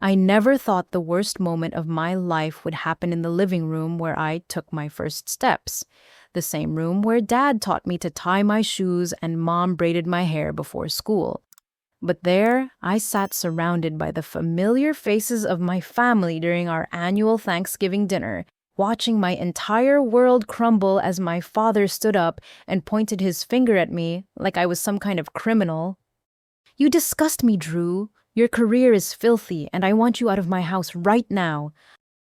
I never thought the worst moment of my life would happen in the living room where I took my first steps. The same room where Dad taught me to tie my shoes and Mom braided my hair before school. But there, I sat surrounded by the familiar faces of my family during our annual Thanksgiving dinner, watching my entire world crumble as my father stood up and pointed his finger at me like I was some kind of criminal. "You disgust me, Drew. Your career is filthy, and I want you out of my house right now."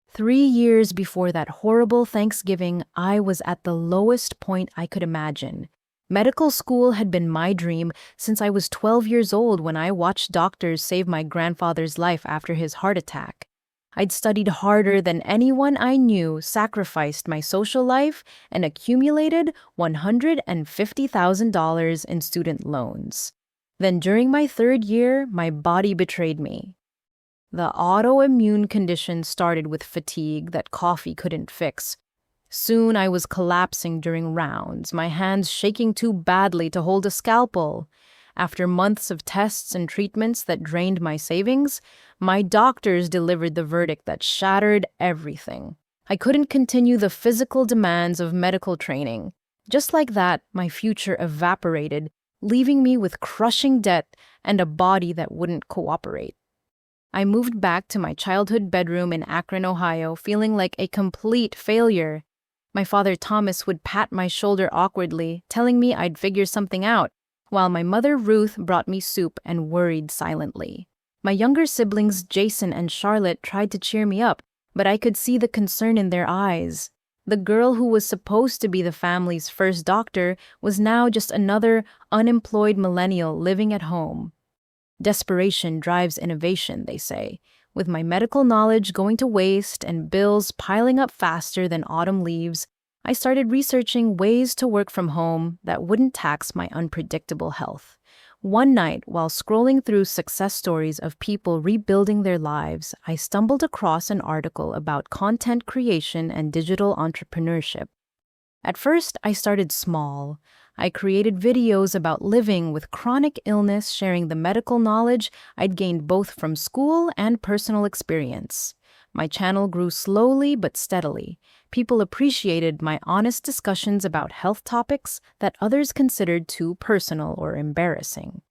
3 years before that horrible Thanksgiving, I was at the lowest point I could imagine. Medical school had been my dream since I was 12 years old when I watched doctors save my grandfather's life after his heart attack. I'd studied harder than anyone I knew, sacrificed my social life, and accumulated $150,000 in student loans. Then during my third year, my body betrayed me. The autoimmune condition started with fatigue that coffee couldn't fix. Soon I was collapsing during rounds, my hands shaking too badly to hold a scalpel. After months of tests and treatments that drained my savings, my doctors delivered the verdict that shattered everything. I couldn't continue the physical demands of medical training. Just like that, my future evaporated, leaving me with crushing debt and a body that wouldn't cooperate. I moved back to my childhood bedroom in Akron, Ohio, feeling like a complete failure. My father Thomas would pat my shoulder awkwardly, telling me I'd figure something out, while my mother Ruth brought me soup and worried silently. My younger siblings Jason and Charlotte tried to cheer me up, but I could see the concern in their eyes. The girl who was supposed to be the family's first doctor was now just another unemployed millennial living at home. Desperation drives innovation, they say. With my medical knowledge going to waste and bills piling up faster than autumn leaves, I started researching ways to work from home that wouldn't tax my unpredictable health. One night, while scrolling through success stories of people rebuilding their lives, I stumbled across an article about content creation and digital entrepreneurship. At first, I started small. I created videos about living with chronic illness, sharing the medical knowledge I'd gained both from school and personal experience. My channel grew slowly but steadily. People appreciated my honest discussions about health topics that others considered too personal or embarrassing.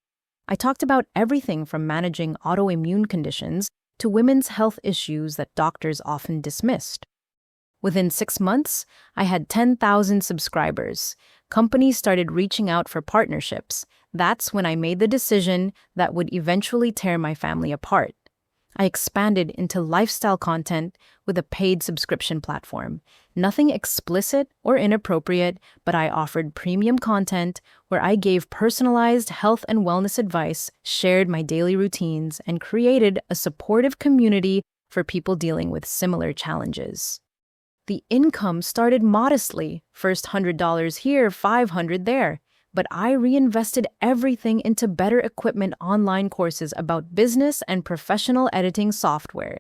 I talked about everything from managing autoimmune conditions to women's health issues that doctors often dismissed. Within 6 months, I had 10,000 subscribers. Companies started reaching out for partnerships. That's when I made the decision that would eventually tear my family apart. I expanded into lifestyle content with a paid subscription platform. Nothing explicit or inappropriate, but I offered premium content where I gave personalized health and wellness advice, shared my daily routines, and created a supportive community for people dealing with similar challenges. The income started modestly, first $100 here, $500 there, but I reinvested everything into better equipment, online courses about business and professional editing software.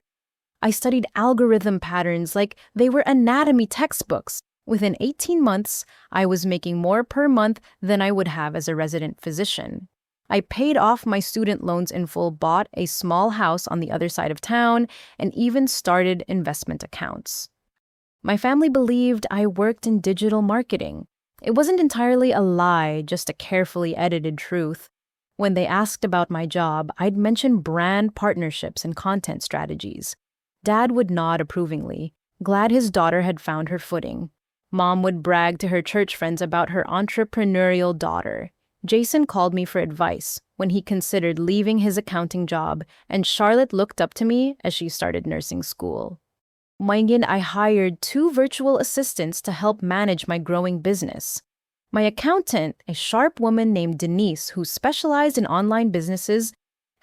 I studied algorithm patterns like they were anatomy textbooks. Within 18 months, I was making more per month than I would have as a resident physician. I paid off my student loans in full, bought a small house on the other side of town, and even started investment accounts. My family believed I worked in digital marketing. It wasn't entirely a lie, just a carefully edited truth. When they asked about my job, I'd mention brand partnerships and content strategies. Dad would nod approvingly, glad his daughter had found her footing. Mom would brag to her church friends about her entrepreneurial daughter. Jason called me for advice when he considered leaving his accounting job, and Charlotte looked up to me as she started nursing school. I hired 2 virtual assistants to help manage my growing business. My accountant, a sharp woman named Denise who specialized in online businesses,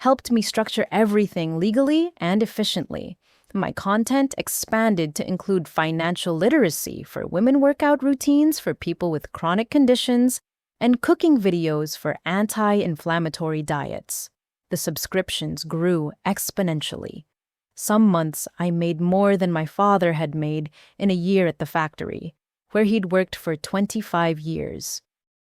helped me structure everything legally and efficiently. My content expanded to include financial literacy for women, workout routines for people with chronic conditions, and cooking videos for anti-inflammatory diets. The subscriptions grew exponentially. Some months I made more than my father had made in a year at the factory, where he'd worked for 25 years.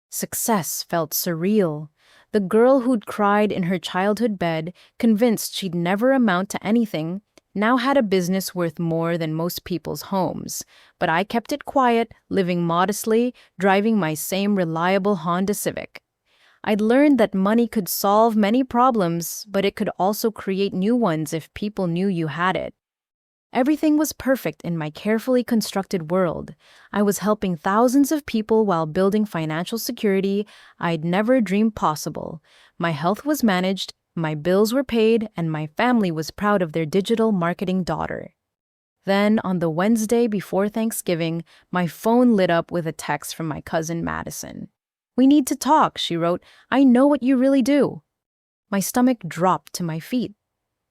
Success felt surreal. The girl who'd cried in her childhood bed, convinced she'd never amount to anything, now had a business worth more than most people's homes. But I kept it quiet, living modestly, driving my same reliable Honda Civic. I'd learned that money could solve many problems, but it could also create new ones if people knew you had it. Everything was perfect in my carefully constructed world. I was helping thousands of people while building financial security I'd never dreamed possible. My health was managed, my bills were paid, and my family was proud of their digital marketing daughter. Then, on the Wednesday before Thanksgiving, my phone lit up with a text from my cousin Madison. "We need to talk," she wrote. "I know what you really do." My stomach dropped to my feet.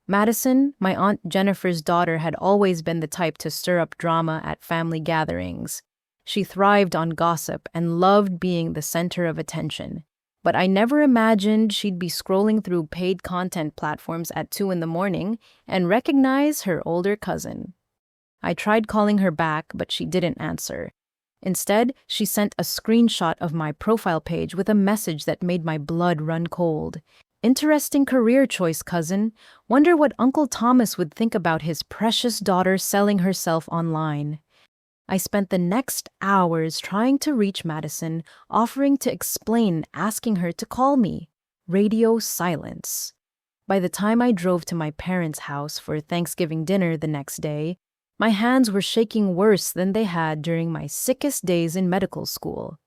Madison, my Aunt Jennifer's daughter, had always been the type to stir up drama at family gatherings. She thrived on gossip and loved being the center of attention. But I never imagined she'd be scrolling through paid content platforms at 2 in the morning and recognize her older cousin. I tried calling her back, but she didn't answer. Instead, she sent a screenshot of my profile page with a message that made my blood run cold. "Interesting career choice, cousin. Wonder what Uncle Thomas would think about his precious daughter selling herself online." I spent the next hours trying to reach Madison, offering to explain, asking her to call me. Radio silence. By the time I drove to my parents' house for Thanksgiving dinner the next day, my hands were shaking worse than they had during my sickest days in medical school.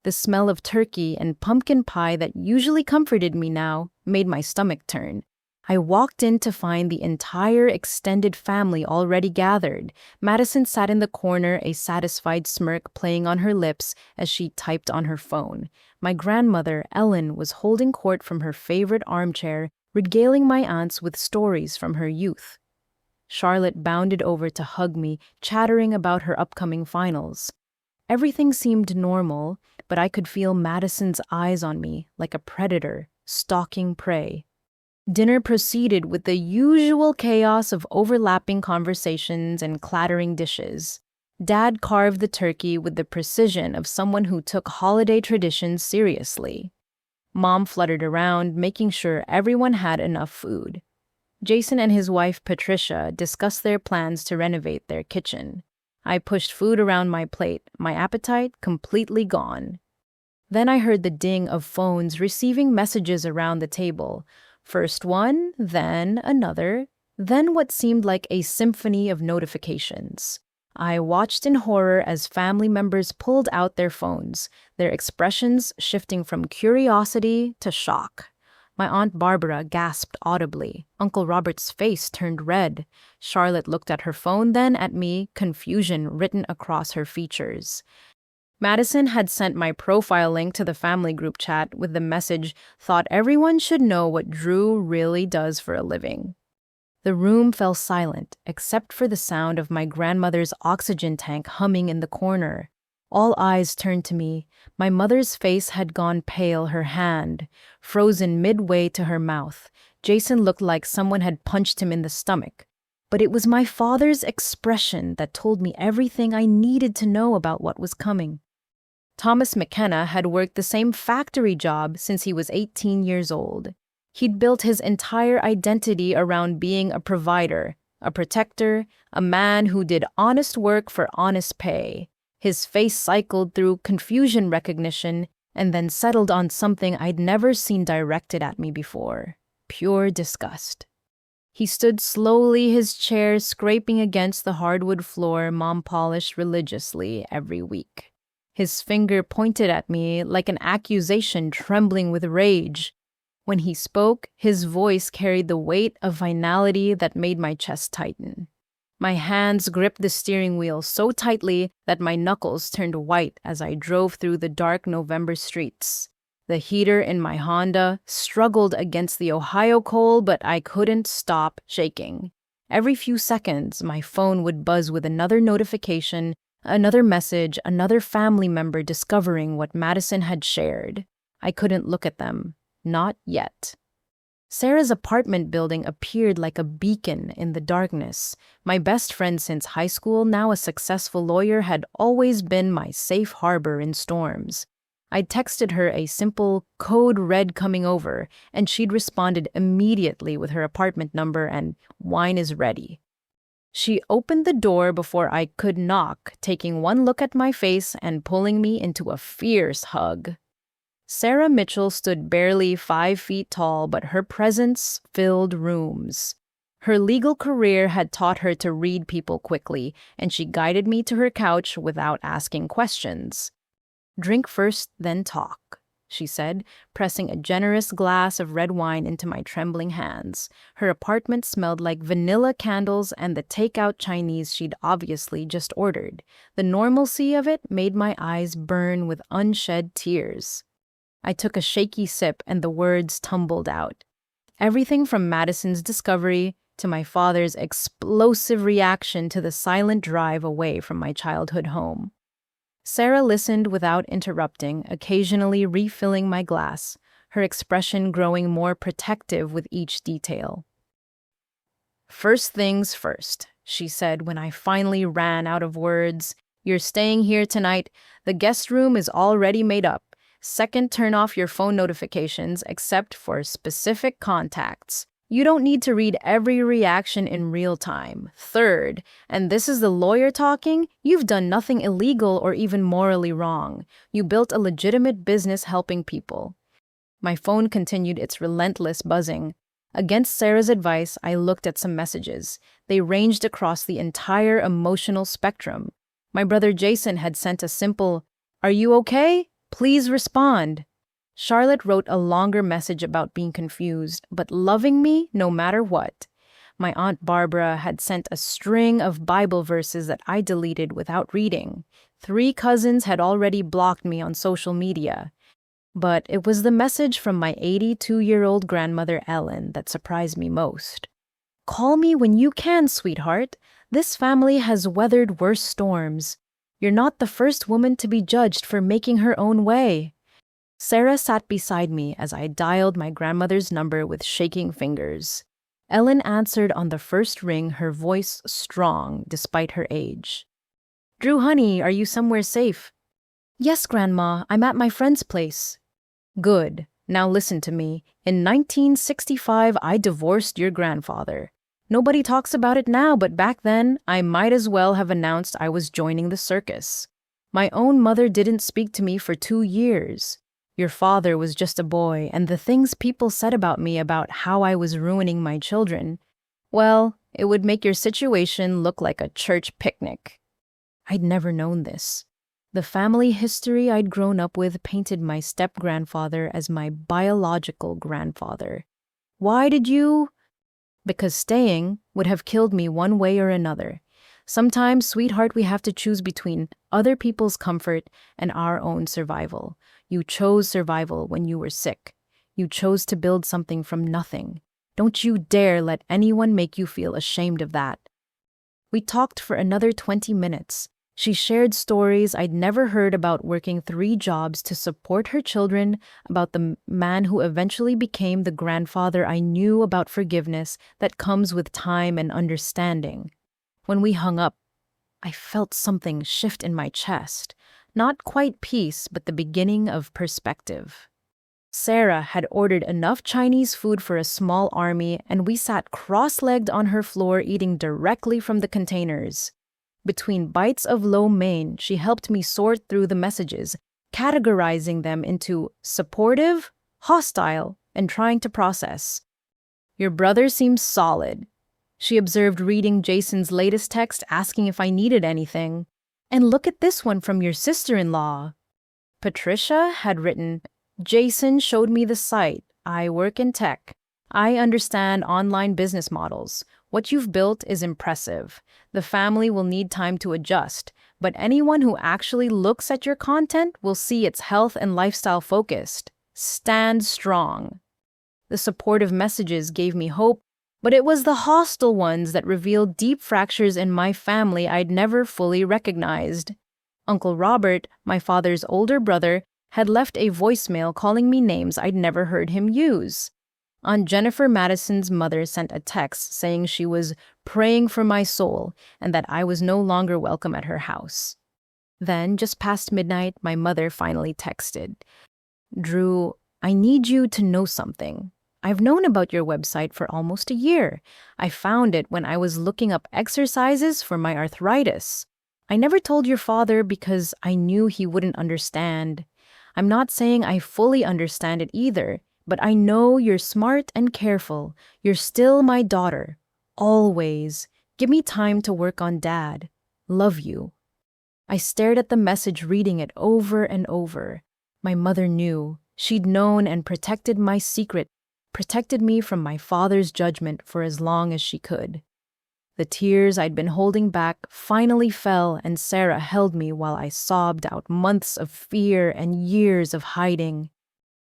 The smell of turkey and pumpkin pie that usually comforted me now made my stomach turn. I walked in to find the entire extended family already gathered. Madison sat in the corner, a satisfied smirk playing on her lips as she typed on her phone. My grandmother, Ellen, was holding court from her favorite armchair, regaling my aunts with stories from her youth. Charlotte bounded over to hug me, chattering about her upcoming finals. Everything seemed normal, but I could feel Madison's eyes on me like a predator stalking prey. Dinner proceeded with the usual chaos of overlapping conversations and clattering dishes. Dad carved the turkey with the precision of someone who took holiday traditions seriously. Mom fluttered around, making sure everyone had enough food. Jason and his wife Patricia discussed their plans to renovate their kitchen. I pushed food around my plate, my appetite completely gone. Then I heard the ding of phones receiving messages around the table. First one, then another, then what seemed like a symphony of notifications. I watched in horror as family members pulled out their phones, their expressions shifting from curiosity to shock. My Aunt Barbara gasped audibly. Uncle Robert's face turned red. Charlotte looked at her phone, then at me, confusion written across her features. Madison had sent my profile link to the family group chat with the message, "Thought everyone should know what Drew really does for a living." The room fell silent, except for the sound of my grandmother's oxygen tank humming in the corner. All eyes turned to me. My mother's face had gone pale, her hand frozen midway to her mouth. Jason looked like someone had punched him in the stomach. But it was my father's expression that told me everything I needed to know about what was coming. Thomas McKenna had worked the same factory job since he was 18 years old. He'd built his entire identity around being a provider, a protector, a man who did honest work for honest pay. His face cycled through confusion recognition and then settled on something I'd never seen directed at me before. Pure disgust. He stood slowly, his chair scraping against the hardwood floor Mom polished religiously every week. His finger pointed at me like an accusation, trembling with rage. When he spoke, his voice carried the weight of finality that made my chest tighten. My hands gripped the steering wheel so tightly that my knuckles turned white as I drove through the dark November streets. The heater in my Honda struggled against the Ohio cold, but I couldn't stop shaking. Every few seconds, my phone would buzz with another notification, another message, another family member discovering what Madison had shared. I couldn't look at them. Not yet. Sarah's apartment building appeared like a beacon in the darkness. My best friend since high school, now a successful lawyer, had always been my safe harbor in storms. I'd texted her a simple code red coming over, and she'd responded immediately with her apartment number and wine is ready. She opened the door before I could knock, taking one look at my face and pulling me into a fierce hug. Sarah Mitchell stood barely 5 feet tall, but her presence filled rooms. Her legal career had taught her to read people quickly, and she guided me to her couch without asking questions. "Drink first, then talk," she said, pressing a generous glass of red wine into my trembling hands. Her apartment smelled like vanilla candles and the takeout Chinese she'd obviously just ordered. The normalcy of it made my eyes burn with unshed tears. I took a shaky sip and the words tumbled out. Everything from Madison's discovery to my father's explosive reaction to the silent drive away from my childhood home. Sarah listened without interrupting, occasionally refilling my glass, her expression growing more protective with each detail. "First things first," she said when I finally ran out of words. "You're staying here tonight. The guest room is already made up. Second, turn off your phone notifications except for specific contacts. You don't need to read every reaction in real time. Third, and this is the lawyer talking, you've done nothing illegal or even morally wrong. You built a legitimate business helping people." My phone continued its relentless buzzing. Against Sarah's advice, I looked at some messages. They ranged across the entire emotional spectrum. My brother Jason had sent a simple, "Are you okay? Please respond." Charlotte wrote a longer message about being confused, but loving me no matter what. My Aunt Barbara had sent a string of Bible verses that I deleted without reading. 3 cousins had already blocked me on social media. But it was the message from my 82-year-old grandmother Ellen that surprised me most. "Call me when you can, sweetheart. This family has weathered worse storms. You're not the first woman to be judged for making her own way." Sarah sat beside me as I dialed my grandmother's number with shaking fingers. Ellen answered on the first ring, her voice strong despite her age. "Drew, honey, are you somewhere safe?" "Yes, Grandma, I'm at my friend's place." "Good. Now listen to me. In 1965, I divorced your grandfather. Nobody talks about it now, but back then, I might as well have announced I was joining the circus. My own mother didn't speak to me for 2 years. Your father was just a boy, and the things people said about me about how I was ruining my children, well, it would make your situation look like a church picnic." I'd never known this. The family history I'd grown up with painted my step-grandfather as my biological grandfather. "Why did you?" "Because staying would have killed me one way or another. Sometimes, sweetheart, we have to choose between other people's comfort and our own survival. You chose survival when you were sick. You chose to build something from nothing. Don't you dare let anyone make you feel ashamed of that." We talked for another 20 minutes. She shared stories I'd never heard about working 3 jobs to support her children, about the man who eventually became the grandfather I knew, about forgiveness that comes with time and understanding. When we hung up, I felt something shift in my chest. Not quite peace, but the beginning of perspective. Sarah had ordered enough Chinese food for a small army, and we sat cross-legged on her floor eating directly from the containers. Between bites of lo mein, she helped me sort through the messages, categorizing them into supportive, hostile, and trying to process. "Your brother seems solid," she observed, reading Jason's latest text asking if I needed anything. "And look at this one from your sister-in-law." Patricia had written, "Jason showed me the site. I work in tech. I understand online business models. What you've built is impressive. The family will need time to adjust, but anyone who actually looks at your content will see it's health and lifestyle focused. Stand strong." The supportive messages gave me hope, but it was the hostile ones that revealed deep fractures in my family I'd never fully recognized. Uncle Robert, my father's older brother, had left a voicemail calling me names I'd never heard him use. Aunt Jennifer Madison's mother sent a text saying she was praying for my soul and that I was no longer welcome at her house. Then, just past midnight, my mother finally texted, Drew, I need you to know something. I've known about your website for almost a year. I found it when I was looking up exercises for my arthritis. I never told your father because I knew he wouldn't understand. I'm not saying I fully understand it either, but I know you're smart and careful. You're still my daughter. Always. Give me time to work on Dad. Love you. I stared at the message, reading it over and over. My mother knew. She'd known and protected my secret, protected me from my father's judgment for as long as she could. The tears I'd been holding back finally fell, and Sarah held me while I sobbed out months of fear and years of hiding.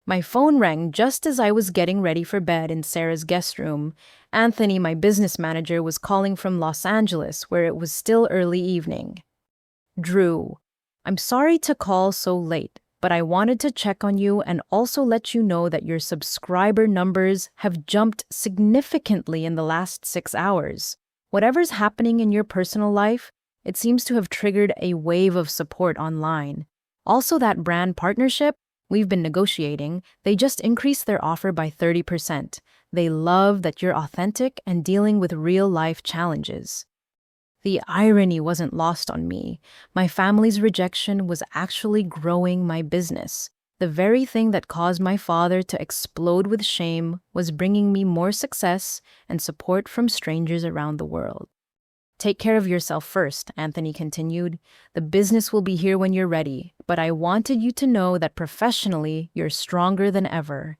My phone rang just as I was getting ready for bed in Sarah's guest room. Anthony, my business manager, was calling from Los Angeles, where it was still early evening. Drew, I'm sorry to call so late, but I wanted to check on you and also let you know that your subscriber numbers have jumped significantly in the last 6 hours. Whatever's happening in your personal life, it seems to have triggered a wave of support online. Also, that brand partnership we've been negotiating, they just increased their offer by 30%. They love that you're authentic and dealing with real-life challenges. The irony wasn't lost on me. My family's rejection was actually growing my business. The very thing that caused my father to explode with shame was bringing me more success and support from strangers around the world. Take care of yourself first, Anthony continued. The business will be here when you're ready, but I wanted you to know that professionally, you're stronger than ever.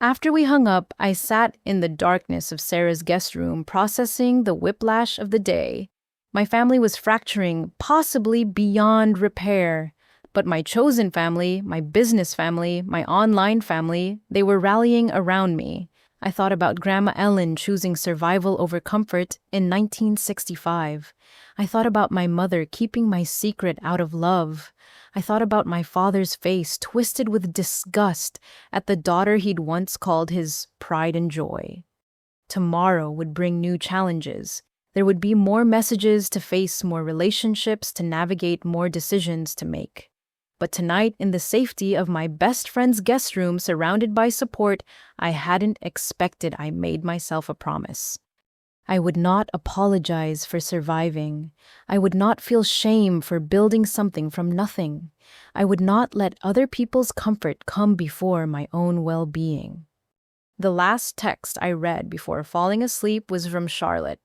After we hung up, I sat in the darkness of Sarah's guest room, processing the whiplash of the day. My family was fracturing, possibly beyond repair. But my chosen family, my business family, my online family, they were rallying around me. I thought about Grandma Ellen choosing survival over comfort in 1965. I thought about my mother keeping my secret out of love. I thought about my father's face twisted with disgust at the daughter he'd once called his pride and joy. Tomorrow would bring new challenges. There would be more messages to face, more relationships to navigate, more decisions to make. But tonight, in the safety of my best friend's guest room, surrounded by support I hadn't expected, I made myself a promise. I would not apologize for surviving. I would not feel shame for building something from nothing. I would not let other people's comfort come before my own well-being. The last text I read before falling asleep was from Charlotte.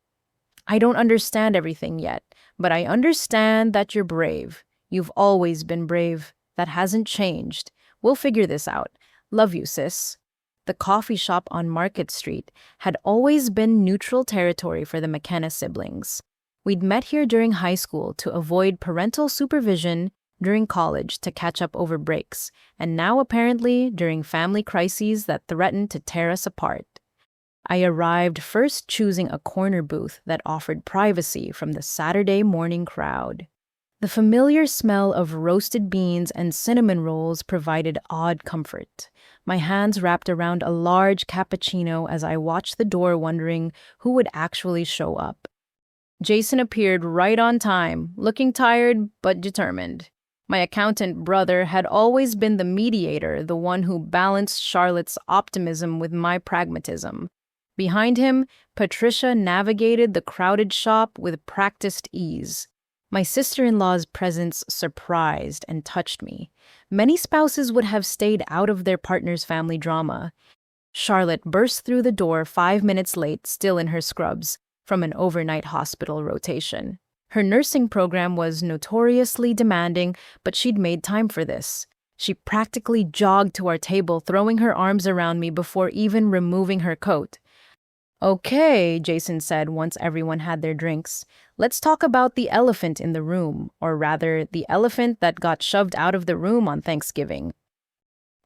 I don't understand everything yet, but I understand that you're brave. You've always been brave. That hasn't changed. We'll figure this out. Love you, sis. The coffee shop on Market Street had always been neutral territory for the McKenna siblings. We'd met here during high school to avoid parental supervision, during college to catch up over breaks, and now apparently during family crises that threatened to tear us apart. I arrived first choosing a corner booth that offered privacy from the Saturday morning crowd. The familiar smell of roasted beans and cinnamon rolls provided odd comfort. My hands wrapped around a large cappuccino as I watched the door, wondering who would actually show up. Jason appeared right on time, looking tired but determined. My accountant brother had always been the mediator, the one who balanced Charlotte's optimism with my pragmatism. Behind him, Patricia navigated the crowded shop with practiced ease. My sister-in-law's presence surprised and touched me. Many spouses would have stayed out of their partner's family drama. Charlotte burst through the door 5 minutes late, still in her scrubs, from an overnight hospital rotation. Her nursing program was notoriously demanding, but she'd made time for this. She practically jogged to our table, throwing her arms around me before even removing her coat. Okay, Jason said once everyone had their drinks. Let's talk about the elephant in the room, or rather, the elephant that got shoved out of the room on Thanksgiving.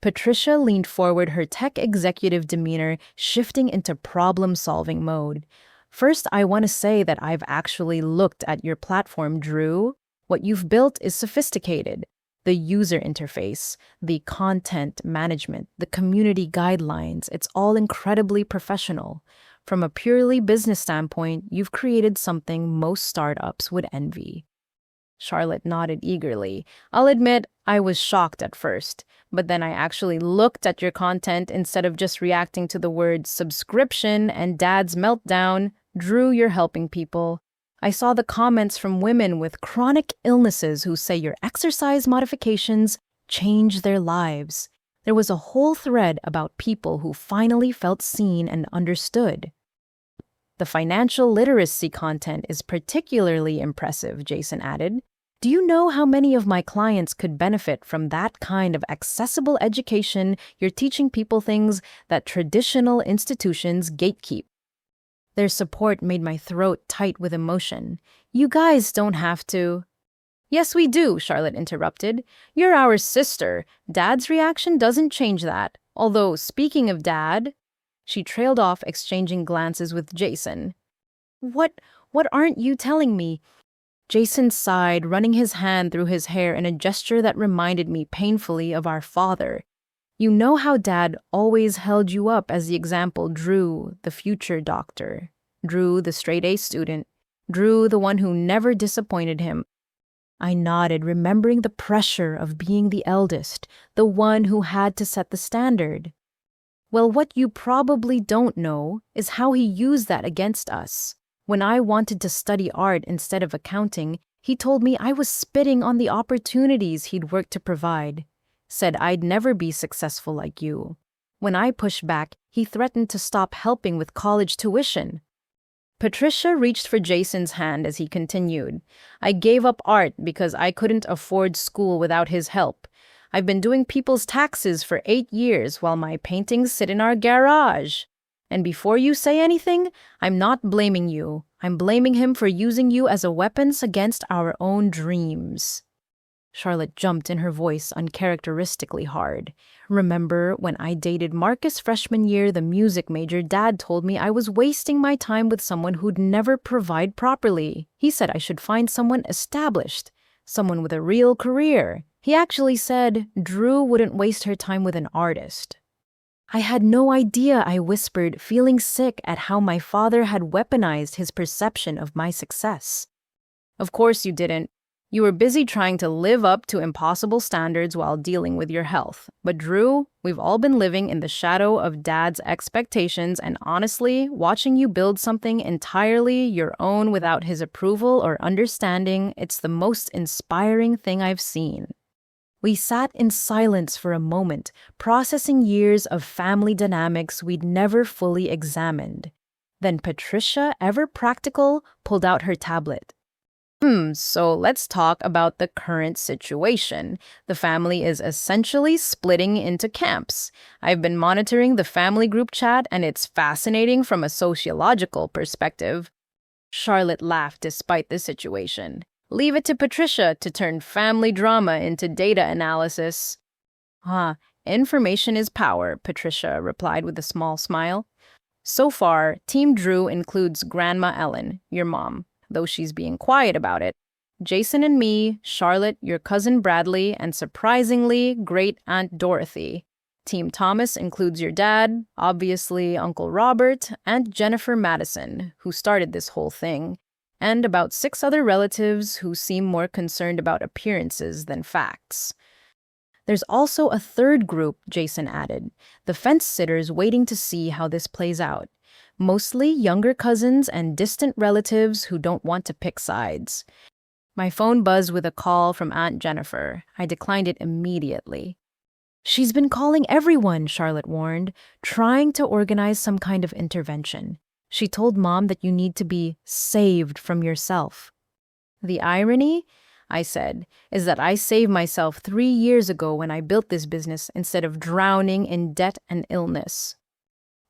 Patricia leaned forward, her tech executive demeanor shifting into problem-solving mode. First, I want to say that I've actually looked at your platform, Drew. What you've built is sophisticated. The user interface, the content management, the community guidelines, it's all incredibly professional. From a purely business standpoint, you've created something most startups would envy. Charlotte nodded eagerly. I'll admit, I was shocked at first, but then I actually looked at your content instead of just reacting to the words subscription and dad's meltdown. Drew, you're helping people. I saw the comments from women with chronic illnesses who say your exercise modifications change their lives. There was a whole thread about people who finally felt seen and understood. The financial literacy content is particularly impressive, Jason added. Do you know how many of my clients could benefit from that kind of accessible education? You're teaching people things that traditional institutions gatekeep. Their support made my throat tight with emotion. You guys don't have to. Yes, we do, Charlotte interrupted. You're our sister. Dad's reaction doesn't change that. Although, speaking of Dad, she trailed off, exchanging glances with Jason. What aren't you telling me? Jason sighed, running his hand through his hair in a gesture that reminded me painfully of our father. You know how Dad always held you up as the example, Drew, the future doctor. Drew, the straight-A student. Drew, the one who never disappointed him. I nodded, remembering the pressure of being the eldest, the one who had to set the standard. Well, what you probably don't know is how he used that against us. When I wanted to study art instead of accounting, he told me I was spitting on the opportunities he'd worked to provide. Said I'd never be successful like you. When I pushed back, he threatened to stop helping with college tuition. Patricia reached for Jason's hand as he continued. I gave up art because I couldn't afford school without his help. I've been doing people's taxes for 8 years while my paintings sit in our garage. And before you say anything, I'm not blaming you. I'm blaming him for using you as a weapon against our own dreams. Charlotte jumped in her voice uncharacteristically hard. Remember when I dated Marcus freshman year, the music major? Dad told me I was wasting my time with someone who'd never provide properly. He said I should find someone established, someone with a real career. He actually said Drew wouldn't waste her time with an artist. I had no idea, I whispered, feeling sick at how my father had weaponized his perception of my success. Of course you didn't. You were busy trying to live up to impossible standards while dealing with your health. But Drew, we've all been living in the shadow of Dad's expectations, and honestly, watching you build something entirely your own without his approval or understanding, it's the most inspiring thing I've seen. We sat in silence for a moment, processing years of family dynamics we'd never fully examined. Then Patricia, ever practical, pulled out her tablet. So let's talk about the current situation. The family is essentially splitting into camps. I've been monitoring the family group chat, and it's fascinating from a sociological perspective. Charlotte laughed despite the situation. Leave it to Patricia to turn family drama into data analysis. Information is power, Patricia replied with a small smile. So far, Team Drew includes Grandma Ellen, your mom, though she's being quiet about it, Jason and me, Charlotte, your cousin Bradley, and surprisingly, great Aunt Dorothy. Team Thomas includes your dad, obviously Uncle Robert, and Jennifer Madison, who started this whole thing, and about 6 other relatives who seem more concerned about appearances than facts. There's also a third group, Jason added, the fence-sitters waiting to see how this plays out. Mostly younger cousins and distant relatives who don't want to pick sides. My phone buzzed with a call from Aunt Jennifer. I declined it immediately. She's been calling everyone, Charlotte warned, trying to organize some kind of intervention. She told Mom that you need to be saved from yourself. The irony, I said, is that I saved myself 3 years ago when I built this business instead of drowning in debt and illness.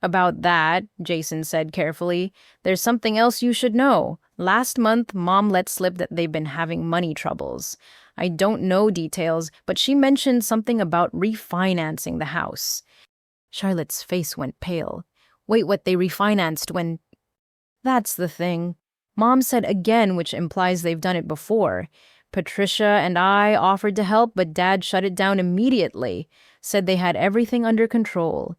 About that, Jason said carefully, there's something else you should know. Last month, Mom let slip that they've been having money troubles. I don't know details, but she mentioned something about refinancing the house. Charlotte's face went pale. Wait, what, they refinanced when... That's the thing. Mom said again, which implies they've done it before. Patricia and I offered to help, but Dad shut it down immediately, said they had everything under control.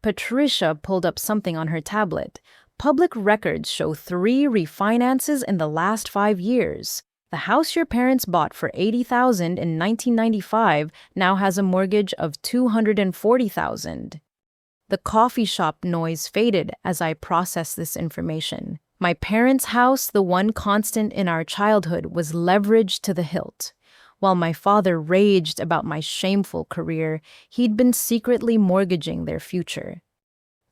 Patricia pulled up something on her tablet. Public records show 3 refinances in the last 5 years. The house your parents bought for $80,000 in 1995 now has a mortgage of $240,000. The coffee shop noise faded as I processed this information. My parents' house, the one constant in our childhood, was leveraged to the hilt. While my father raged about my shameful career, he'd been secretly mortgaging their future.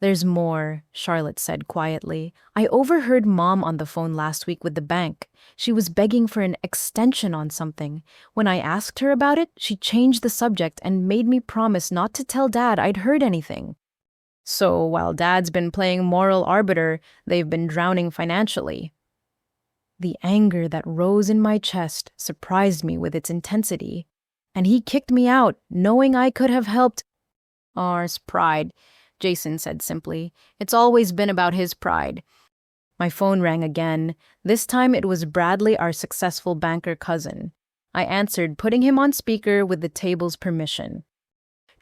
"There's more," Charlotte said quietly. "I overheard Mom on the phone last week with the bank. She was begging for an extension on something. When I asked her about it, she changed the subject and made me promise not to tell Dad I'd heard anything. So while Dad's been playing moral arbiter, they've been drowning financially." The anger that rose in my chest surprised me with its intensity. "And he kicked me out, knowing I could have helped." "Ours pride," Jason said simply. "It's always been about his pride." My phone rang again. This time it was Bradley, our successful banker cousin. I answered, putting him on speaker with the table's permission.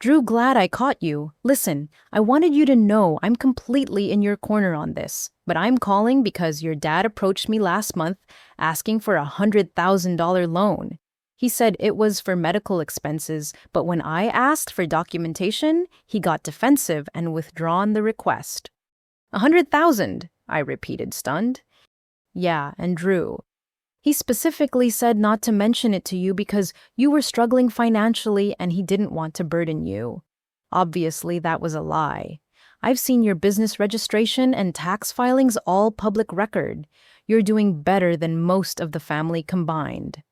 "Drew, glad I caught you. Listen, I wanted you to know I'm completely in your corner on this, but I'm calling because your dad approached me last month asking for a $100,000 loan. He said it was for medical expenses, but when I asked for documentation, he got defensive and withdrawn the request." "100,000, I repeated, stunned. "Yeah, and Drew, he specifically said not to mention it to you because you were struggling financially and he didn't want to burden you. Obviously, that was a lie. I've seen your business registration and tax filings, all public record. You're doing better than most of the family combined."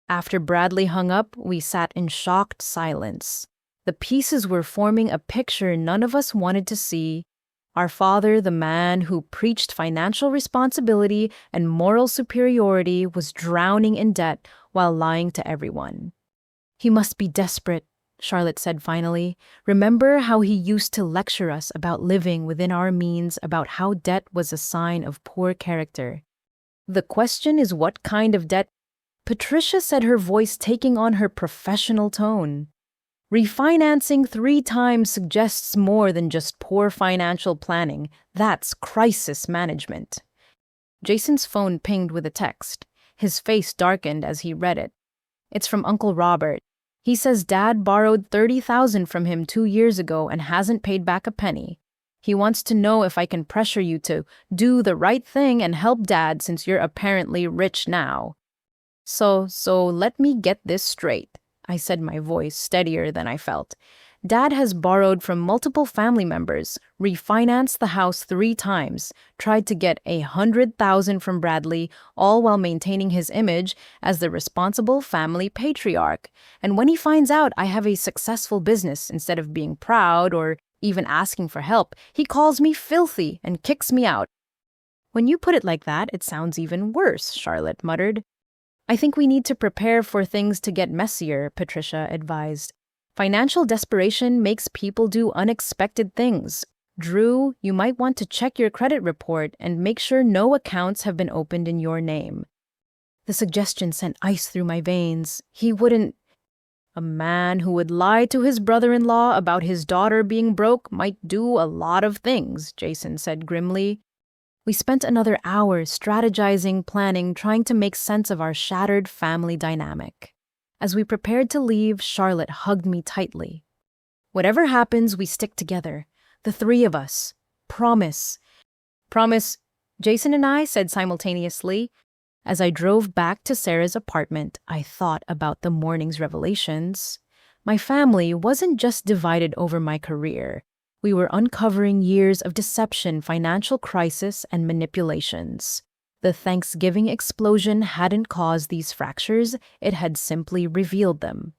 After Bradley hung up, we sat in shocked silence. The pieces were forming a picture none of us wanted to see. Our father, the man who preached financial responsibility and moral superiority, was drowning in debt while lying to everyone. "He must be desperate," Charlotte said finally. "Remember how he used to lecture us about living within our means, about how debt was a sign of poor character. The question is what kind of debt?" Patricia said, her voice taking on her professional tone. "Refinancing 3 times suggests more than just poor financial planning. That's crisis management." Jason's phone pinged with a text. His face darkened as he read it. "It's from Uncle Robert. He says Dad borrowed $30,000 from him 2 years ago and hasn't paid back a penny. He wants to know if I can pressure you to do the right thing and help Dad since you're apparently rich now." So let me get this straight," I said, my voice steadier than I felt. "Dad has borrowed from multiple family members, refinanced the house 3 times, tried to get $100,000 from Bradley, all while maintaining his image as the responsible family patriarch. And when he finds out I have a successful business, instead of being proud or even asking for help, he calls me filthy and kicks me out." "When you put it like that, it sounds even worse," Charlotte muttered. "I think we need to prepare for things to get messier," Patricia advised. "Financial desperation makes people do unexpected things. Drew, you might want to check your credit report and make sure no accounts have been opened in your name." The suggestion sent ice through my veins. He wouldn't... A man who would lie to his brother-in-law about his daughter being broke might do a lot of things, Jason said grimly. We spent another hour strategizing, planning, trying to make sense of our shattered family dynamic. As we prepared to leave, Charlotte hugged me tightly. "Whatever happens, we stick together. The 3 of us. Promise." "Promise," Jason and I said simultaneously. As I drove back to Sarah's apartment, I thought about the morning's revelations. My family wasn't just divided over my career. We were uncovering years of deception, financial crisis, and manipulations. The Thanksgiving explosion hadn't caused these fractures, it had simply revealed them.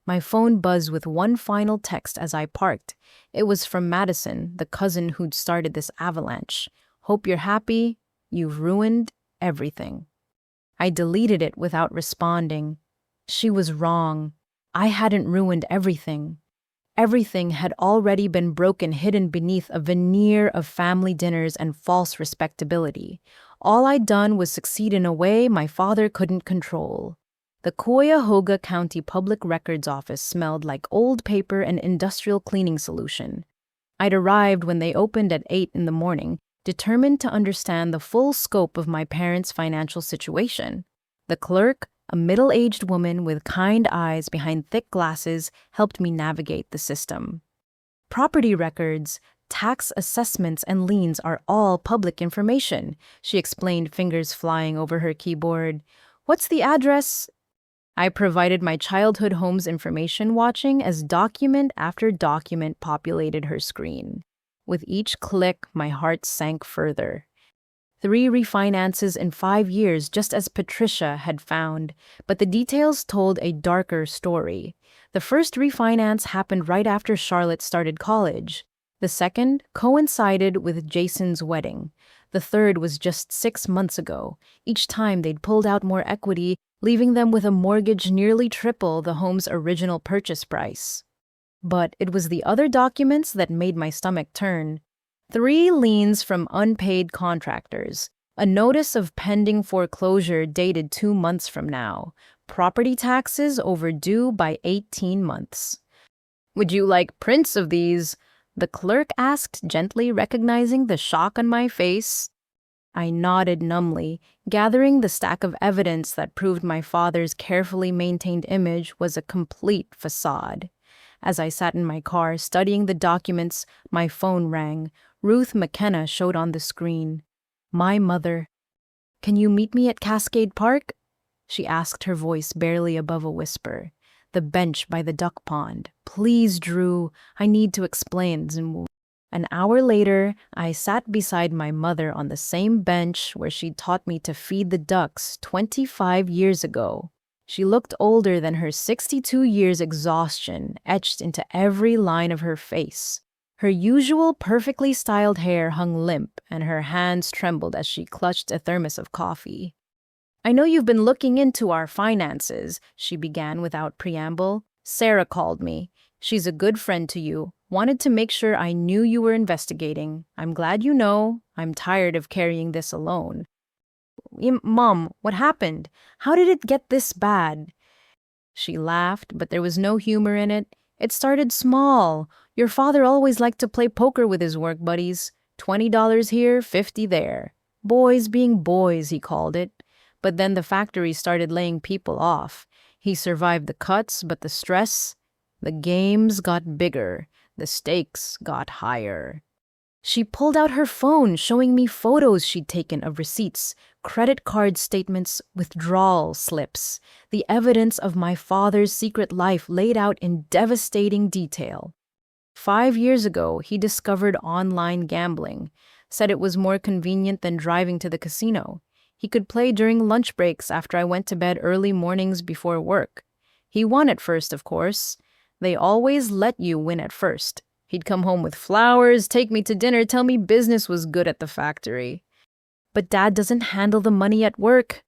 My phone buzzed with one final text as I parked. It was from Madison, the cousin who'd started this avalanche. "Hope you're happy. You've ruined everything." I deleted it without responding. She was wrong. I hadn't ruined everything. Everything had already been broken, hidden beneath a veneer of family dinners and false respectability. All I'd done was succeed in a way my father couldn't control. The Cuyahoga County Public Records Office smelled like old paper and industrial cleaning solution. I'd arrived when they opened at 8 in the morning, determined to understand the full scope of my parents' financial situation. The clerk, a middle-aged woman with kind eyes behind thick glasses, helped me navigate the system. Property records, tax assessments, and liens are all public information, she explained, fingers flying over her keyboard. What's the address? I provided my childhood home's information, watching as document after document populated her screen. With each click, my heart sank further. 3 refinances in 5 years, just as Patricia had found, but the details told a darker story. The first refinance happened right after Charlotte started college. The second coincided with Jason's wedding. The third was just 6 months ago. Each time they'd pulled out more equity, leaving them with a mortgage nearly triple the home's original purchase price. But it was the other documents that made my stomach turn. 3 liens from unpaid contractors, a notice of pending foreclosure dated 2 months from now, property taxes overdue by 18 months. Would you like prints of these? The clerk asked gently, recognizing the shock on my face. I nodded numbly, gathering the stack of evidence that proved my father's carefully maintained image was a complete facade. As I sat in my car studying the documents, my phone rang. Ruth McKenna showed on the screen. My mother. Can you meet me at Cascade Park? She asked, her voice barely above a whisper. The bench by the duck pond. Please, Drew, I need to explain. An hour later, I sat beside my mother on the same bench where she taught me to feed the ducks 25 years ago. She looked older than her 62 years exhaustion etched into every line of her face. Her usual perfectly styled hair hung limp, and her hands trembled as she clutched a thermos of coffee. I know you've been looking into our finances, she began without preamble. Sarah called me. She's a good friend to you. Wanted to make sure I knew you were investigating. I'm glad you know. I'm tired of carrying this alone. Mom, what happened? How did it get this bad? She laughed, but there was no humor in it. It started small. Your father always liked to play poker with his work buddies. $20 here, $50 there. Boys being boys, he called it. But then the factory started laying people off. He survived the cuts, but the stress, the games got bigger. The stakes got higher. She pulled out her phone, showing me photos she'd taken of receipts, credit card statements, withdrawal slips, the evidence of my father's secret life laid out in devastating detail. 5 years ago, he discovered online gambling, said it was more convenient than driving to the casino. He could play during lunch breaks after I went to bed early mornings before work. He won at first, of course. They always let you win at first. He'd come home with flowers, take me to dinner, tell me business was good at the factory. But Dad doesn't handle the money at work.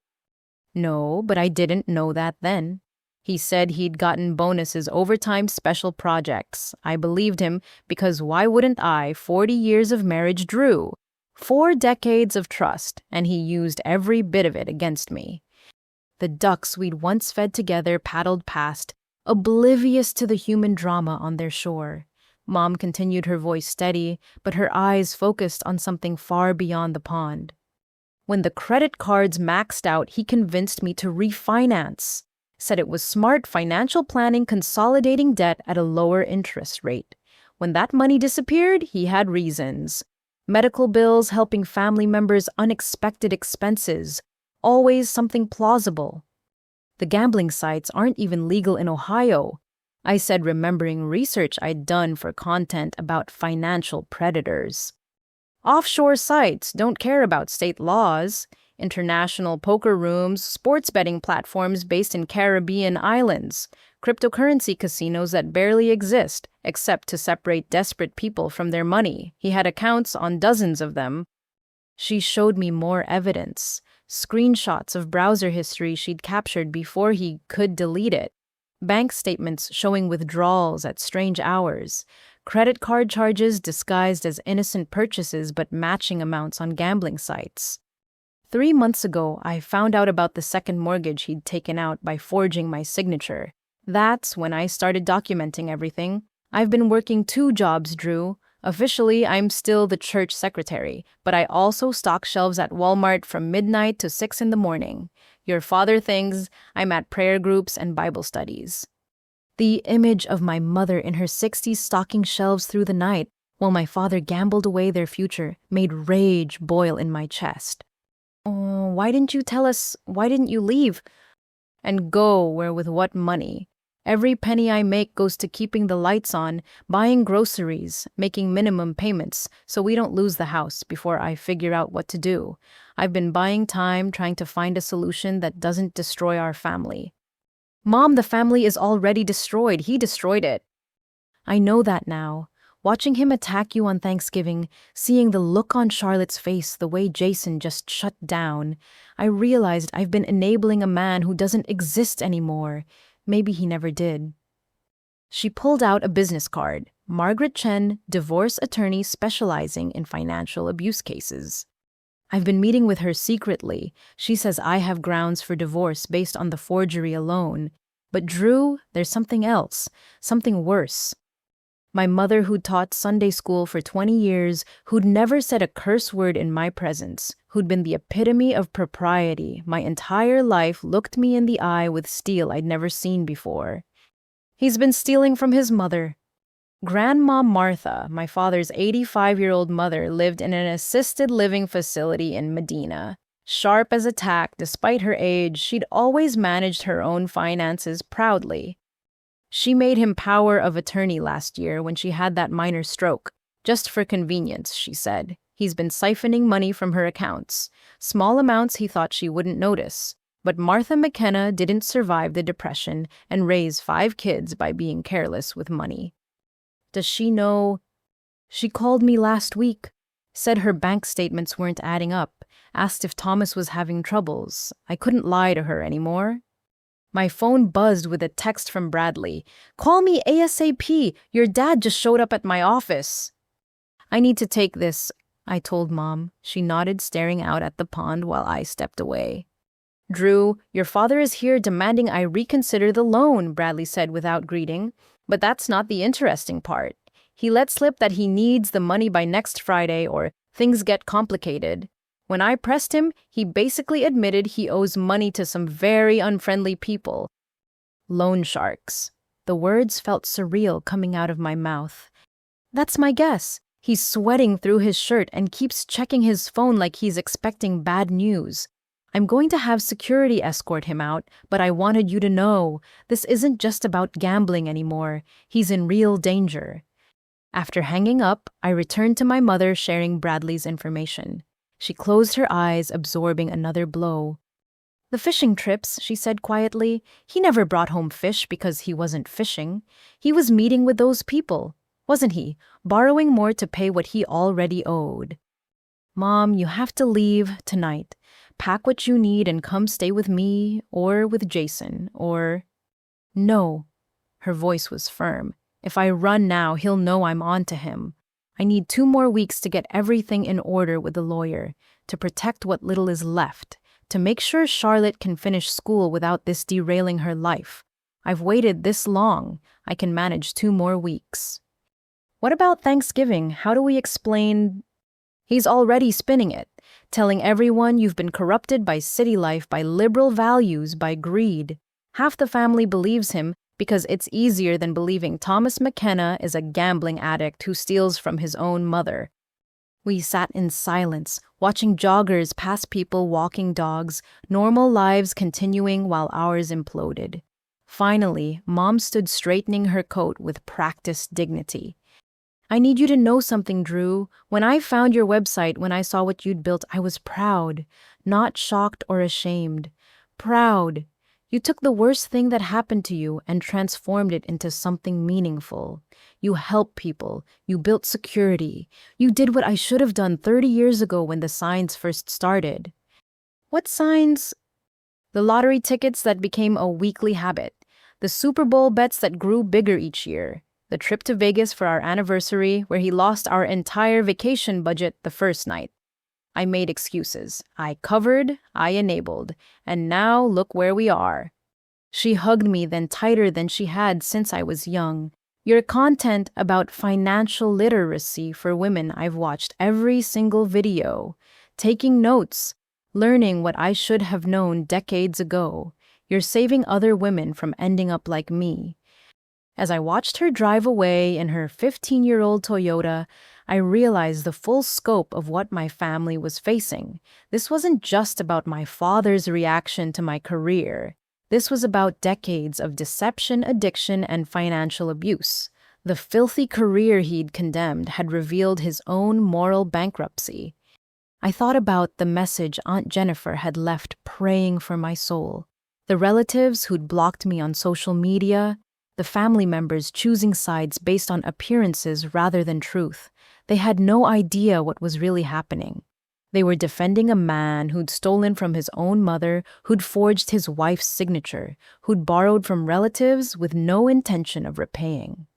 No, but I didn't know that then. He said he'd gotten bonuses, overtime, special projects. I believed him because why wouldn't I? 40 years of marriage, Drew. 4 decades of trust, and he used every bit of it against me. The ducks we'd once fed together paddled past, oblivious to the human drama on their shore. Mom continued, her voice steady, but her eyes focused on something far beyond the pond. When the credit cards maxed out, he convinced me to refinance. Said it was smart financial planning, consolidating debt at a lower interest rate. When that money disappeared, he had reasons. Medical bills, helping family members, unexpected expenses. Always something plausible. The gambling sites aren't even legal in Ohio, I said, remembering research I'd done for content about financial predators. Offshore sites don't care about state laws. International poker rooms, sports betting platforms based in Caribbean islands, cryptocurrency casinos that barely exist except to separate desperate people from their money. He had accounts on dozens of them. She showed me more evidence, screenshots of browser history she'd captured before he could delete it, bank statements showing withdrawals at strange hours, credit card charges disguised as innocent purchases but matching amounts on gambling sites. 3 months ago, I found out about the second mortgage he'd taken out by forging my signature. That's when I started documenting everything. I've been working 2 jobs, Drew, Officially, I'm still the church secretary, but I also stock shelves at Walmart from midnight to 6 in the morning. Your father thinks I'm at prayer groups and Bible studies. The image of my mother in her 60s stocking shelves through the night while my father gambled away their future made rage boil in my chest. Oh, why didn't you tell us? Why didn't you leave? And go where with what money? Every penny I make goes to keeping the lights on, buying groceries, making minimum payments so we don't lose the house before I figure out what to do. I've been buying time trying to find a solution that doesn't destroy our family. Mom, the family is already destroyed. He destroyed it. I know that now. Watching him attack you on Thanksgiving, seeing the look on Charlotte's face the way Jason just shut down, I realized I've been enabling a man who doesn't exist anymore. Maybe he never did. She pulled out a business card. Margaret Chen, divorce attorney specializing in financial abuse cases. I've been meeting with her secretly. She says I have grounds for divorce based on the forgery alone. But Drew, there's something else, something worse. My mother, who'd taught Sunday school for 20 years, who'd never said a curse word in my presence, who'd been the epitome of propriety my entire life, looked me in the eye with steel I'd never seen before. He's been stealing from his mother. Grandma Martha, my father's 85-year-old mother, lived in an assisted living facility in Medina. Sharp as a tack, despite her age, she'd always managed her own finances proudly. She made him power of attorney last year when she had that minor stroke. Just for convenience, she said. He's been siphoning money from her accounts. Small amounts he thought she wouldn't notice. But Martha McKenna didn't survive the depression and raise 5 kids by being careless with money. Does she know? She called me last week, said her bank statements weren't adding up, asked if Thomas was having troubles. I couldn't lie to her anymore. My phone buzzed with a text from Bradley. Call me ASAP. Your dad just showed up at my office. I need to take this, I told Mom. She nodded, staring out at the pond while I stepped away. Drew, your father is here demanding I reconsider the loan, Bradley said without greeting. But that's not the interesting part. He let slip that he needs the money by next Friday or things get complicated. When I pressed him, he basically admitted he owes money to some very unfriendly people. Loan sharks. The words felt surreal coming out of my mouth. That's my guess. He's sweating through his shirt and keeps checking his phone like he's expecting bad news. I'm going to have security escort him out, but I wanted you to know, this isn't just about gambling anymore. He's in real danger. After hanging up, I returned to my mother, sharing Bradley's information. She closed her eyes, absorbing another blow. The fishing trips, she said quietly. He never brought home fish because he wasn't fishing. He was meeting with those people, wasn't he? Borrowing more to pay what he already owed. Mom, you have to leave tonight. Pack what you need and come stay with me or with Jason or... No. Her voice was firm. If I run now, he'll know I'm on to him. I need 2 more weeks to get everything in order with the lawyer, to protect what little is left, to make sure Charlotte can finish school without this derailing her life. I've waited this long. I can manage 2 more weeks. What about Thanksgiving? How do we explain? He's already spinning it, telling everyone you've been corrupted by city life, by liberal values, by greed. Half the family believes him, because it's easier than believing Thomas McKenna is a gambling addict who steals from his own mother. We sat in silence, watching joggers pass people walking dogs, normal lives continuing while ours imploded. Finally, Mom stood straightening her coat with practiced dignity. I need you to know something, Drew. When I found your website, when I saw what you'd built, I was proud, not shocked or ashamed. Proud. You took the worst thing that happened to you and transformed it into something meaningful. You helped people. You built security. You did what I should have done 30 years ago when the signs first started. What signs? The lottery tickets that became a weekly habit. The Super Bowl bets that grew bigger each year. The trip to Vegas for our anniversary where he lost our entire vacation budget the first night. I made excuses. I covered, I enabled, and now look where we are. She hugged me then tighter than she had since I was young. Your content about financial literacy for women, I've watched every single video, taking notes, learning what I should have known decades ago. You're saving other women from ending up like me. As I watched her drive away in her 15-year-old Toyota, I realized the full scope of what my family was facing. This wasn't just about my father's reaction to my career. This was about decades of deception, addiction, and financial abuse. The filthy career he'd condemned had revealed his own moral bankruptcy. I thought about the message Aunt Jennifer had left praying for my soul, the relatives who'd blocked me on social media, the family members choosing sides based on appearances rather than truth. They had no idea what was really happening. They were defending a man who'd stolen from his own mother, who'd forged his wife's signature, who'd borrowed from relatives with no intention of repaying.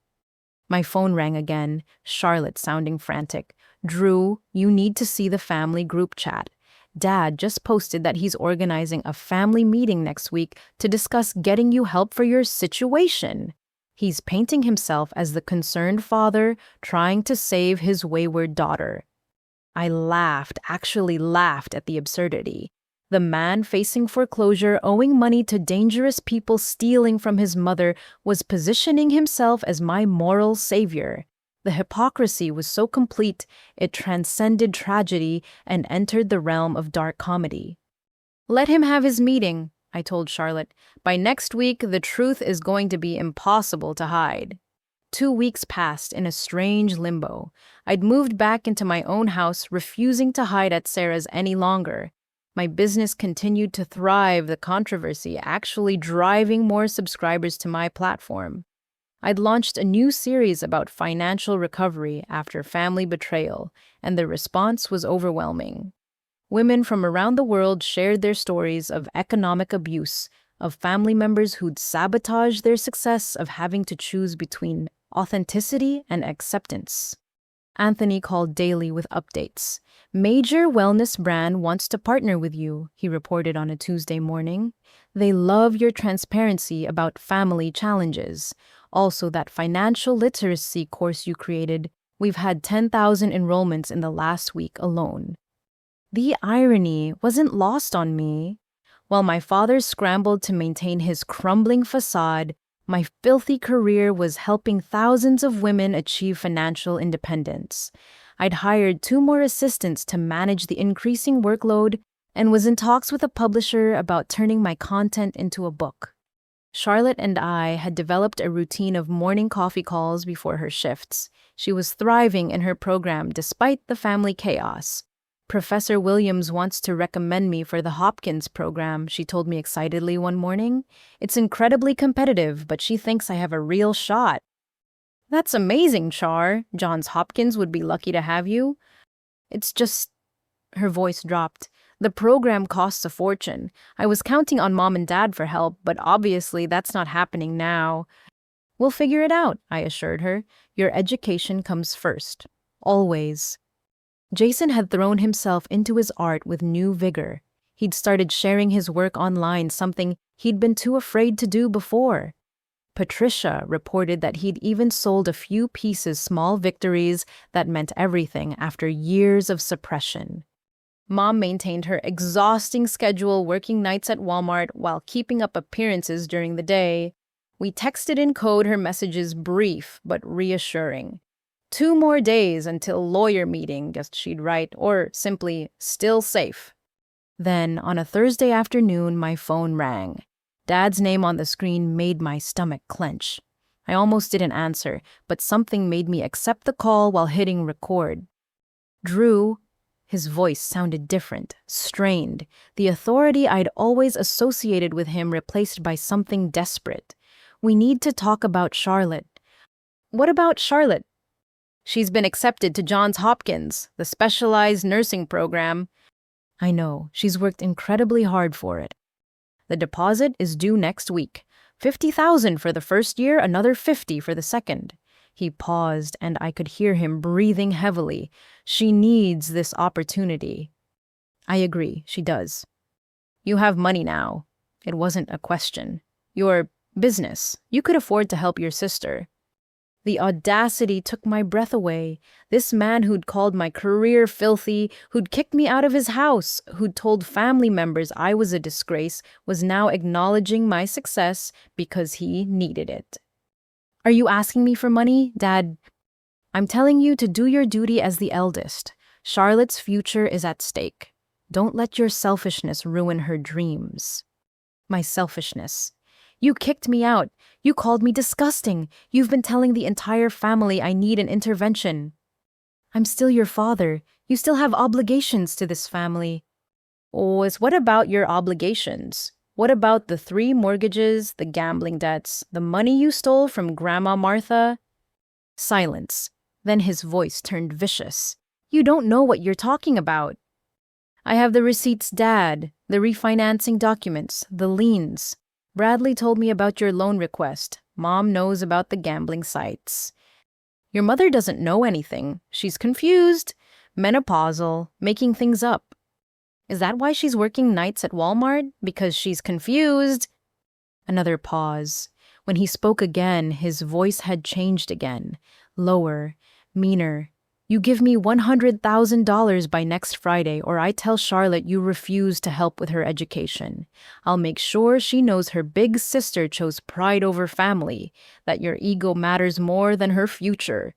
My phone rang again, Charlotte sounding frantic. "Drew, you need to see the family group chat. Dad just posted that he's organizing a family meeting next week to discuss getting you help for your situation." He's painting himself as the concerned father trying to save his wayward daughter. I laughed, actually laughed at the absurdity. The man facing foreclosure, owing money to dangerous people stealing from his mother, was positioning himself as my moral savior. The hypocrisy was so complete, it transcended tragedy and entered the realm of dark comedy. "Let him have his meeting," I told Charlotte. "By next week, the truth is going to be impossible to hide." 2 weeks passed in a strange limbo. I'd moved back into my own house, refusing to hide at Sarah's any longer. My business continued to thrive, the controversy actually driving more subscribers to my platform. I'd launched a new series about financial recovery after family betrayal, and the response was overwhelming. Women from around the world shared their stories of economic abuse, of family members who'd sabotaged their success, of having to choose between authenticity and acceptance. Anthony called daily with updates. "Major wellness brand wants to partner with you," he reported on a Tuesday morning. "They love your transparency about family challenges. Also, that financial literacy course you created. We've had 10,000 enrollments in the last week alone." The irony wasn't lost on me. While my father scrambled to maintain his crumbling facade, my filthy career was helping thousands of women achieve financial independence. I'd hired 2 more assistants to manage the increasing workload and was in talks with a publisher about turning my content into a book. Charlotte and I had developed a routine of morning coffee calls before her shifts. She was thriving in her program despite the family chaos. "Professor Williams wants to recommend me for the Hopkins program," she told me excitedly one morning. "It's incredibly competitive, but she thinks I have a real shot." "That's amazing, Char. Johns Hopkins would be lucky to have you." "It's just..." Her voice dropped. "The program costs a fortune. I was counting on Mom and Dad for help, but obviously that's not happening now." "We'll figure it out," I assured her. "Your education comes first. Always." Jason had thrown himself into his art with new vigor. He'd started sharing his work online, something he'd been too afraid to do before. Patricia reported that he'd even sold a few pieces, small victories that meant everything after years of suppression. Mom maintained her exhausting schedule, working nights at Walmart while keeping up appearances during the day. We texted in code, her messages brief but reassuring. 2 more days until lawyer meeting, guessed she'd write, or simply, "still safe." Then, on a Thursday afternoon, my phone rang. Dad's name on the screen made my stomach clench. I almost didn't answer, but something made me accept the call while hitting record. "Drew," his voice sounded different, strained, the authority I'd always associated with him replaced by something desperate. "We need to talk about Charlotte." "What about Charlotte?" "She's been accepted to Johns Hopkins, the specialized nursing program." "I know, she's worked incredibly hard for it." "The deposit is due next week. 50,000 for the first year, another 50 for the second." He paused, and I could hear him breathing heavily. "She needs this opportunity." "I agree, she does." "You have money now." It wasn't a question. "Your business. You could afford to help your sister." The audacity took my breath away. This man who'd called my career filthy, who'd kicked me out of his house, who'd told family members I was a disgrace, was now acknowledging my success because he needed it. Are you asking me for money, Dad? I'm telling you to do your duty as the eldest. Charlotte's future is at stake. Don't let your selfishness ruin her dreams. My selfishness. You kicked me out. You called me disgusting. You've been telling the entire family I need an intervention. I'm still your father. You still have obligations to this family. Oh, what about your obligations? What about the 3 mortgages, the gambling debts, the money you stole from Grandma Martha? Silence. Then his voice turned vicious. You don't know what you're talking about. I have the receipts, Dad, the refinancing documents, the liens. Bradley told me about your loan request. Mom knows about the gambling sites. Your mother doesn't know anything. She's confused, menopausal, making things up. Is that why she's working nights at Walmart? Because she's confused? Another pause. When he spoke again, his voice had changed again. Lower, meaner. You give me $100,000 by next Friday, or I tell Charlotte you refuse to help with her education. I'll make sure she knows her big sister chose pride over family, that your ego matters more than her future.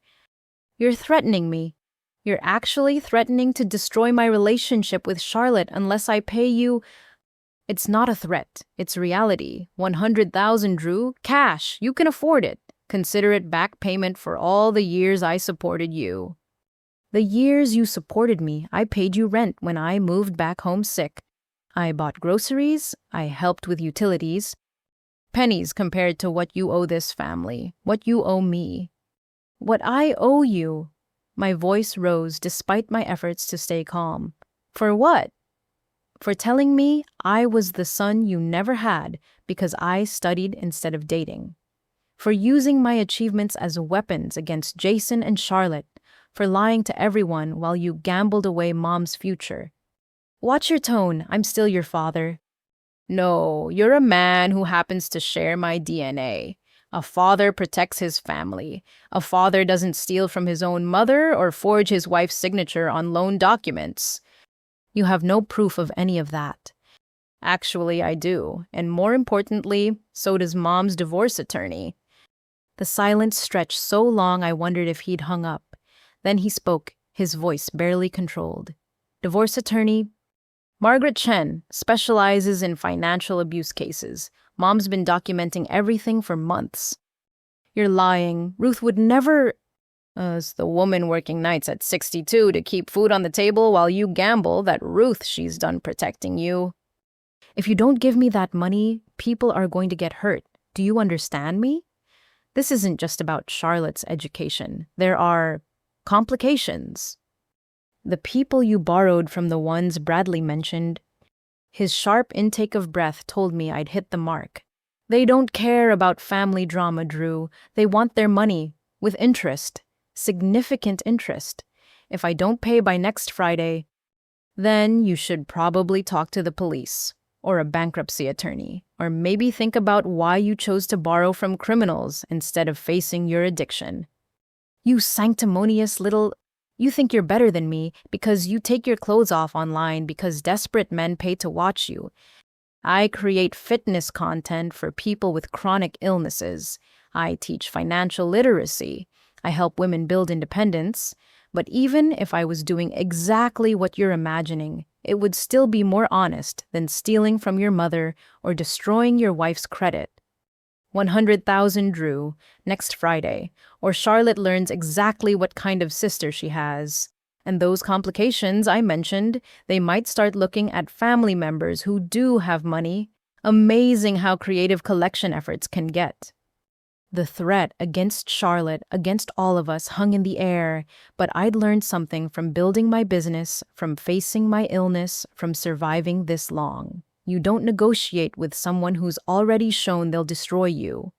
You're threatening me. You're actually threatening to destroy my relationship with Charlotte unless I pay you. It's not a threat. It's reality. 100,000, Drew. Cash. You can afford it. Consider it back payment for all the years I supported you. The years you supported me, I paid you rent when I moved back home sick. I bought groceries, I helped with utilities. Pennies compared to what you owe this family, what you owe me. What I owe you. My voice rose despite my efforts to stay calm. For what? For telling me I was the son you never had because I studied instead of dating. For using my achievements as weapons against Jason and Charlotte. For lying to everyone while you gambled away Mom's future. Watch your tone, I'm still your father. No, you're a man who happens to share my DNA. A father protects his family. A father doesn't steal from his own mother or forge his wife's signature on loan documents. You have no proof of any of that. Actually, I do, and more importantly, so does Mom's divorce attorney. The silence stretched so long I wondered if he'd hung up. Then he spoke, his voice barely controlled. Divorce attorney? Margaret Chen specializes in financial abuse cases. Mom's been documenting everything for months. You're lying. Ruth would never... It's the woman working nights at 62 to keep food on the table while you gamble that Ruth she's done protecting you. If you don't give me that money, people are going to get hurt. Do you understand me? This isn't just about Charlotte's education. There are... complications. The people you borrowed from the ones Bradley mentioned. His sharp intake of breath told me I'd hit the mark. They don't care about family drama, Drew. They want their money, with interest, significant interest. If I don't pay by next Friday, then you should probably talk to the police, or a bankruptcy attorney, or maybe think about why you chose to borrow from criminals instead of facing your addiction. You sanctimonious little... You think you're better than me because you take your clothes off online because desperate men pay to watch you. I create fitness content for people with chronic illnesses. I teach financial literacy. I help women build independence. But even if I was doing exactly what you're imagining, it would still be more honest than stealing from your mother or destroying your wife's credit. 100,000, Drew, next Friday, or Charlotte learns exactly what kind of sister she has. And those complications I mentioned, they might start looking at family members who do have money. Amazing how creative collection efforts can get. The threat against Charlotte, against all of us, hung in the air, but I'd learned something from building my business, from facing my illness, from surviving this long. You don't negotiate with someone who's already shown they'll destroy you.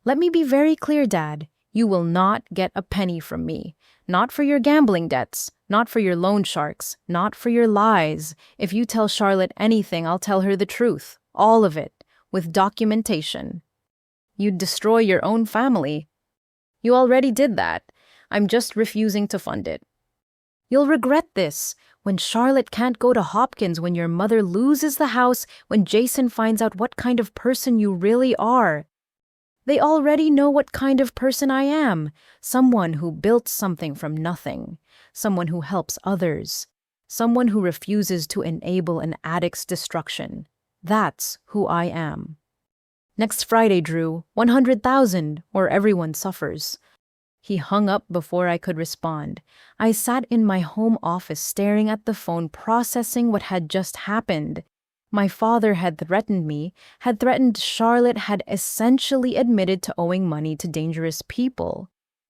Let me be very clear, Dad. You will not get a penny from me. Not for your gambling debts, not for your loan sharks, not for your lies. If you tell Charlotte anything, I'll tell her the truth. All of it, with documentation. You'd destroy your own family. You already did that. I'm just refusing to fund it. You'll regret this. When Charlotte can't go to Hopkins, when your mother loses the house, when Jason finds out what kind of person you really are. They already know what kind of person I am. Someone who built something from nothing. Someone who helps others. Someone who refuses to enable an addict's destruction. That's who I am. Next Friday, Drew, 100,000, or everyone suffers. He hung up before I could respond. I sat in my home office staring at the phone, processing what had just happened. My father had threatened me, had threatened Charlotte, had essentially admitted to owing money to dangerous people.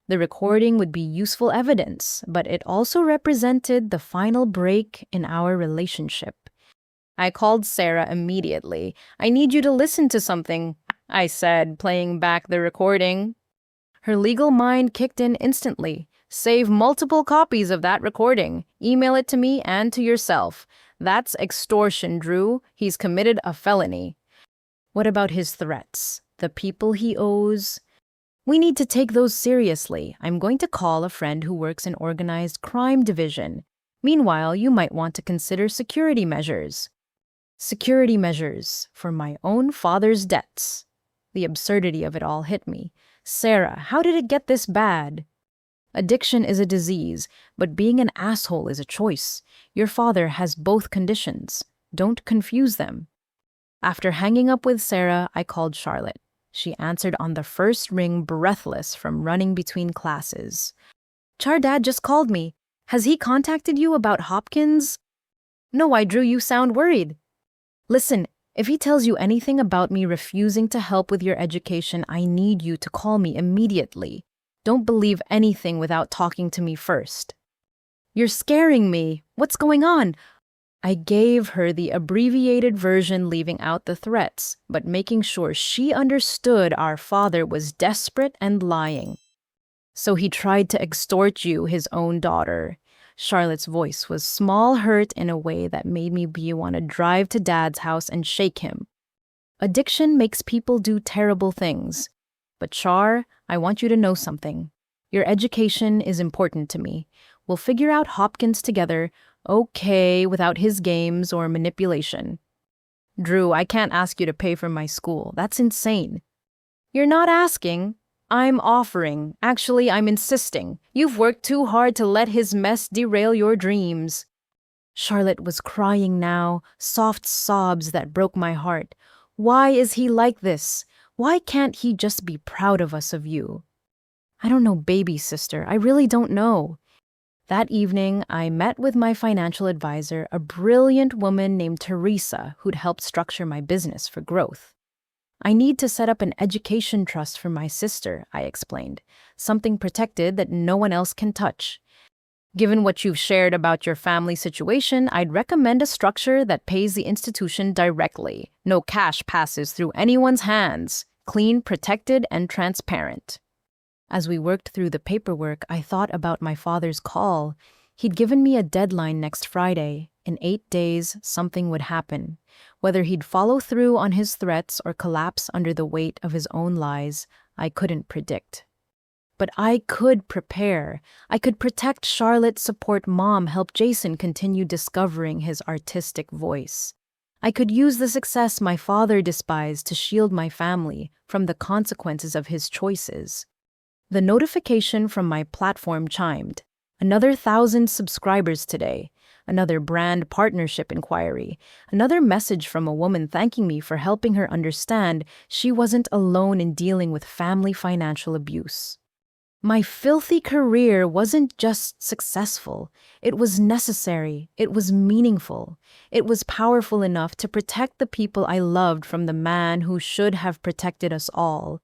The recording would be useful evidence, but it also represented the final break in our relationship. I called Sarah immediately. I need you to listen to something, I said, playing back the recording. Her legal mind kicked in instantly. Save multiple copies of that recording. Email it to me and to yourself. That's extortion, Drew. He's committed a felony. What about his threats? The people he owes? We need to take those seriously. I'm going to call a friend who works in organized crime division. Meanwhile, you might want to consider security measures. Security measures for my own father's debts. The absurdity of it all hit me. Sarah, how did it get this bad? Addiction is a disease, but being an asshole is a choice. Your father has both conditions. Don't confuse them. After hanging up with Sarah, I called Charlotte. She answered on the first ring, breathless from running between classes. Char, Dad just called me. Has he contacted you about Hopkins? No, why, Drew, you sound worried. Listen, if he tells you anything about me refusing to help with your education, I need you to call me immediately. Don't believe anything without talking to me first. You're scaring me. What's going on? I gave her the abbreviated version, leaving out the threats, but making sure she understood our father was desperate and lying. So he tried to extort you, his own daughter. Charlotte's voice was small, hurt in a way that made me want to drive to Dad's house and shake him. Addiction makes people do terrible things. But Char, I want you to know something. Your education is important to me. We'll figure out Hopkins together, okay, without his games or manipulation. Drew, I can't ask you to pay for my school. That's insane. You're not asking. I'm offering. Actually, I'm insisting. You've worked too hard to let his mess derail your dreams. Charlotte was crying now, soft sobs that broke my heart. Why is he like this? Why can't he just be proud of you? I don't know, baby sister. I really don't know. That evening, I met with my financial advisor, a brilliant woman named Teresa, who'd helped structure my business for growth. I need to set up an education trust for my sister, I explained, something protected that no one else can touch. Given what you've shared about your family situation, I'd recommend a structure that pays the institution directly. No cash passes through anyone's hands. Clean, protected, and transparent. As we worked through the paperwork, I thought about my father's call. He'd given me a deadline next Friday. In 8 days, something would happen. Whether he'd follow through on his threats or collapse under the weight of his own lies, I couldn't predict. But I could prepare. I could protect Charlotte, support Mom, help Jason continue discovering his artistic voice. I could use the success my father despised to shield my family from the consequences of his choices. The notification from my platform chimed. Another 1,000 subscribers today. Another brand partnership inquiry. Another message from a woman thanking me for helping her understand she wasn't alone in dealing with family financial abuse. My filthy career wasn't just successful. It was necessary. It was meaningful. It was powerful enough to protect the people I loved from the man who should have protected us all.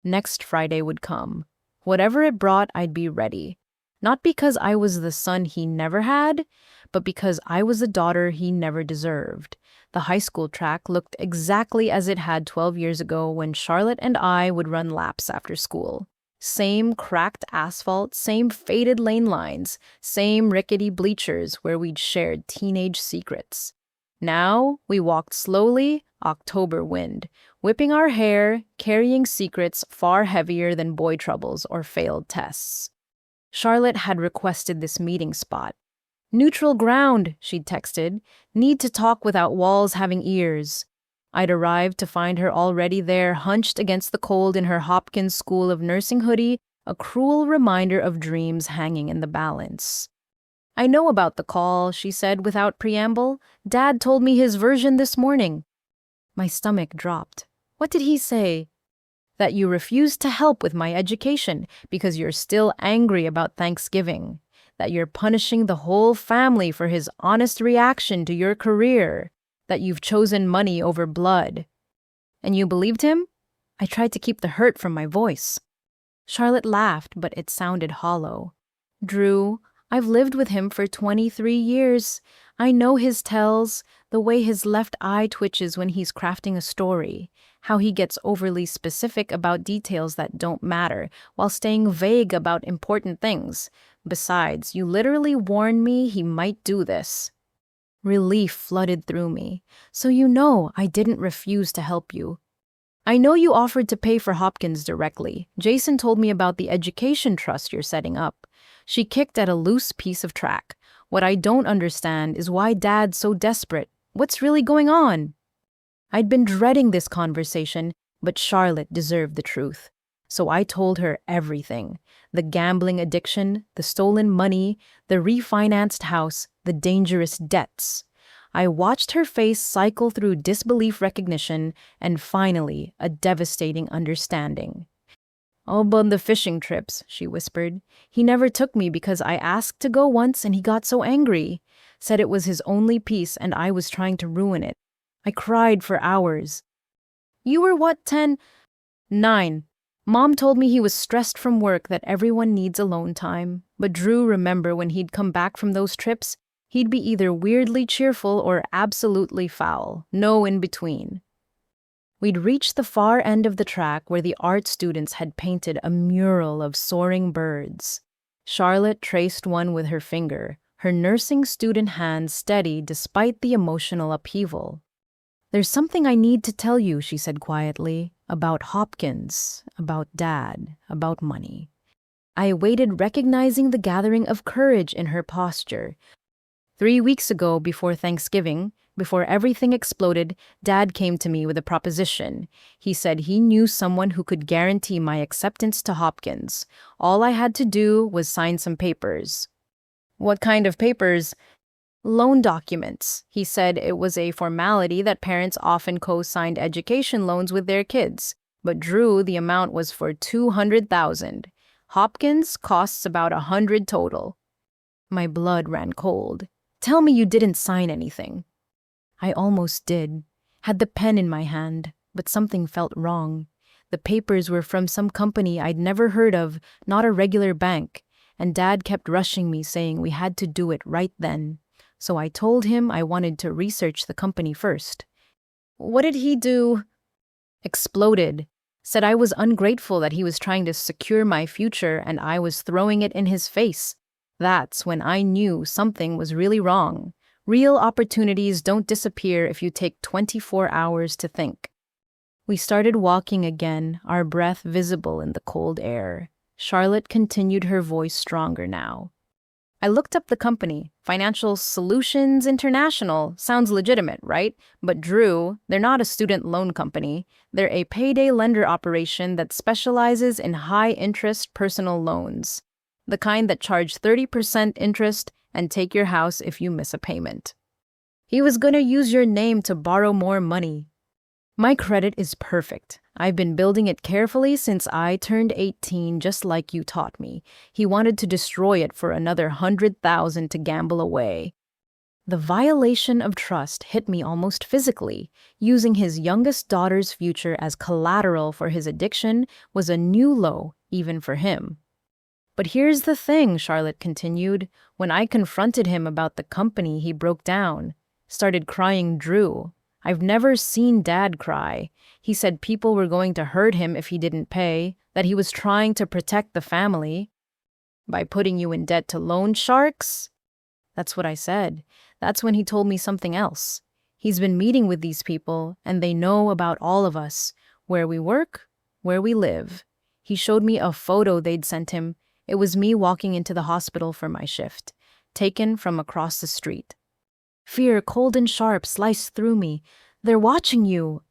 Next Friday would come. Whatever it brought, I'd be ready. Not because I was the son he never had, but because I was the daughter he never deserved. The high school track looked exactly as it had 12 years ago when Charlotte and I would run laps after school. Same cracked asphalt, same faded lane lines, same rickety bleachers where we'd shared teenage secrets. Now we walked slowly, October wind, whipping our hair, carrying secrets far heavier than boy troubles or failed tests. Charlotte had requested this meeting spot. Neutral ground, she'd texted. Need to talk without walls having ears. I'd arrived to find her already there, hunched against the cold in her Hopkins School of Nursing hoodie, a cruel reminder of dreams hanging in the balance. I know about the call, she said without preamble. Dad told me his version this morning. My stomach dropped. What did he say? That you refused to help with my education because you're still angry about Thanksgiving. That you're punishing the whole family for his honest reaction to your career. That you've chosen money over blood. And you believed him? I tried to keep the hurt from my voice. Charlotte laughed, but it sounded hollow. Drew, I've lived with him for 23 years. I know his tells, the way his left eye twitches when he's crafting a story, how he gets overly specific about details that don't matter while staying vague about important things. Besides, you literally warned me he might do this. Relief flooded through me. So you know I didn't refuse to help you. I know you offered to pay for Hopkins directly. Jason told me about the education trust you're setting up. She kicked at a loose piece of track. What I don't understand is why Dad's so desperate. What's really going on? I'd been dreading this conversation, but Charlotte deserved the truth. So I told her everything. The gambling addiction, the stolen money, the refinanced house, the dangerous debts. I watched her face cycle through disbelief recognition and finally a devastating understanding. Oh, but the fishing trips, she whispered. He never took me because I asked to go once and he got so angry. Said it was his only piece and I was trying to ruin it. I cried for hours. You were what, 10? 9. Mom told me he was stressed from work, that everyone needs alone time. But Drew, remember when he'd come back from those trips? He'd be either weirdly cheerful or absolutely foul. No in between. We'd reached the far end of the track where the art students had painted a mural of soaring birds. Charlotte traced one with her finger, her nursing student hand steady despite the emotional upheaval. There's something I need to tell you, she said quietly, about Hopkins, about Dad, about money. I waited, recognizing the gathering of courage in her posture. 3 weeks ago, before Thanksgiving, before everything exploded, Dad came to me with a proposition. He said he knew someone who could guarantee my acceptance to Hopkins. All I had to do was sign some papers. What kind of papers? Loan documents. He said it was a formality that parents often co-signed education loans with their kids. But Drew, the amount was for $200,000. Hopkins costs about $100 total. My blood ran cold. Tell me you didn't sign anything. I almost did. Had the pen in my hand, but something felt wrong. The papers were from some company I'd never heard of, not a regular bank, and Dad kept rushing me, saying we had to do it right then. So I told him I wanted to research the company first. What did he do? Exploded. Said I was ungrateful, that he was trying to secure my future and I was throwing it in his face. That's when I knew something was really wrong. Real opportunities don't disappear if you take 24 hours to think. We started walking again, our breath visible in the cold air. Charlotte continued, her voice stronger now. I looked up the company. Financial Solutions International. Sounds legitimate, right? But Drew, they're not a student loan company. They're a payday lender operation that specializes in high-interest personal loans. The kind that charge 30% interest and take your house if you miss a payment. He was gonna use your name to borrow more money. My credit is perfect. I've been building it carefully since I turned 18, just like you taught me. He wanted to destroy it for another $100,000 to gamble away. The violation of trust hit me almost physically. Using his youngest daughter's future as collateral for his addiction was a new low, even for him. But here's the thing, Charlotte continued. When I confronted him about the company, he broke down, started crying. Drew, I've never seen Dad cry. He said people were going to hurt him if he didn't pay, that he was trying to protect the family. By putting you in debt to loan sharks? That's what I said. That's when he told me something else. He's been meeting with these people, and they know about all of us, where we work, where we live. He showed me a photo they'd sent him. It was me walking into the hospital for my shift, taken from across the street. Fear, cold and sharp, sliced through me. They're watching you.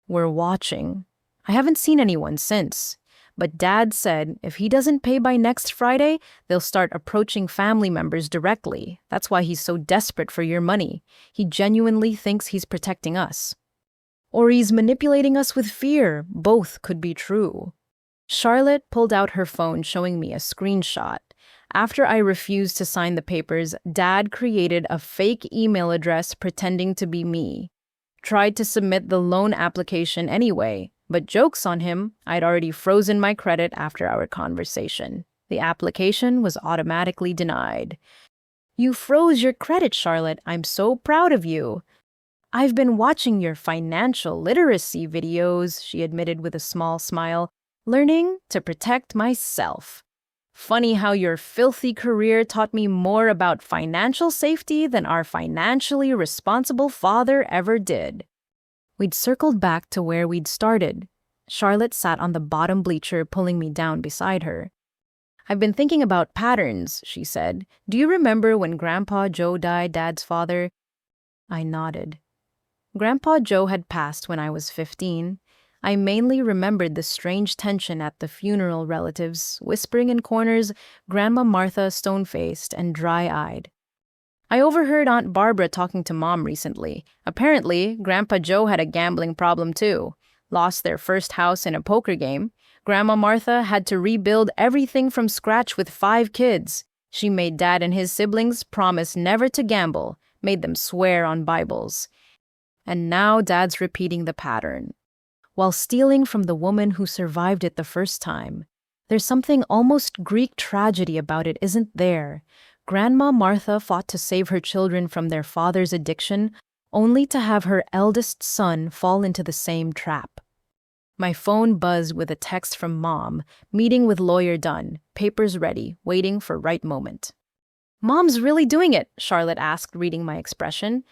We're watching. I haven't seen anyone since. But Dad said if he doesn't pay by next Friday, they'll start approaching family members directly. That's why he's so desperate for your money. He genuinely thinks he's protecting us. Or he's manipulating us with fear. Both could be true. Charlotte pulled out her phone, showing me a screenshot. After I refused to sign the papers, Dad created a fake email address pretending to be me. Tried to submit the loan application anyway, but joke's on him, I'd already frozen my credit after our conversation. The application was automatically denied. You froze your credit, Charlotte. I'm so proud of you. I've been watching your financial literacy videos, she admitted with a small smile, learning to protect myself. Funny how your filthy career taught me more about financial safety than our financially responsible father ever did. We'd circled back to where we'd started. Charlotte sat on the bottom bleacher, pulling me down beside her. I've been thinking about patterns, she said. Do you remember when Grandpa Joe died, Dad's father? I nodded. Grandpa Joe had passed when I was 15. I mainly remembered the strange tension at the funeral, relatives whispering in corners, Grandma Martha stone-faced and dry-eyed. I overheard Aunt Barbara talking to Mom recently. Apparently, Grandpa Joe had a gambling problem too. Lost their first house in a poker game. Grandma Martha had to rebuild everything from scratch with 5 kids. She made Dad and his siblings promise never to gamble, made them swear on Bibles. And now Dad's repeating the pattern. While stealing from the woman who survived it the first time. There's something almost Greek tragedy about it, isn't there? Grandma Martha fought to save her children from their father's addiction, only to have her eldest son fall into the same trap. My phone buzzed with a text from Mom, meeting with lawyer done, papers ready, waiting for right moment. Mom's really doing it, Charlotte asked, reading my expression.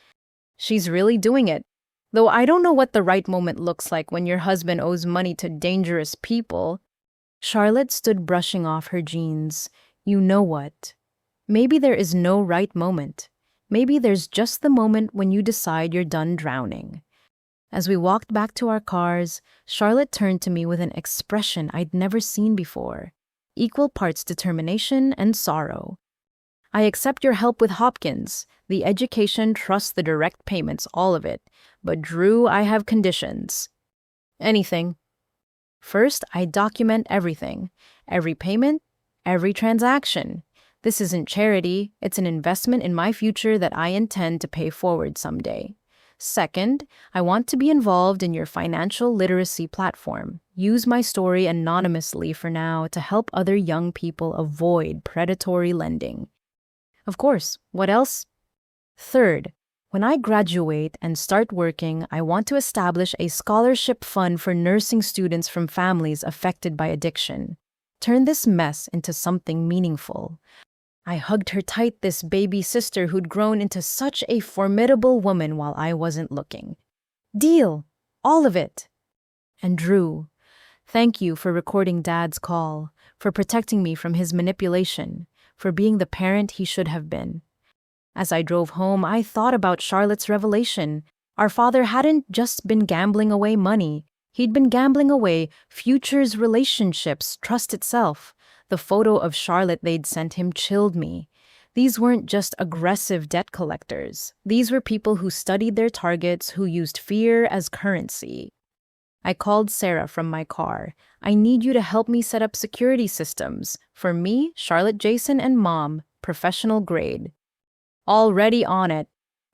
She's really doing it. Though I don't know what the right moment looks like when your husband owes money to dangerous people. Charlotte stood brushing off her jeans. You know what? Maybe there is no right moment. Maybe there's just the moment when you decide you're done drowning. As we walked back to our cars, Charlotte turned to me with an expression I'd never seen before. Equal parts determination and sorrow. I accept your help with Hopkins. The education, trust, the direct payments, all of it. But Drew, I have conditions. Anything. First, I document everything. Every payment, every transaction. This isn't charity, it's an investment in my future that I intend to pay forward someday. Second, I want to be involved in your financial literacy platform. Use my story anonymously for now to help other young people avoid predatory lending. Of course, what else? Third, when I graduate and start working, I want to establish a scholarship fund for nursing students from families affected by addiction. Turn this mess into something meaningful. I hugged her tight, this baby sister who'd grown into such a formidable woman while I wasn't looking. Deal. All of it. And Drew, thank you for recording Dad's call, for protecting me from his manipulation, for being the parent he should have been. As I drove home, I thought about Charlotte's revelation. Our father hadn't just been gambling away money. He'd been gambling away futures, relationships, trust itself. The photo of Charlotte they'd sent him chilled me. These weren't just aggressive debt collectors. These were people who studied their targets, who used fear as currency. I called Sarah from my car. I need you to help me set up security systems. For me, Charlotte, Jason, and Mom, professional grade. Already on it.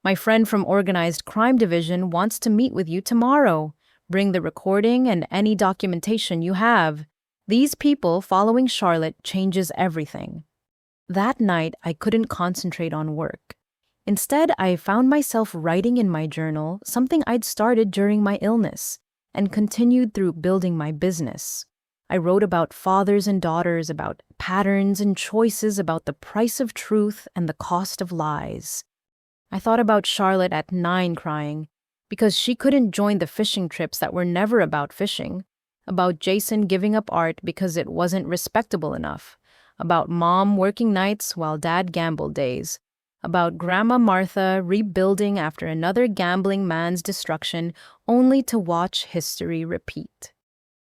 My friend from Organized Crime Division wants to meet with you tomorrow. Bring the recording and any documentation you have. These people following Charlotte changes everything. That night, I couldn't concentrate on work. Instead, I found myself writing in my journal something I'd started during my illness and continued through building my business. I wrote about fathers and daughters, about patterns and choices, about the price of truth and the cost of lies. I thought about Charlotte at 9 crying because she couldn't join the fishing trips that were never about fishing, about Jason giving up art because it wasn't respectable enough, about mom working nights while dad gambled days, about Grandma Martha rebuilding after another gambling man's destruction only to watch history repeat.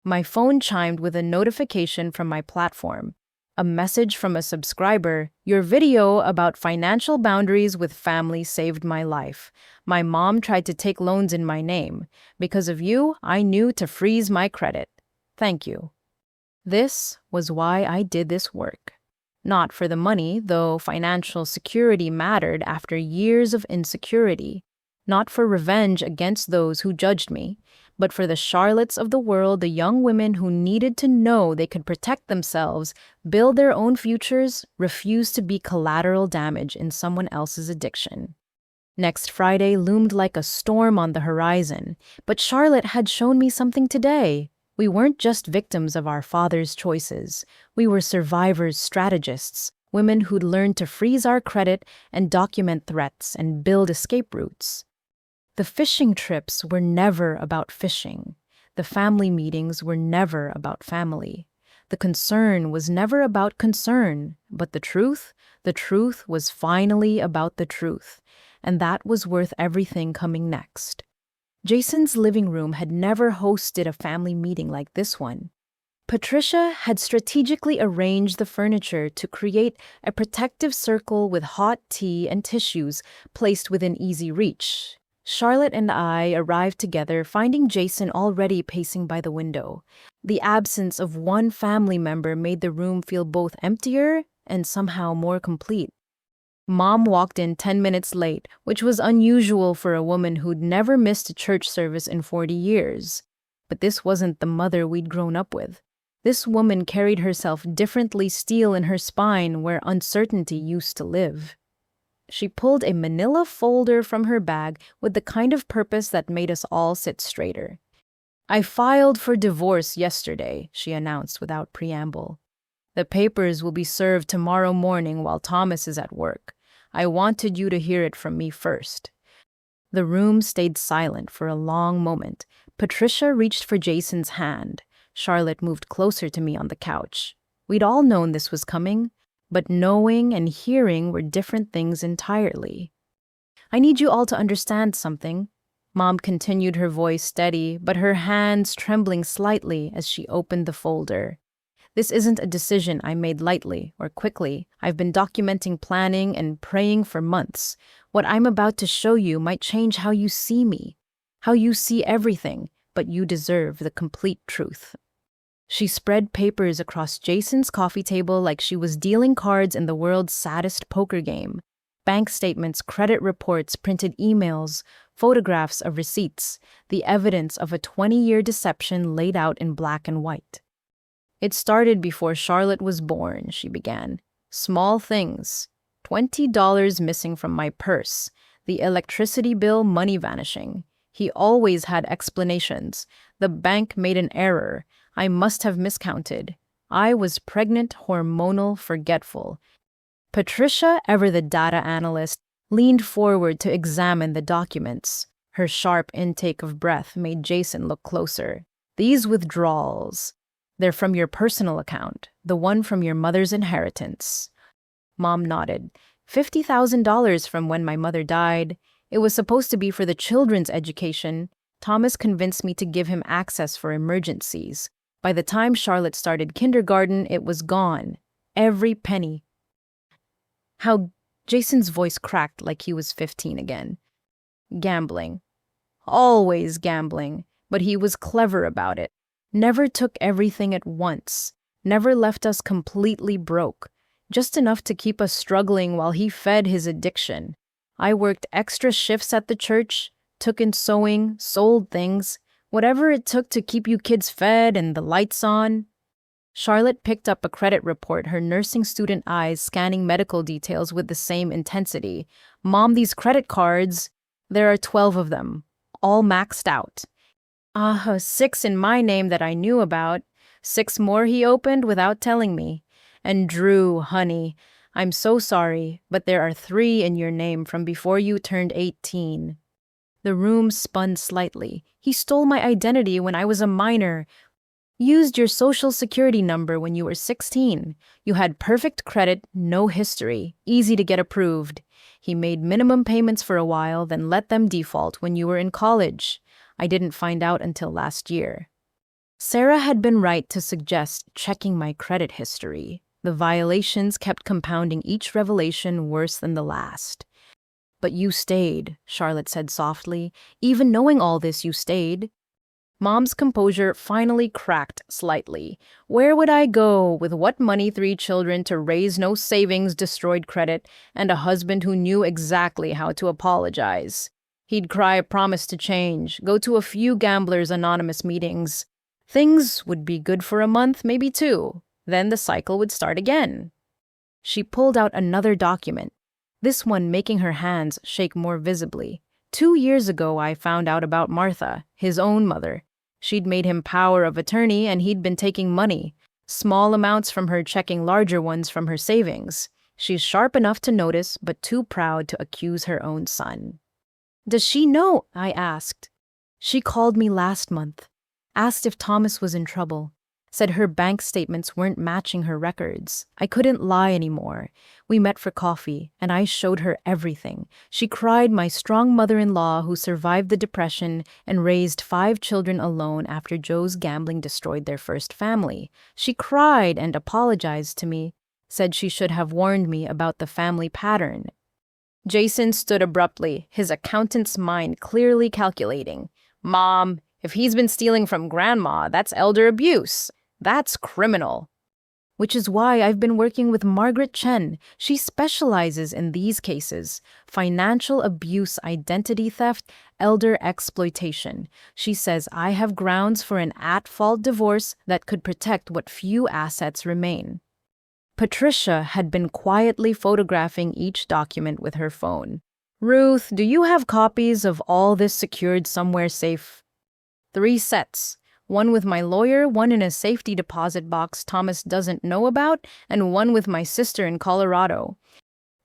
My phone chimed with a notification from my platform. A message from a subscriber: "Your video about financial boundaries with family saved my life. My mom tried to take loans in my name. Because of you, I knew to freeze my credit. Thank you." This was why I did this work. Not for the money, though financial security mattered after years of insecurity. Not for revenge against those who judged me, but for the Charlottes of the world, the young women who needed to know they could protect themselves, build their own futures, refuse to be collateral damage in someone else's addiction. Next Friday loomed like a storm on the horizon, but Charlotte had shown me something today. We weren't just victims of our father's choices. We were survivors, strategists, women who'd learned to freeze our credit and document threats and build escape routes. The fishing trips were never about fishing. The family meetings were never about family. The concern was never about concern, but the truth was finally about the truth, and that was worth everything coming next. Jason's living room had never hosted a family meeting like this one. Patricia had strategically arranged the furniture to create a protective circle with hot tea and tissues placed within easy reach. Charlotte and I arrived together, finding Jason already pacing by the window. The absence of one family member made the room feel both emptier and somehow more complete. Mom walked in 10 minutes late, which was unusual for a woman who'd never missed a church service in 40 years. But this wasn't the mother we'd grown up with. This woman carried herself differently, steel in her spine where uncertainty used to live. She pulled a manila folder from her bag with the kind of purpose that made us all sit straighter. "I filed for divorce yesterday," she announced without preamble. "The papers will be served tomorrow morning while Thomas is at work. I wanted you to hear it from me first." The room stayed silent for a long moment. Patricia reached for Jason's hand. Charlotte moved closer to me on the couch. We'd all known this was coming, but knowing and hearing were different things entirely. "I need you all to understand something." Mom continued, her voice steady, but her hands trembling slightly as she opened the folder. "This isn't a decision I made lightly or quickly. I've been documenting, planning, and praying for months. What I'm about to show you might change how you see me, how you see everything, but you deserve the complete truth." She spread papers across Jason's coffee table like she was dealing cards in the world's saddest poker game. Bank statements, credit reports, printed emails, photographs of receipts, the evidence of a 20-year deception laid out in black and white. "It started before Charlotte was born," she began. "Small things. $20 missing from my purse. The electricity bill, money vanishing. He always had explanations. The bank made an error. I must have miscounted. I was pregnant, hormonal, forgetful." Patricia, ever the data analyst, leaned forward to examine the documents. Her sharp intake of breath made Jason look closer. "These withdrawals, they're from your personal account, the one from your mother's inheritance." Mom nodded. $50,000 from when my mother died. It was supposed to be for the children's education. Thomas convinced me to give him access for emergencies. By the time Charlotte started kindergarten, it was gone. Every penny. Jason's voice cracked like he was 15 again. "Gambling. Always gambling. But he was clever about it. Never took everything at once. Never left us completely broke. Just enough to keep us struggling while he fed his addiction. I worked extra shifts at the church, took in sewing, sold things, whatever it took to keep you kids fed and the lights on." Charlotte picked up a credit report, her nursing student eyes scanning medical details with the same intensity. "Mom, these credit cards, there are 12 of them, all maxed out. 6 in my name that I knew about, 6 more he opened without telling me. And Drew, honey, I'm so sorry, but there are 3 in your name from before you turned 18. The room spun slightly. He stole my identity when I was a minor. Used your social security number when you were 16. You had perfect credit, no history, easy to get approved. He made minimum payments for a while, then let them default when you were in college. I didn't find out until last year. Sarah had been right to suggest checking my credit history. The violations kept compounding, each revelation worse than the last. But you stayed, Charlotte said softly. Even knowing all this, you stayed. Mom's composure finally cracked slightly. Where would I go with what money, 3 children to raise, no savings, destroyed credit, and a husband who knew exactly how to apologize? He'd cry a promise to change, go to a few Gamblers Anonymous meetings. Things would be good for a month, maybe 2. Then the cycle would start again. She pulled out another document, this one making her hands shake more visibly. 2 years ago, I found out about Martha, his own mother. She'd made him power of attorney and he'd been taking money, small amounts from her, checking larger ones from her savings. She's sharp enough to notice, but too proud to accuse her own son. Does she know? I asked. She called me last month, asked if Thomas was in trouble, said her bank statements weren't matching her records. I couldn't lie anymore. We met for coffee, and I showed her everything. She cried, my strong mother-in-law who survived the depression and raised 5 children alone after Joe's gambling destroyed their first family. She cried and apologized to me, said she should have warned me about the family pattern. Jason stood abruptly, his accountant's mind clearly calculating. Mom, if he's been stealing from Grandma, that's elder abuse. That's criminal. Which is why I've been working with Margaret Chen. She specializes in these cases: financial abuse, identity theft, elder exploitation. She says I have grounds for an at-fault divorce that could protect what few assets remain. Patricia had been quietly photographing each document with her phone. Ruth, do you have copies of all this secured somewhere safe? 3 sets. 1 with my lawyer, 1 in a safety deposit box Thomas doesn't know about, and 1 with my sister in Colorado.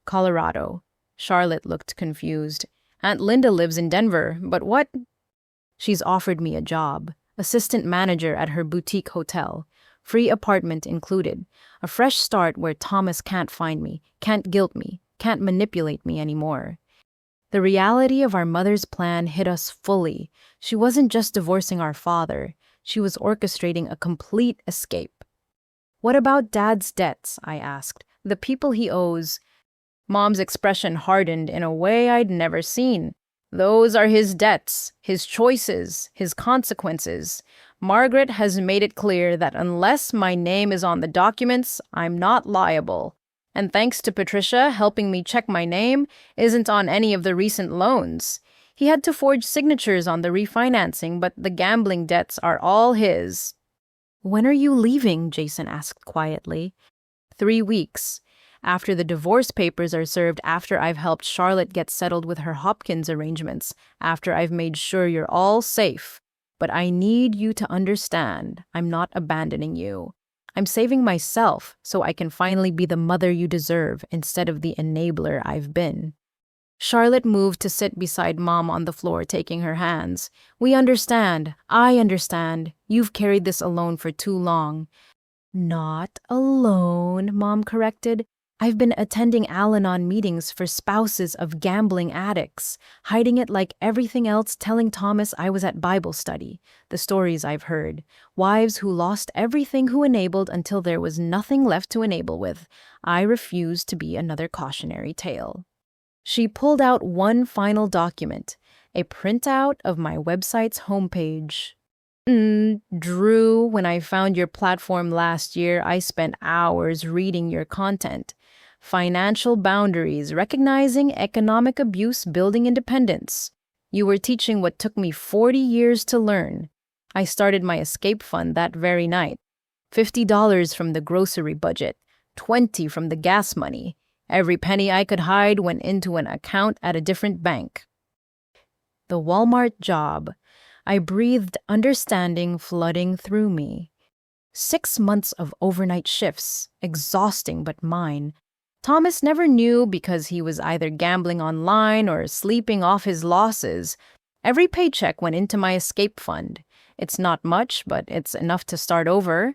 Colorado. Charlotte looked confused. Aunt Linda lives in Denver, but what? She's offered me a job. Assistant manager at her boutique hotel. Free apartment included. A fresh start where Thomas can't find me, can't guilt me, can't manipulate me anymore. The reality of our mother's plan hit us fully. She wasn't just divorcing our father. She was orchestrating a complete escape. What about Dad's debts? I asked. The people he owes. Mom's expression hardened in a way I'd never seen. Those are his debts, his choices, his consequences. Margaret has made it clear that unless my name is on the documents, I'm not liable. And thanks to Patricia helping me check my name, isn't on any of the recent loans. He had to forge signatures on the refinancing, but the gambling debts are all his. When are you leaving? Jason asked quietly. 3 weeks. After the divorce papers are served, after I've helped Charlotte get settled with her Hopkins arrangements, after I've made sure you're all safe. But I need you to understand, I'm not abandoning you. I'm saving myself so I can finally be the mother you deserve instead of the enabler I've been. Charlotte moved to sit beside Mom on the floor, taking her hands. We understand. I understand. You've carried this alone for too long. Not alone, Mom corrected. I've been attending Al-Anon meetings for spouses of gambling addicts, hiding it like everything else, telling Thomas I was at Bible study. The stories I've heard. Wives who lost everything, who enabled until there was nothing left to enable with. I refuse to be another cautionary tale. She pulled out one final document, a printout of my website's homepage. Drew, when I found your platform last year, I spent hours reading your content. Financial boundaries, recognizing economic abuse, building independence. You were teaching what took me 40 years to learn. I started my escape fund that very night. $50 from the grocery budget, $20 from the gas money. Every penny I could hide went into an account at a different bank. The Walmart job. I breathed understanding flooding through me. 6 months of overnight shifts, exhausting but mine. Thomas never knew because he was either gambling online or sleeping off his losses. Every paycheck went into my escape fund. It's not much, but it's enough to start over.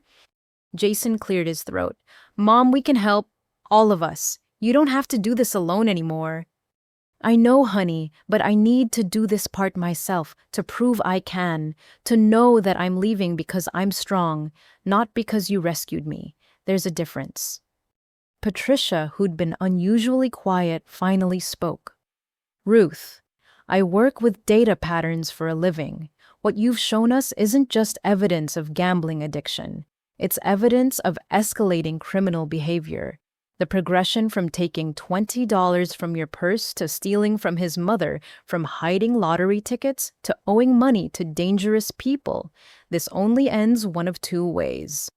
Jason cleared his throat. Mom, we can help. All of us. You don't have to do this alone anymore. I know, honey, but I need to do this part myself to prove I can, to know that I'm leaving because I'm strong, not because you rescued me. There's a difference. Patricia, who'd been unusually quiet, finally spoke. Ruth, I work with data patterns for a living. What you've shown us isn't just evidence of gambling addiction. It's evidence of escalating criminal behavior. The progression from taking $20 from your purse to stealing from his mother, from hiding lottery tickets to owing money to dangerous people. This only ends one of two ways.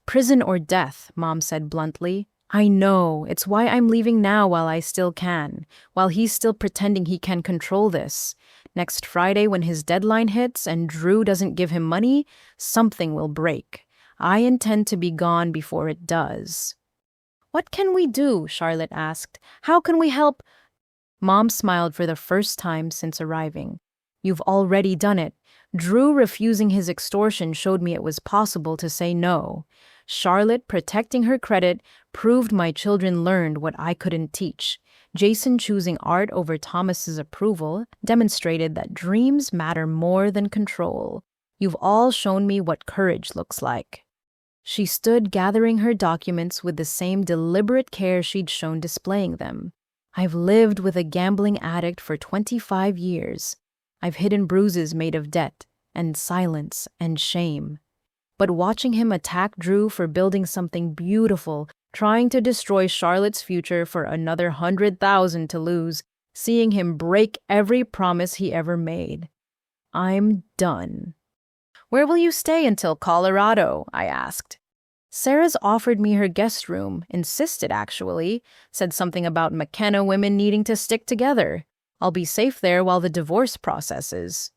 Prison or death, Mom said bluntly. I know, it's why I'm leaving now while I still can, while he's still pretending he can control this. Next Friday when his deadline hits and Drew doesn't give him money, something will break. I intend to be gone before it does. What can we do? Charlotte asked. How can we help? Mom smiled for the first time since arriving. You've already done it. Drew refusing his extortion showed me it was possible to say no. Charlotte, protecting her credit, proved my children learned what I couldn't teach. Jason choosing art over Thomas's approval demonstrated that dreams matter more than control. You've all shown me what courage looks like. She stood gathering her documents with the same deliberate care she'd shown displaying them. I've lived with a gambling addict for 25 years. I've hidden bruises made of debt and silence and shame. But watching him attack Drew for building something beautiful, trying to destroy Charlotte's future for another 100,000 to lose, seeing him break every promise he ever made. I'm done. Where will you stay until Colorado? I asked. Sarah's offered me her guest room, insisted actually, said something about McKenna women needing to stick together. I'll be safe there while the divorce processes.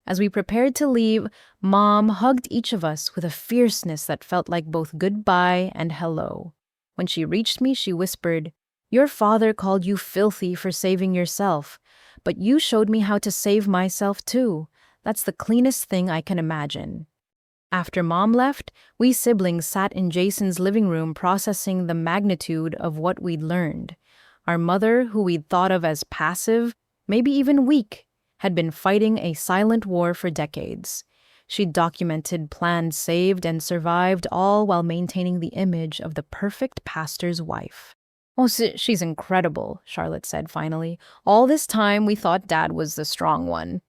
As we prepared to leave, Mom hugged each of us with a fierceness that felt like both goodbye and hello. When she reached me, she whispered, Your father called you filthy for saving yourself, but you showed me how to save myself too. That's the cleanest thing I can imagine. After Mom left, we siblings sat in Jason's living room processing the magnitude of what we'd learned. Our mother, who we'd thought of as passive, maybe even weak, had been fighting a silent war for decades. She'd documented, planned, saved, and survived, all while maintaining the image of the perfect pastor's wife. Oh, she's incredible, Charlotte said finally. All this time we thought Dad was the strong one.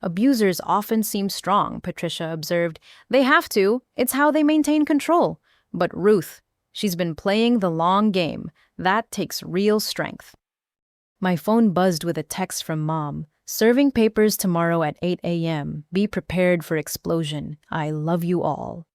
Abusers often seem strong, Patricia observed. They have to. It's how they maintain control. But Ruth, she's been playing the long game. That takes real strength. My phone buzzed with a text from Mom. Serving papers tomorrow at 8 a.m. Be prepared for explosion. I love you all.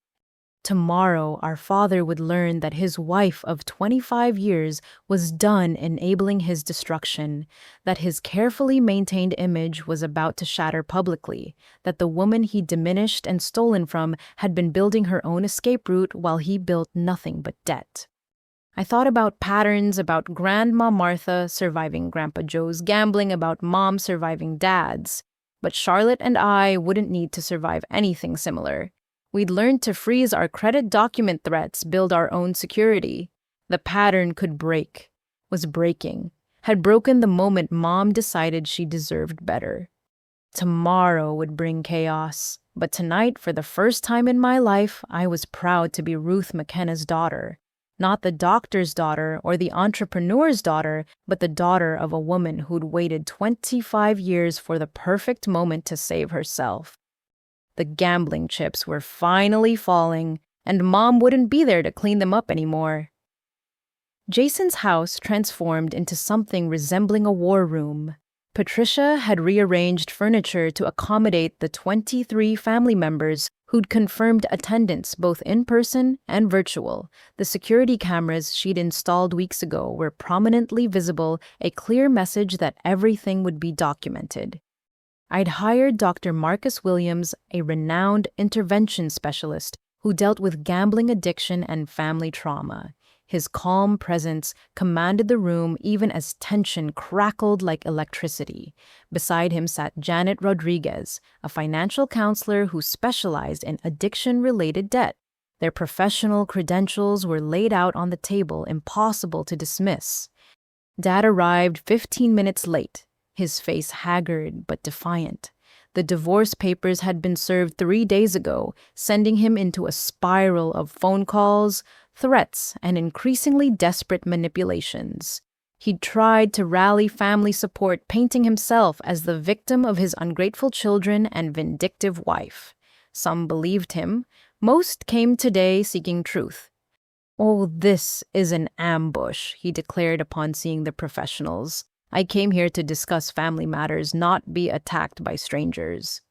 Tomorrow, our father would learn that his wife of 25 years was done enabling his destruction, that his carefully maintained image was about to shatter publicly, that the woman he diminished and stolen from had been building her own escape route while he built nothing but debt. I thought about patterns, about Grandma Martha surviving Grandpa Joe's gambling, about Mom surviving Dad's. But Charlotte and I wouldn't need to survive anything similar. We'd learned to freeze our credit document threats, build our own security. The pattern could break, was breaking, had broken the moment Mom decided she deserved better. Tomorrow would bring chaos, but tonight, for the first time in my life, I was proud to be Ruth McKenna's daughter. Not the doctor's daughter or the entrepreneur's daughter, but the daughter of a woman who'd waited 25 years for the perfect moment to save herself. The gambling chips were finally falling, and Mom wouldn't be there to clean them up anymore. Jason's house transformed into something resembling a war room. Patricia had rearranged furniture to accommodate the 23 family members who'd confirmed attendance both in person and virtual. The security cameras she'd installed weeks ago were prominently visible, a clear message that everything would be documented. I'd hired Dr. Marcus Williams, a renowned intervention specialist who dealt with gambling addiction and family trauma. His calm presence commanded the room even as tension crackled like electricity. Beside him sat Janet Rodriguez, a financial counselor who specialized in addiction-related debt. Their professional credentials were laid out on the table, impossible to dismiss. Dad arrived 15 minutes late, his face haggard but defiant. The divorce papers had been served 3 days ago, sending him into a spiral of phone calls, threats, and increasingly desperate manipulations. He'd tried to rally family support, painting himself as the victim of his ungrateful children and vindictive wife. Some believed him. Most came today seeking truth. "Oh, this is an ambush," he declared upon seeing the professionals. "I came here to discuss family matters, not be attacked by strangers."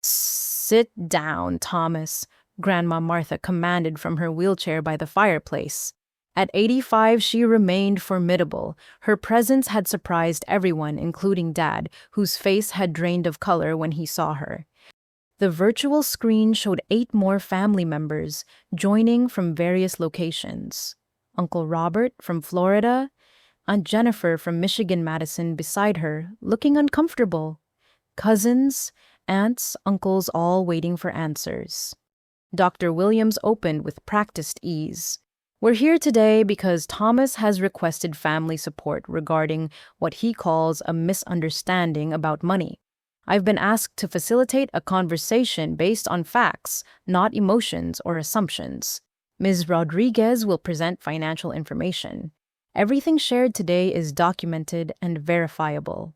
"Sit down, Thomas," Grandma Martha commanded from her wheelchair by the fireplace. At 85, she remained formidable. Her presence had surprised everyone, including Dad, whose face had drained of color when he saw her. The virtual screen showed 8 more family members, joining from various locations. Uncle Robert from Florida, Aunt Jennifer from Michigan-Madison beside her, looking uncomfortable. Cousins, aunts, uncles all waiting for answers. Dr. Williams opened with practiced ease. "We're here today because Thomas has requested family support regarding what he calls a misunderstanding about money. I've been asked to facilitate a conversation based on facts, not emotions or assumptions. Ms. Rodriguez will present financial information. Everything shared today is documented and verifiable."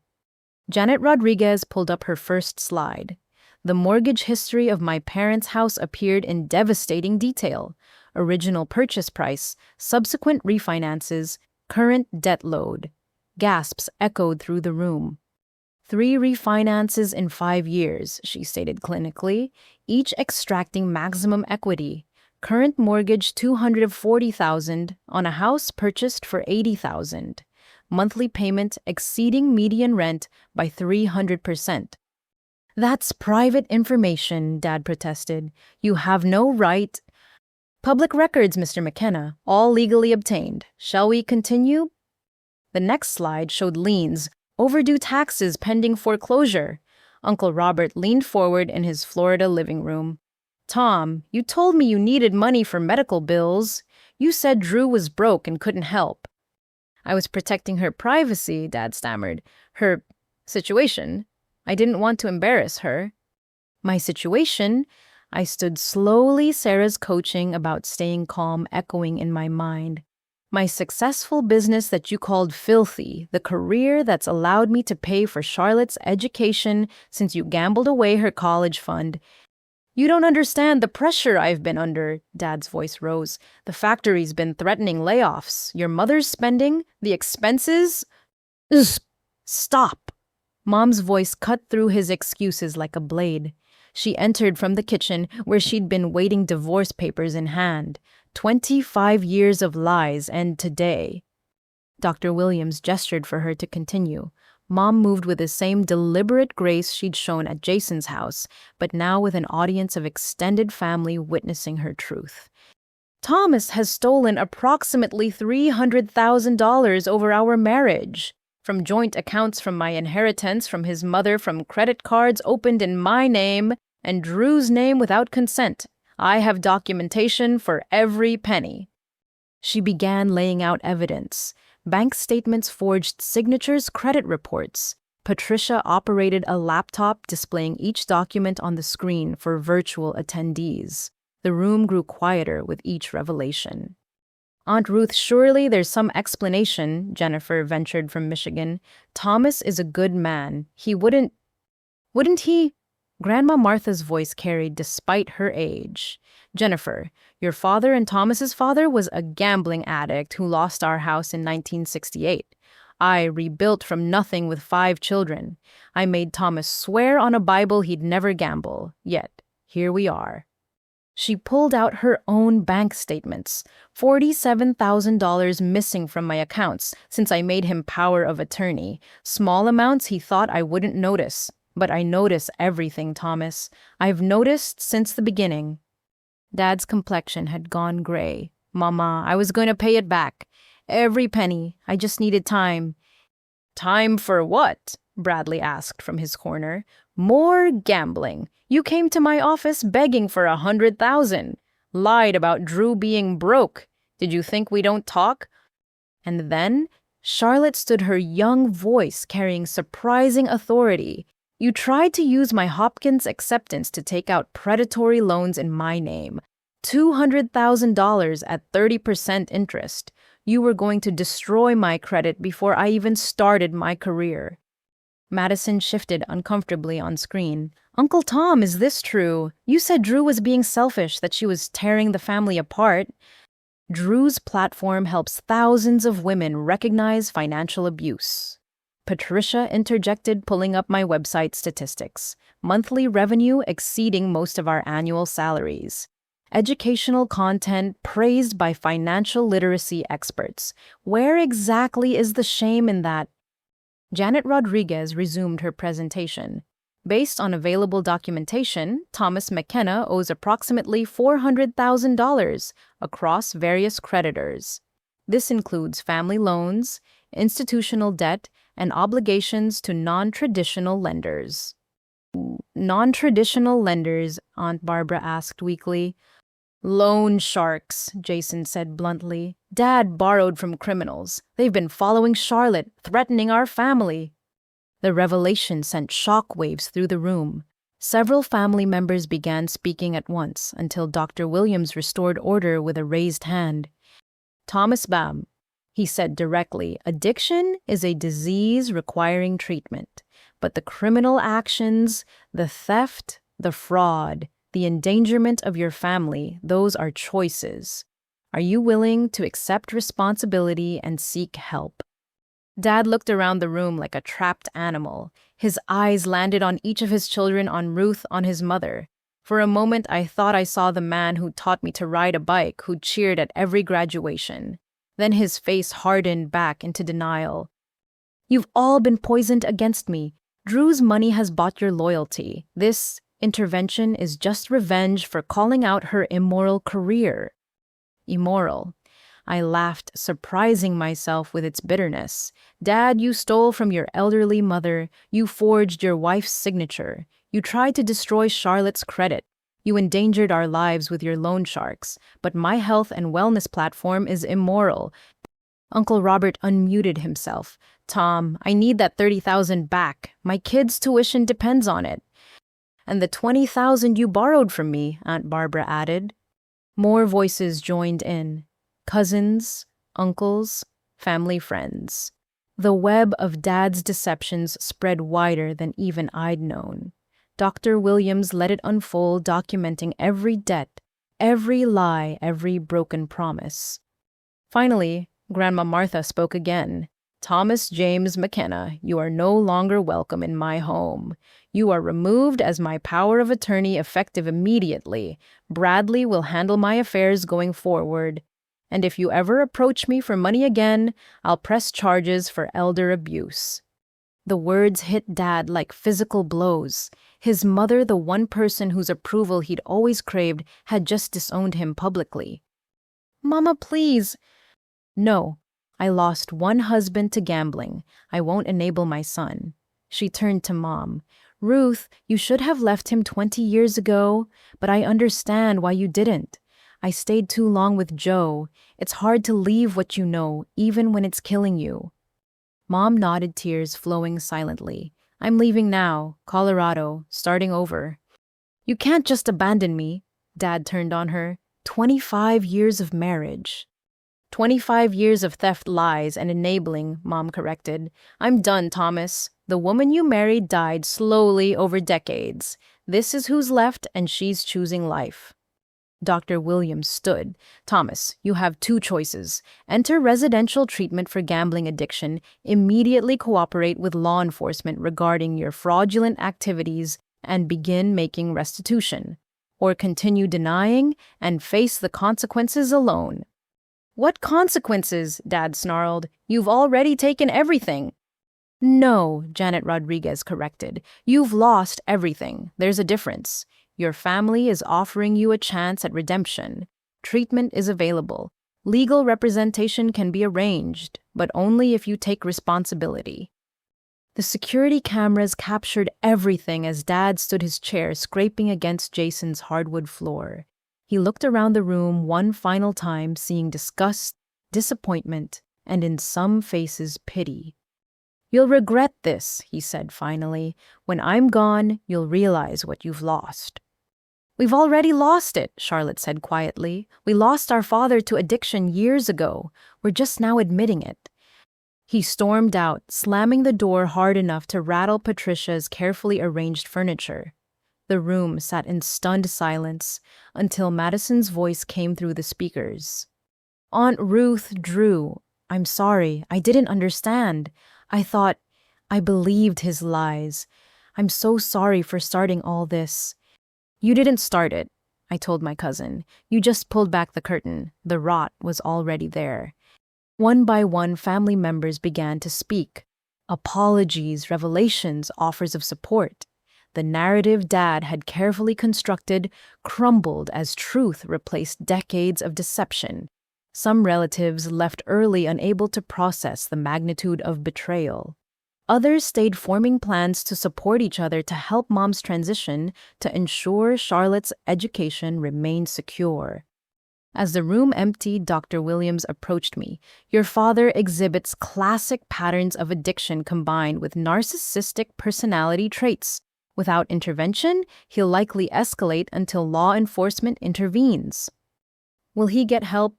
Janet Rodriguez pulled up her first slide. The mortgage history of my parents' house appeared in devastating detail. Original purchase price, subsequent refinances, current debt load. Gasps echoed through the room. 3 refinances in 5 years, she stated clinically, each extracting maximum equity. Current mortgage $240,000 on a house purchased for $80,000. Monthly payment exceeding median rent by 300%. "That's private information," Dad protested. "You have no right—" "Public records, Mr. McKenna, all legally obtained. Shall we continue?" The next slide showed liens, overdue taxes pending foreclosure. Uncle Robert leaned forward in his Florida living room. "Tom, you told me you needed money for medical bills. You said Drew was broke and couldn't help." "I was protecting her privacy," Dad stammered. "Her situation. I didn't want to embarrass her." "My situation?" I stood slowly, Sarah's coaching about staying calm echoing in my mind. "My successful business that you called filthy, the career that's allowed me to pay for Charlotte's education since you gambled away her college fund. You don't understand the pressure I've been under," Dad's voice rose. "The factory's been threatening layoffs. Your mother's spending, the expenses—" "Ugh, stop!" Mom's voice cut through his excuses like a blade. She entered from the kitchen, where she'd been waiting divorce papers in hand. 25 years of lies, and today. Dr. Williams gestured for her to continue. Mom moved with the same deliberate grace she'd shown at Jason's house, but now with an audience of extended family witnessing her truth. "Thomas has stolen approximately $300,000 over our marriage. From joint accounts from my inheritance from his mother, from credit cards opened in my name and Drew's name without consent. I have documentation for every penny." She began laying out evidence. Bank statements, forged signatures, credit reports. Patricia operated a laptop displaying each document on the screen for virtual attendees. The room grew quieter with each revelation. "Aunt Ruth, surely there's some explanation," Jennifer ventured from Michigan. "Thomas is a good man. He wouldn't he?" Grandma Martha's voice carried despite her age. "Jennifer, your father and Thomas's father was a gambling addict who lost our house in 1968. I rebuilt from nothing with 5 children. I made Thomas swear on a Bible he'd never gamble. Yet, here we are." She pulled out her own bank statements. $47,000 missing from my accounts since I made him power of attorney. Small amounts he thought I wouldn't notice. But I notice everything, Thomas. I've noticed since the beginning. Dad's complexion had gone gray. Mama, I was going to pay it back. Every penny. I just needed time. Time for what? Bradley asked from his corner. More gambling. You came to my office begging for 100,000. Lied about Drew being broke. Did you think we don't talk? And then Charlotte stood, her young voice carrying surprising authority. You tried to use my Hopkins acceptance to take out predatory loans in my name. $200,000 at 30% interest. You were going to destroy my credit before I even started my career. Madison shifted uncomfortably on screen. Uncle Tom, is this true? You said Drew was being selfish, that she was tearing the family apart. Drew's platform helps thousands of women recognize financial abuse. Patricia interjected, pulling up my website statistics. Monthly revenue exceeding most of our annual salaries. Educational content praised by financial literacy experts. Where exactly is the shame in that? Janet Rodriguez resumed her presentation. Based on available documentation, Thomas McKenna owes approximately $400,000 across various creditors. This includes family loans, institutional debt, and obligations to non-traditional lenders. Non-traditional lenders? Aunt Barbara asked weakly. Loan sharks, Jason said bluntly. Dad borrowed from criminals. They've been following Charlotte, threatening our family. The revelation sent shockwaves through the room. Several family members began speaking at once until Dr. Williams restored order with a raised hand. Thomas Bam, he said directly, addiction is a disease requiring treatment. But the criminal actions, the theft, the fraud, the endangerment of your family, those are choices. Are you willing to accept responsibility and seek help? Dad looked around the room like a trapped animal. His eyes landed on each of his children, on Ruth, on his mother. For a moment, I thought I saw the man who taught me to ride a bike, who cheered at every graduation. Then his face hardened back into denial. You've all been poisoned against me. Drew's money has bought your loyalty. This intervention is just revenge for calling out her immoral career. Immoral. I laughed, surprising myself with its bitterness. Dad, you stole from your elderly mother. You forged your wife's signature. You tried to destroy Charlotte's credit. You endangered our lives with your loan sharks. But my health and wellness platform is immoral. Uncle Robert unmuted himself. Tom, I need that $30,000 back. My kid's tuition depends on it. And the $20,000 you borrowed from me, Aunt Barbara added. More voices joined in. Cousins, uncles, family friends. The web of Dad's deceptions spread wider than even I'd known. Dr. Williams let it unfold, documenting every debt, every lie, every broken promise. Finally, Grandma Martha spoke again. Thomas James McKenna, you are no longer welcome in my home. You are removed as my power of attorney, effective immediately. Bradley will handle my affairs going forward. And if you ever approach me for money again, I'll press charges for elder abuse. The words hit Dad like physical blows. His mother, the one person whose approval he'd always craved, had just disowned him publicly. Mama, please. No, I lost one husband to gambling. I won't enable my son. She turned to Mom. Ruth, you should have left him 20 years ago, but I understand why you didn't. I stayed too long with Joe. It's hard to leave what you know, even when it's killing you. Mom nodded, tears flowing silently. I'm leaving now, Colorado, starting over. You can't just abandon me. Dad turned on her. 25 years of marriage. 25 years of theft, lies, and enabling, Mom corrected. I'm done, Thomas. The woman you married died slowly over decades. This is who's left, and she's choosing life. Dr. Williams stood. Thomas, you have two choices. Enter residential treatment for gambling addiction, immediately cooperate with law enforcement regarding your fraudulent activities, and begin making restitution. Or continue denying and face the consequences alone. What consequences? Dad snarled. You've already taken everything. No, Janet Rodriguez corrected. You've lost everything. There's a difference. Your family is offering you a chance at redemption. Treatment is available. Legal representation can be arranged, but only if you take responsibility. The security cameras captured everything as Dad stood his chair scraping against Jason's hardwood floor. He looked around the room one final time, seeing disgust, disappointment, and in some faces pity. "You'll regret this," he said finally. "When I'm gone, you'll realize what you've lost." "We've already lost it," Charlotte said quietly. "We lost our father to addiction years ago. We're just now admitting it." He stormed out, slamming the door hard enough to rattle Patricia's carefully arranged furniture. The room sat in stunned silence until Madison's voice came through the speakers. "Aunt Ruth, Drew, I'm sorry. I didn't understand. I believed his lies. I'm so sorry for starting all this." "You didn't start it," I told my cousin. "You just pulled back the curtain. The rot was already there." One by one, family members began to speak. Apologies, revelations, offers of support. The narrative Dad had carefully constructed crumbled as truth replaced decades of deception. Some relatives left early, unable to process the magnitude of betrayal. Others stayed, forming plans to support each other to help Mom's transition, to ensure Charlotte's education remained secure. As the room emptied, Dr. Williams approached me. "Your father exhibits classic patterns of addiction combined with narcissistic personality traits. Without intervention, he'll likely escalate until law enforcement intervenes." "Will he get help?"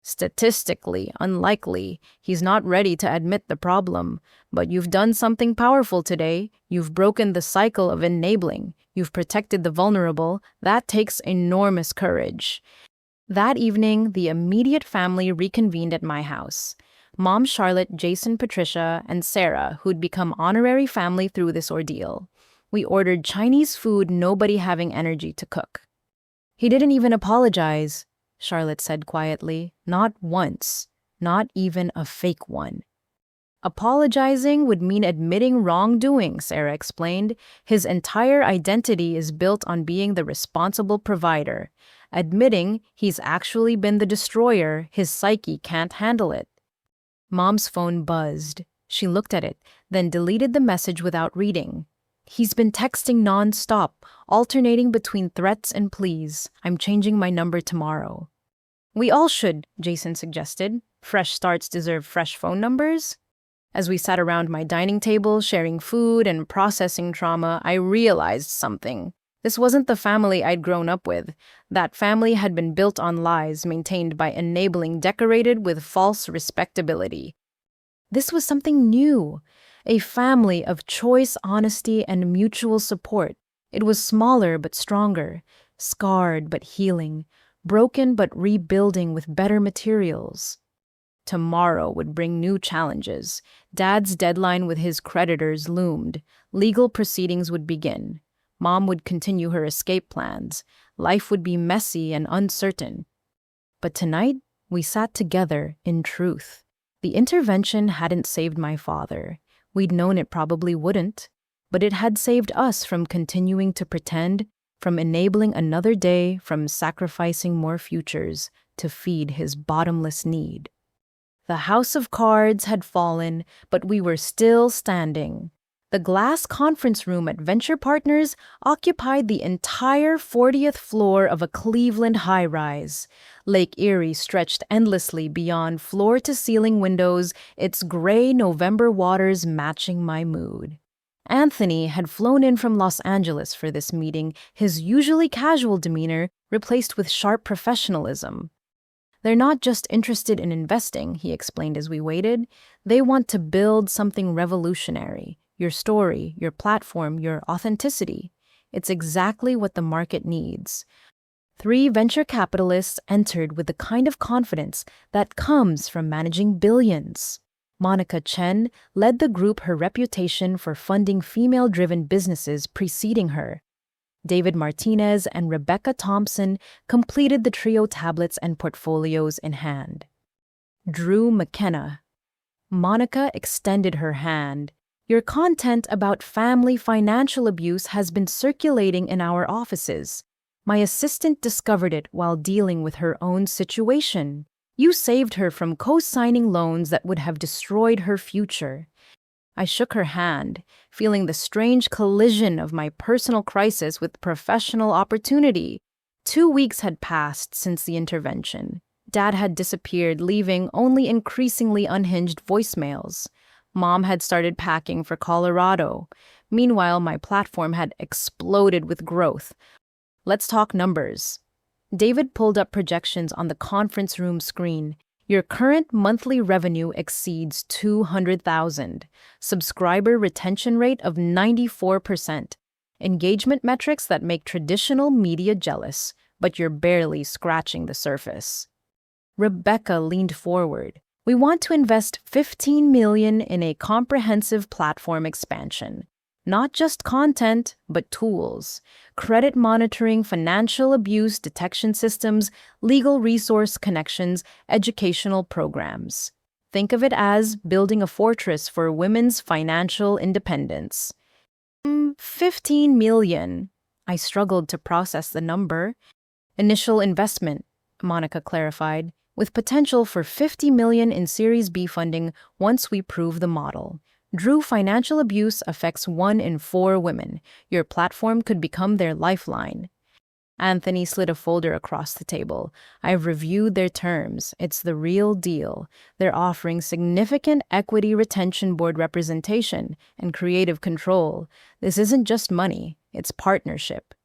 "Statistically, unlikely. He's not ready to admit the problem. But you've done something powerful today. You've broken the cycle of enabling. You've protected the vulnerable. That takes enormous courage." That evening, the immediate family reconvened at my house. Mom, Charlotte, Jason, Patricia, and Sarah, who'd become honorary family through this ordeal. We ordered Chinese food, nobody having energy to cook. "He didn't even apologize," Charlotte said quietly. "Not once. Not even a fake one." "Apologizing would mean admitting wrongdoing," Sarah explained. "His entire identity is built on being the responsible provider. Admitting he's actually been the destroyer, his psyche can't handle it." Mom's phone buzzed. She looked at it, then deleted the message without reading. "He's been texting non-stop, alternating between threats and pleas. I'm changing my number tomorrow." "We all should," Jason suggested. "Fresh starts deserve fresh phone numbers." As we sat around my dining table, sharing food and processing trauma, I realized something. This wasn't the family I'd grown up with. That family had been built on lies, maintained by enabling, decorated with false respectability. This was something new. A family of choice, honesty, and mutual support. It was smaller but stronger, scarred but healing, broken but rebuilding with better materials. Tomorrow would bring new challenges. Dad's deadline with his creditors loomed. Legal proceedings would begin. Mom would continue her escape plans. Life would be messy and uncertain. But tonight, we sat together in truth. The intervention hadn't saved my father. We'd known it probably wouldn't. But it had saved us from continuing to pretend, from enabling another day, from sacrificing more futures to feed his bottomless need. The house of cards had fallen, but we were still standing. The glass conference room at Venture Partners occupied the entire 40th floor of a Cleveland high-rise. Lake Erie stretched endlessly beyond floor-to-ceiling windows, its gray November waters matching my mood. Anthony had flown in from Los Angeles for this meeting, his usually casual demeanor replaced with sharp professionalism. "They're not just interested in investing," he explained as we waited. "They want to build something revolutionary. Your story, your platform, your authenticity. It's exactly what the market needs." 3 venture capitalists entered with the kind of confidence that comes from managing billions. Monica Chen led the group, her reputation for funding female-driven businesses preceding her. David Martinez and Rebecca Thompson completed the trio, tablets and portfolios in hand. Drew McKenna. Monica extended her hand. "Your content about family financial abuse has been circulating in our offices. My assistant discovered it while dealing with her own situation." You saved her from co-signing loans that would have destroyed her future. I shook her hand, feeling the strange collision of my personal crisis with professional opportunity. 2 weeks had passed since the intervention. Dad had disappeared, leaving only increasingly unhinged voicemails. Mom had started packing for Colorado. Meanwhile, my platform had exploded with growth. Let's talk numbers. David pulled up projections on the conference room screen. Your current monthly revenue exceeds 200,000. Subscriber retention rate of 94%. Engagement metrics that make traditional media jealous, but you're barely scratching the surface. Rebecca leaned forward. We want to invest $15 million in a comprehensive platform expansion. Not just content, but tools. Credit monitoring, financial abuse detection systems, legal resource connections, educational programs. Think of it as building a fortress for women's financial independence. 15 million. I struggled to process the number. Initial investment, Monica clarified, with potential for 50 million in Series B funding once we prove the model. Drew, financial abuse affects 1 in 4 women. Your platform could become their lifeline. Anthony slid a folder across the table. I've reviewed their terms. It's the real deal. They're offering significant equity retention board representation and creative control. This isn't just money, it's partnership.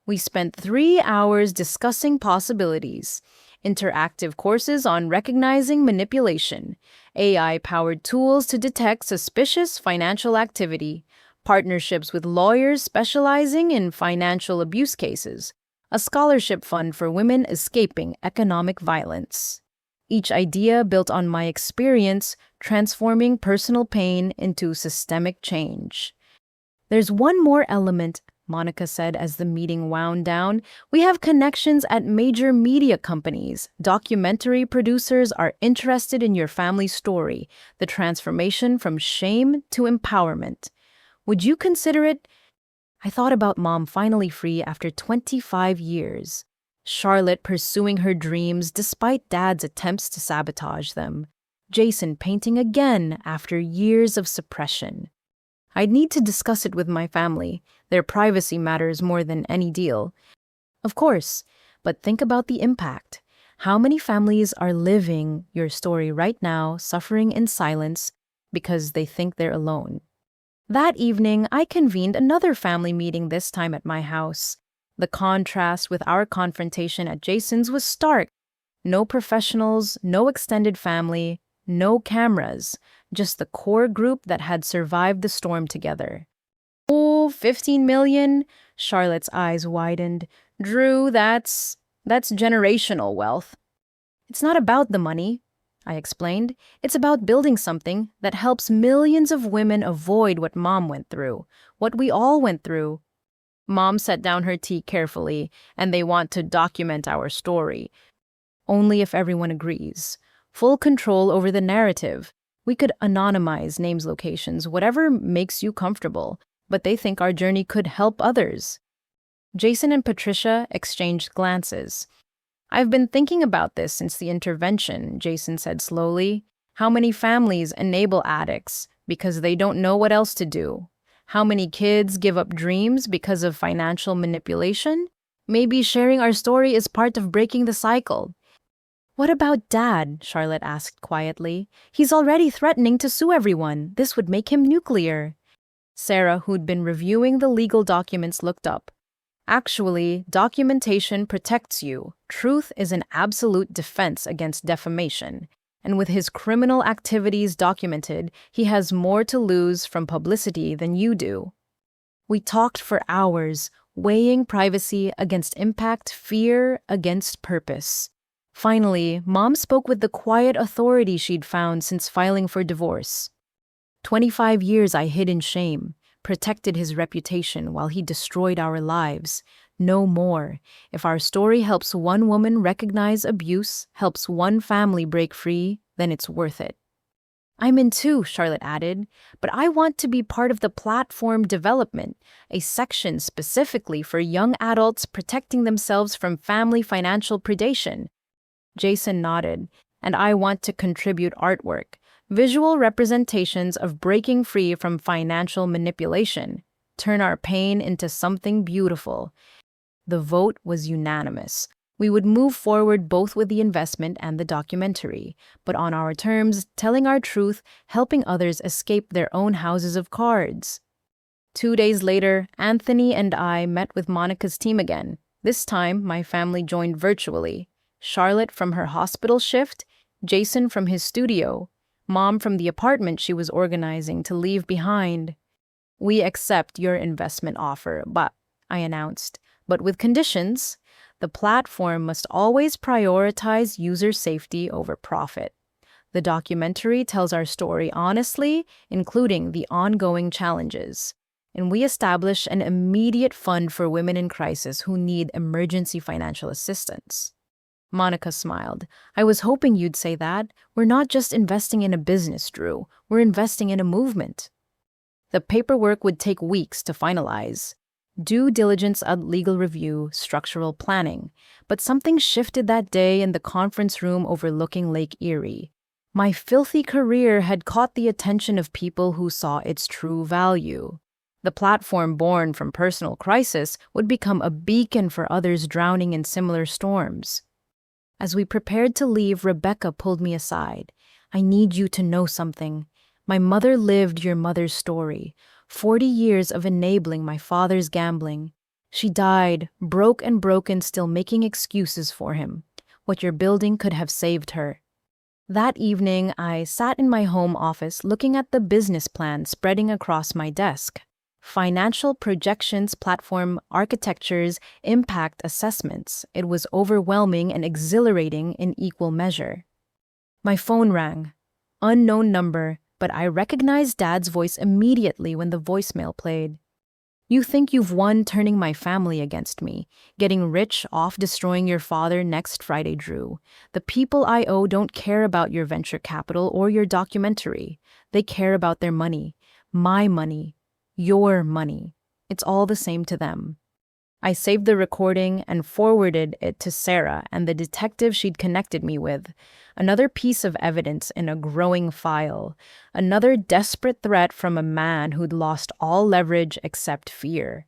We spent 3 hours discussing possibilities. Interactive courses on recognizing manipulation, AI-powered tools to detect suspicious financial activity, partnerships with lawyers specializing in financial abuse cases, a scholarship fund for women escaping economic violence. Each idea built on my experience transforming personal pain into systemic change. There's one more element, Monica said as the meeting wound down. We have connections at major media companies. Documentary producers are interested in your family story, the transformation from shame to empowerment. Would you consider it? I thought about Mom finally free after 25 years. Charlotte pursuing her dreams despite Dad's attempts to sabotage them. Jason painting again after years of suppression. I'd need to discuss it with my family. Their privacy matters more than any deal. Of course, but think about the impact. How many families are living your story right now, suffering in silence because they think they're alone? That evening, I convened another family meeting, this time at my house. The contrast with our confrontation at Jason's was stark. No professionals, no extended family, no cameras, just the core group that had survived the storm together. Oh, 15 million? Charlotte's eyes widened. Drew, that's generational wealth. It's not about the money, I explained. It's about building something that helps millions of women avoid what Mom went through, what we all went through. Mom set down her tea carefully, and they want to document our story. Only if everyone agrees. Full control over the narrative. We could anonymize names, locations, whatever makes you comfortable, but they think our journey could help others. Jason and Patricia exchanged glances. I've been thinking about this since the intervention, Jason said slowly. How many families enable addicts because they don't know what else to do? How many kids give up dreams because of financial manipulation? Maybe sharing our story is part of breaking the cycle. What about Dad? Charlotte asked quietly. He's already threatening to sue everyone. This would make him nuclear. Sarah, who'd been reviewing the legal documents, looked up. Actually, documentation protects you. Truth is an absolute defense against defamation. And with his criminal activities documented, he has more to lose from publicity than you do. We talked for hours, weighing privacy against impact, fear against purpose. Finally, Mom spoke with the quiet authority she'd found since filing for divorce. 25 years I hid in shame, protected his reputation while he destroyed our lives. No more. If our story helps one woman recognize abuse, helps one family break free, then it's worth it. I'm in too, Charlotte added, but I want to be part of the platform development, a section specifically for young adults protecting themselves from family financial predation. Jason nodded. And I want to contribute artwork, visual representations of breaking free from financial manipulation, turn our pain into something beautiful. The vote was unanimous. We would move forward both with the investment and the documentary, but on our terms, telling our truth, helping others escape their own houses of cards. 2 days later, Anthony and I met with Monica's team again. This time, my family joined virtually. Charlotte from her hospital shift, Jason from his studio, Mom from the apartment she was organizing to leave behind. "We accept your investment offer, I announced, but with conditions. The platform must always prioritize user safety over profit. The documentary tells our story honestly, including the ongoing challenges. And we establish an immediate fund for women in crisis who need emergency financial assistance." Monica smiled. "I was hoping you'd say that. We're not just investing in a business, Drew. We're investing in a movement." The paperwork would take weeks to finalize. Due diligence and legal review, structural planning. But something shifted that day in the conference room overlooking Lake Erie. My filthy career had caught the attention of people who saw its true value. The platform born from personal crisis would become a beacon for others drowning in similar storms. As we prepared to leave, Rebecca pulled me aside. "I need you to know something. My mother lived your mother's story. 40 years of enabling my father's gambling. She died, broke and broken, still making excuses for him. What you're building could have saved her." That evening, I sat in my home office looking at the business plan spreading across my desk. Financial projections, platform architectures, impact assessments. It was overwhelming and exhilarating in equal measure. My phone rang. Unknown number, but I recognized Dad's voice immediately when the voicemail played. "You think you've won turning my family against me, getting rich off destroying your father next Friday, Drew. The people I owe don't care about your venture capital or your documentary. They care about their money. My money. Your money. It's all the same to them." I saved the recording and forwarded it to Sarah and the detective she'd connected me with. Another piece of evidence in a growing file. Another desperate threat from a man who'd lost all leverage except fear.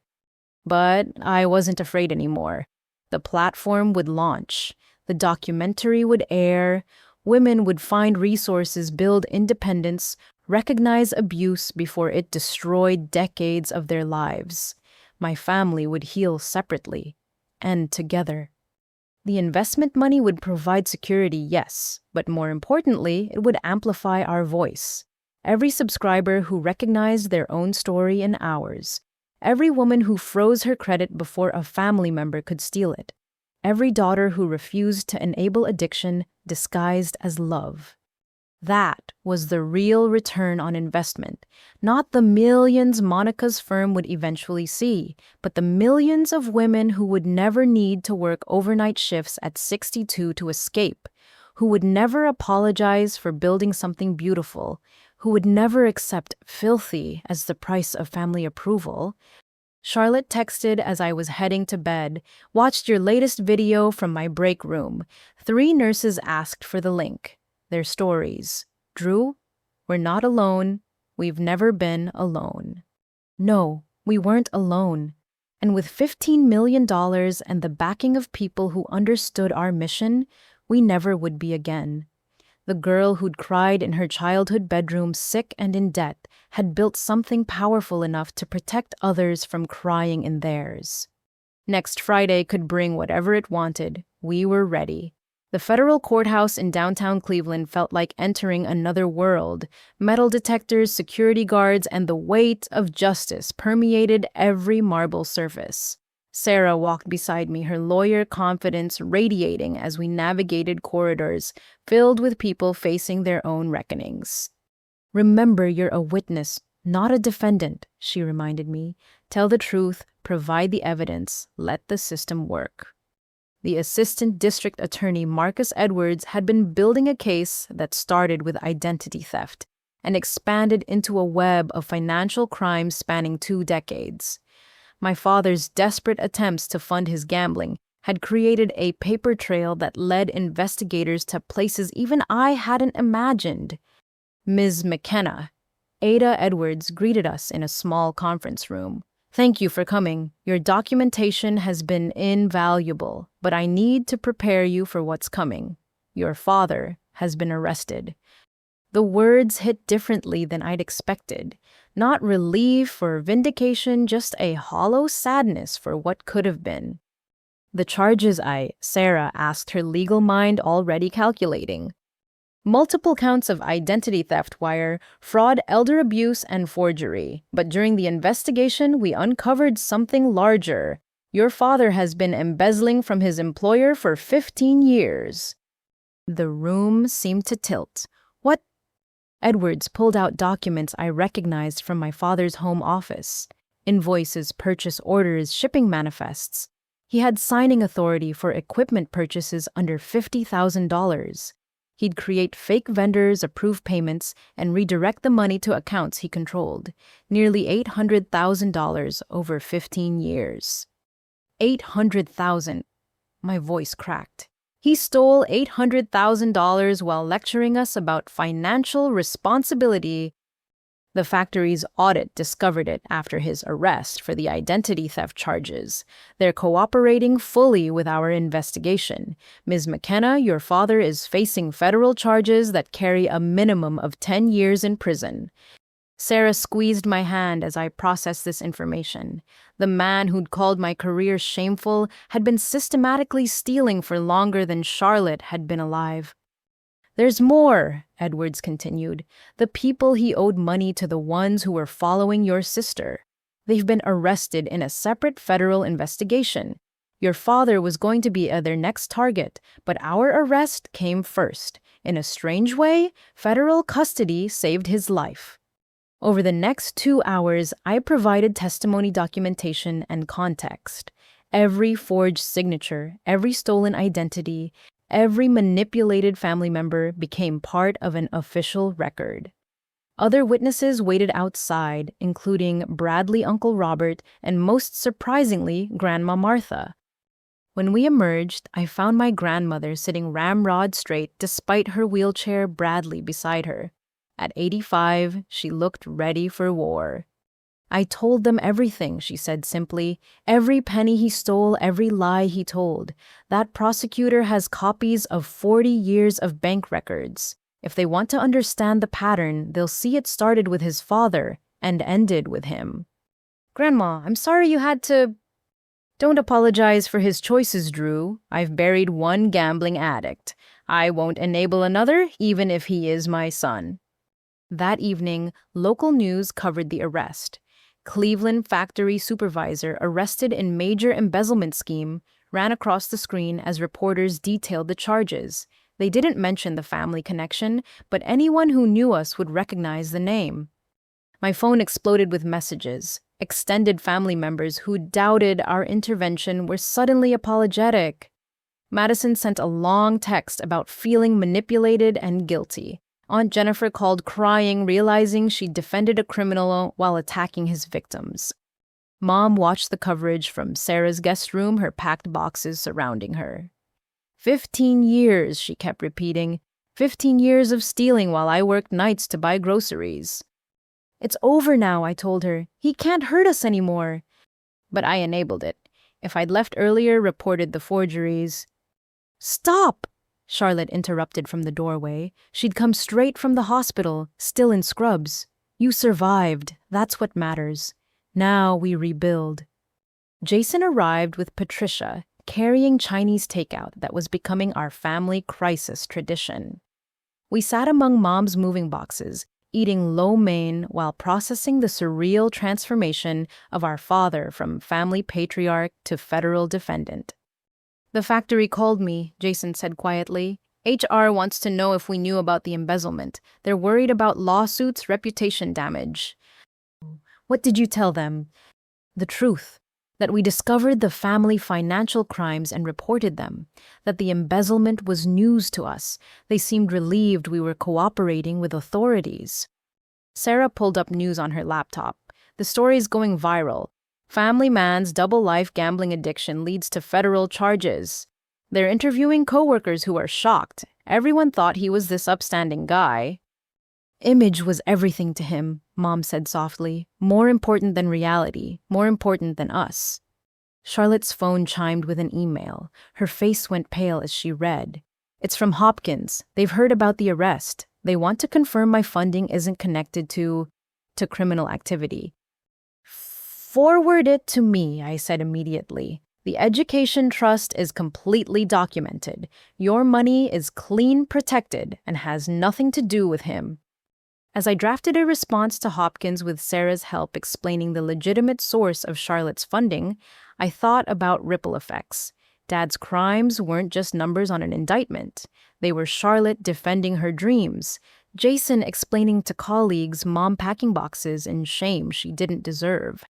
But I wasn't afraid anymore. The platform would launch. The documentary would air. Women would find resources, build independence, recognize abuse before it destroyed decades of their lives. My family would heal separately and together. The investment money would provide security, yes, but more importantly, it would amplify our voice. Every subscriber who recognized their own story in ours. Every woman who froze her credit before a family member could steal it. Every daughter who refused to enable addiction disguised as love. That was the real return on investment, not the millions Monica's firm would eventually see, but the millions of women who would never need to work overnight shifts at 62 to escape, who would never apologize for building something beautiful, who would never accept filthy as the price of family approval. Charlotte texted as I was heading to bed, "Watched your latest video from my break room. 3 nurses asked for the link. Their stories. Drew, we're not alone. We've never been alone." No, we weren't alone. And with $15 million and the backing of people who understood our mission, we never would be again. The girl who'd cried in her childhood bedroom, sick and in debt, had built something powerful enough to protect others from crying in theirs. Next Friday could bring whatever it wanted. We were ready. The federal courthouse in downtown Cleveland felt like entering another world. Metal detectors, security guards, and the weight of justice permeated every marble surface. Sarah walked beside me, her lawyer confidence radiating as we navigated corridors filled with people facing their own reckonings. "Remember, you're a witness, not a defendant," she reminded me. "Tell the truth, provide the evidence, let the system work." The assistant district attorney, Marcus Edwards, had been building a case that started with identity theft and expanded into a web of financial crimes spanning 2 decades. My father's desperate attempts to fund his gambling had created a paper trail that led investigators to places even I hadn't imagined. Ms. McKenna, Ada Edwards, greeted us in a small conference room. "Thank you for coming. Your documentation has been invaluable, but I need to prepare you for what's coming. Your father has been arrested." The words hit differently than I'd expected. Not relief or vindication, just a hollow sadness for what could have been. The charges, Sarah asked, her legal mind already calculating. Multiple counts of identity theft, wire, fraud, elder abuse, and forgery. But during the investigation, we uncovered something larger. Your father has been embezzling from his employer for 15 years. The room seemed to tilt. What? Edwards pulled out documents I recognized from my father's home office. Invoices, purchase orders, shipping manifests. He had signing authority for equipment purchases under $50,000. He'd create fake vendors, approve payments, and redirect the money to accounts he controlled. Nearly $800,000 over 15 years. 800,000. My voice cracked. He stole $800,000 while lecturing us about financial responsibility. The factory's audit discovered it after his arrest for the identity theft charges. They're cooperating fully with our investigation. Ms. McKenna, your father is facing federal charges that carry a minimum of 10 years in prison. Sarah squeezed my hand as I processed this information. The man who'd called my career shameful had been systematically stealing for longer than Charlotte had been alive. "There's more," Edwards continued. "The people he owed money to, the ones who were following your sister. They've been arrested in a separate federal investigation. Your father was going to be their next target, but our arrest came first. In a strange way, federal custody saved his life." Over the next 2 hours, I provided testimony documentation and context. Every forged signature, every stolen identity, every manipulated family member became part of an official record. Other witnesses waited outside, including Bradley Uncle Robert and, most surprisingly, Grandma Martha. When we emerged, I found my grandmother sitting ramrod straight despite her wheelchair Bradley beside her. At 85, she looked ready for war. "I told them everything," she said simply. "Every penny he stole, every lie he told. That prosecutor has copies of 40 years of bank records. If they want to understand the pattern, they'll see it started with his father and ended with him." "Grandma, I'm sorry you had to—" "Don't apologize for his choices, Drew. I've buried one gambling addict. I won't enable another, even if he is my son." That evening, local news covered the arrest. Cleveland factory supervisor arrested in major embezzlement scheme ran across the screen as reporters detailed the charges. They didn't mention the family connection, but anyone who knew us would recognize the name. My phone exploded with messages. Extended family members who doubted our intervention were suddenly apologetic. Madison sent a long text about feeling manipulated and guilty. Aunt Jennifer called crying, realizing she'd defended a criminal while attacking his victims. Mom watched the coverage from Sarah's guest room, her packed boxes surrounding her. 15 years, she kept repeating. 15 years of stealing while I worked nights to buy groceries. "It's over now," I told her. "He can't hurt us anymore." But I enabled it. If I'd left earlier, reported the forgeries. "Stop!" Charlotte interrupted from the doorway. She'd come straight from the hospital, still in scrubs. "You survived. That's what matters. Now we rebuild." Jason arrived with Patricia, carrying Chinese takeout that was becoming our family crisis tradition. We sat among Mom's moving boxes, eating lo mein while processing the surreal transformation of our father from family patriarch to federal defendant. "The factory called me," Jason said quietly. "HR wants to know if we knew about the embezzlement. They're worried about lawsuits, reputation damage." "What did you tell them?" "The truth. That we discovered the family financial crimes and reported them. That the embezzlement was news to us. They seemed relieved we were cooperating with authorities." Sarah pulled up news on her laptop. "The story's going viral. Family man's double-life gambling addiction leads to federal charges. They're interviewing coworkers who are shocked. Everyone thought he was this upstanding guy. Image was everything to him, Mom said softly. More important than reality, more important than us. Charlotte's phone chimed with an email. Her face went pale as she read. It's from Hopkins. They've heard about the arrest. They want to confirm my funding isn't connected to criminal activity. Forward it to me, I said immediately. The education trust is completely documented. Your money is clean protected and has nothing to do with him. As I drafted a response to Hopkins with Sarah's help explaining the legitimate source of Charlotte's funding, I thought about ripple effects. Dad's crimes weren't just numbers on an indictment. They were Charlotte defending her dreams, Jason explaining to colleagues Mom packing boxes in shame she didn't deserve.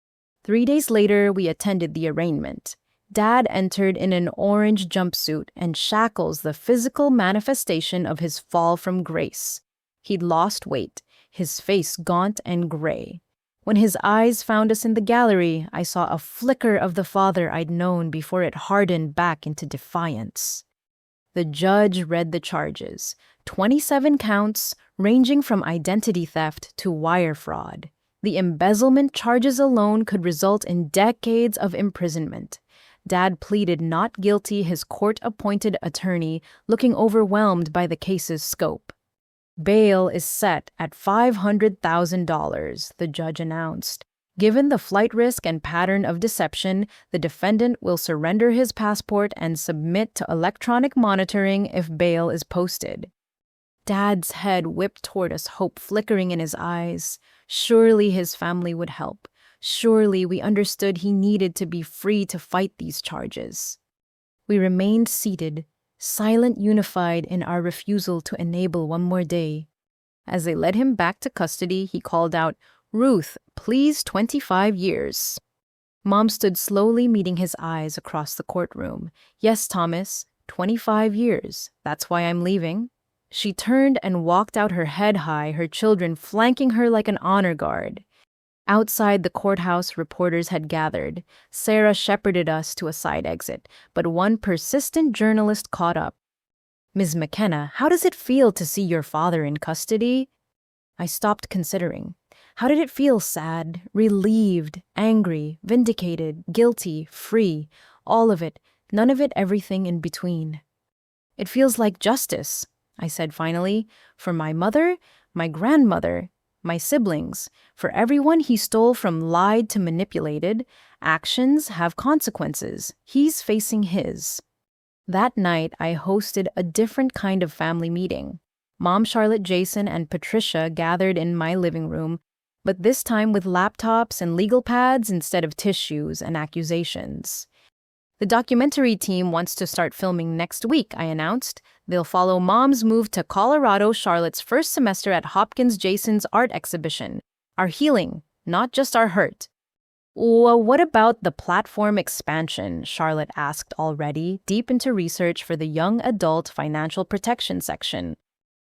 3 days later, we attended the arraignment. Dad entered in an orange jumpsuit and shackles, the physical manifestation of his fall from grace. He'd lost weight, his face gaunt and gray. When his eyes found us in the gallery, I saw a flicker of the father I'd known before it hardened back into defiance. The judge read the charges, 27 counts ranging from identity theft to wire fraud. The embezzlement charges alone could result in decades of imprisonment. Dad pleaded not guilty, his court-appointed attorney looking overwhelmed by the case's scope. Bail is set at $500,000, the judge announced. Given the flight risk and pattern of deception, the defendant will surrender his passport and submit to electronic monitoring if bail is posted. Dad's head whipped toward us, hope flickering in his eyes. Surely his family would help. Surely we understood he needed to be free to fight these charges. We remained seated, silent, unified in our refusal to enable one more day. As they led him back to custody, he called out, "Ruth, please, 25 years. Mom stood slowly, meeting his eyes across the courtroom. Yes, Thomas, 25 years. That's why I'm leaving. She turned and walked out, her head high, her children flanking her like an honor guard. Outside the courthouse, reporters had gathered. Sarah shepherded us to a side exit, but one persistent journalist caught up. "Ms. McKenna, how does it feel to see your father in custody?" I stopped, considering. How did it feel? Sad, relieved, angry, vindicated, guilty, free, all of it, none of it, everything in between. "It feels like justice," I said finally, "for my mother, my grandmother, my siblings, for everyone he stole from, lied to, manipulated. Actions have consequences. He's facing his." That night, I hosted a different kind of family meeting. Mom, Charlotte, Jason, and Patricia gathered in my living room, but this time with laptops and legal pads instead of tissues and accusations. "The documentary team wants to start filming next week," I announced. "They'll follow Mom's move to Colorado, Charlotte's first semester at Hopkins, Jason's art exhibition. Our healing, not just our hurt." "Well, what about the platform expansion?" Charlotte asked, already deep into research for the young adult financial protection section.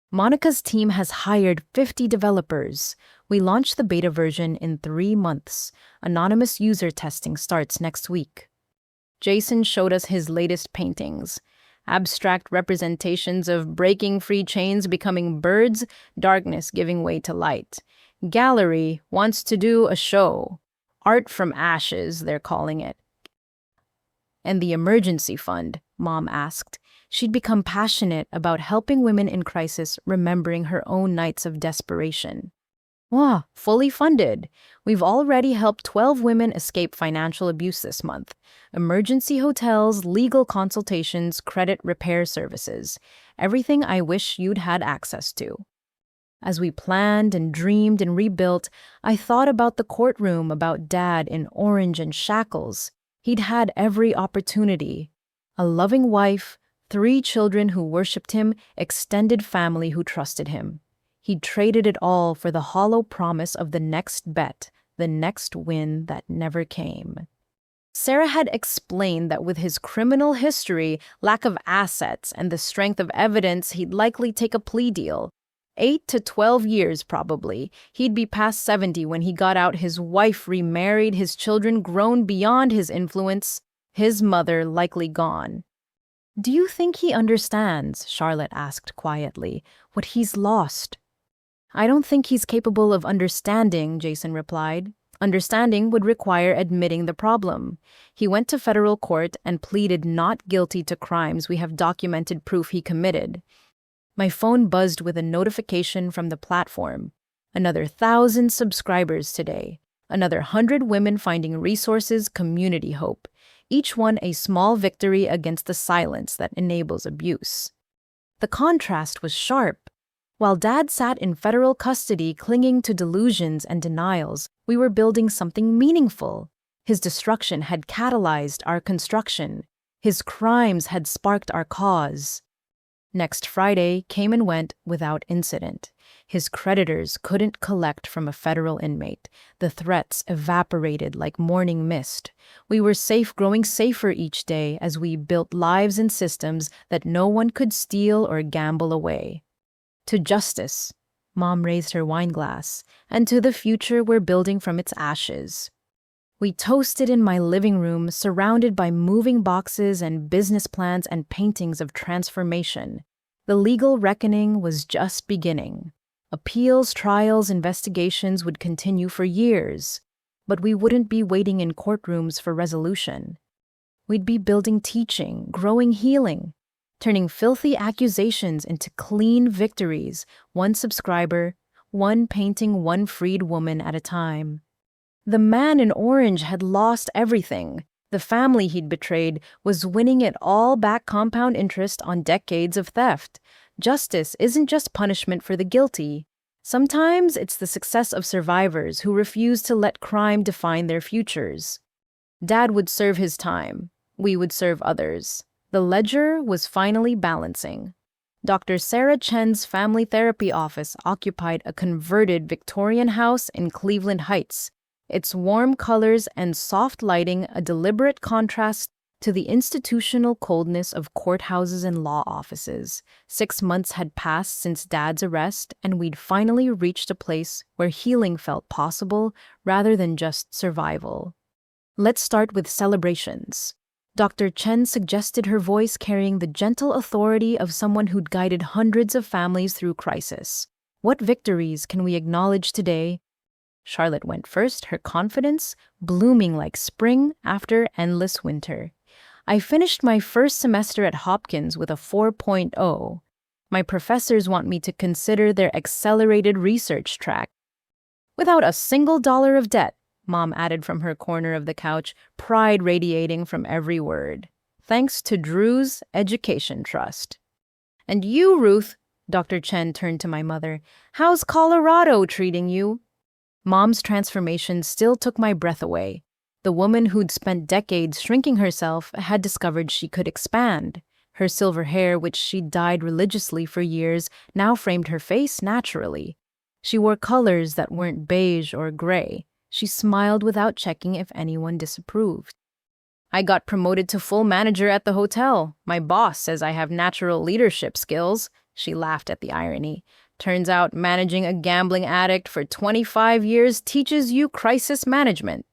"Monica's team has hired 50 developers. We launched the beta version in 3 months. Anonymous user testing starts next week." Jason showed us his latest paintings. Abstract representations of breaking free chains becoming birds, darkness giving way to light. "Gallery wants to do a show. Art from ashes, they're calling it." "And the emergency fund?" Mom asked. She'd become passionate about helping women in crisis, remembering her own nights of desperation. "Wow, fully funded. We've already helped 12 women escape financial abuse this month. Emergency hotels, legal consultations, credit repair services. Everything I wish you'd had access to." As we planned and dreamed and rebuilt, I thought about the courtroom, about Dad in orange and shackles. He'd had every opportunity. A loving wife, 3 children who worshipped him, extended family who trusted him. He'd traded it all for the hollow promise of the next bet, the next win that never came. Sarah had explained that with his criminal history, lack of assets, and the strength of evidence, he'd likely take a plea deal. 8 to 12 years, probably. He'd be past 70 when he got out, his wife remarried, his children grown beyond his influence, his mother likely gone. Do you think he understands, Charlotte asked quietly, what he's lost? I don't think he's capable of understanding, Jason replied. Understanding would require admitting the problem. He went to federal court and pleaded not guilty to crimes we have documented proof he committed. My phone buzzed with a notification from the platform. Another 1,000 subscribers today. Another 100 women finding resources, community hope. Each one a small victory against the silence that enables abuse. The contrast was sharp. While Dad sat in federal custody clinging to delusions and denials, we were building something meaningful. His destruction had catalyzed our construction. His crimes had sparked our cause. Next Friday came and went without incident. His creditors couldn't collect from a federal inmate. The threats evaporated like morning mist. We were safe, growing safer each day as we built lives and systems that no one could steal or gamble away. To justice, Mom raised her wine glass, and to the future we're building from its ashes. We toasted in my living room, surrounded by moving boxes and business plans and paintings of transformation. The legal reckoning was just beginning. Appeals, trials, investigations would continue for years, but we wouldn't be waiting in courtrooms for resolution. We'd be building teaching, growing healing, turning filthy accusations into clean victories, one subscriber, one painting, one freed woman at a time. The man in orange had lost everything. The family he'd betrayed was winning it all back, compound interest on decades of theft. Justice isn't just punishment for the guilty. Sometimes it's the success of survivors who refuse to let crime define their futures. Dad would serve his time. We would serve others. The ledger was finally balancing. Dr. Sarah Chen's family therapy office occupied a converted Victorian house in Cleveland Heights, its warm colors and soft lighting a deliberate contrast to the institutional coldness of courthouses and law offices. 6 months had passed since Dad's arrest, and we'd finally reached a place where healing felt possible rather than just survival. Let's start with celebrations. Dr. Chen suggested, her voice carrying the gentle authority of someone who'd guided hundreds of families through crisis. What victories can we acknowledge today? Charlotte went first, her confidence blooming like spring after endless winter. I finished my first semester at Hopkins with a 4.0. My professors want me to consider their accelerated research track. Without a single dollar of debt, Mom added from her corner of the couch, pride radiating from every word. Thanks to Drew's Education Trust. And you, Ruth, Dr. Chen turned to my mother, how's Colorado treating you? Mom's transformation still took my breath away. The woman who'd spent decades shrinking herself had discovered she could expand. Her silver hair, which she'd dyed religiously for years, now framed her face naturally. She wore colors that weren't beige or gray. She smiled without checking if anyone disapproved. I got promoted to full manager at the hotel. My boss says I have natural leadership skills. She laughed at the irony. Turns out managing a gambling addict for 25 years teaches you crisis management.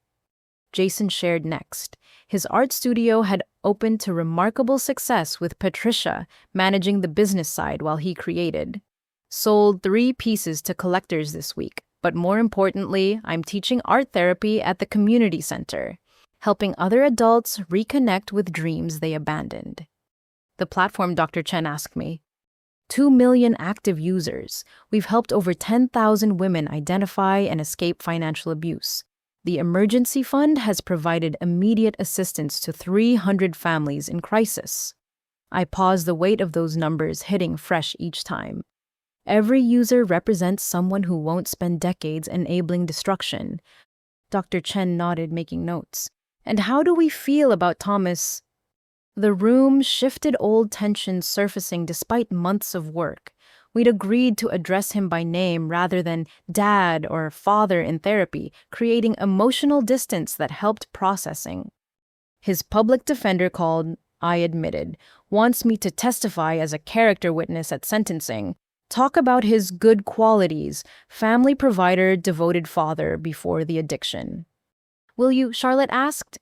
Jason shared next. His art studio had opened to remarkable success, with Patricia managing the business side while he created. Sold 3 pieces to collectors this week, but more importantly, I'm teaching art therapy at the community center, helping other adults reconnect with dreams they abandoned. The platform, Dr. Chen asked me. 2 million active users. We've helped over 10,000 women identify and escape financial abuse. The emergency fund has provided immediate assistance to 300 families in crisis. I pause, the weight of those numbers hitting fresh each time. Every user represents someone who won't spend decades enabling destruction. Dr. Chen nodded, making notes. And how do we feel about Thomas? The room shifted, old tensions surfacing despite months of work. We'd agreed to address him by name rather than dad or father in therapy, creating emotional distance that helped processing. His public defender called, I admitted, wants me to testify as a character witness at sentencing. Talk about his good qualities, family provider, devoted father before the addiction. Will you? Charlotte asked.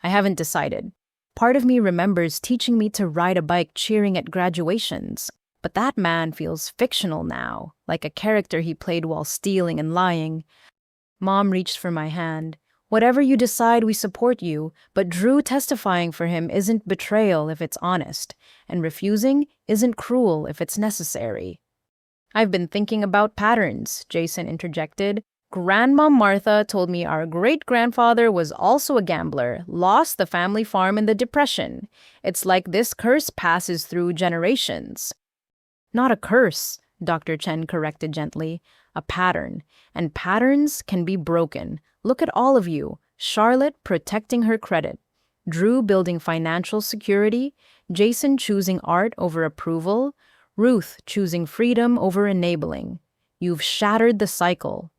I haven't decided. Part of me remembers teaching me to ride a bike cheering at graduations, but that man feels fictional now, like a character he played while stealing and lying. Mom reached for my hand. Whatever you decide, we support you, but Drew testifying for him isn't betrayal if it's honest, and refusing isn't cruel if it's necessary. I've been thinking about patterns, Jason interjected. Grandma Martha told me our great-grandfather was also a gambler, lost the family farm in the Depression. It's like this curse passes through generations. Not a curse, Dr. Chen corrected gently. A pattern. And patterns can be broken. Look at all of you. Charlotte protecting her credit. Drew building financial security. Jason choosing art over approval. Ruth choosing freedom over enabling. You've shattered the cycle.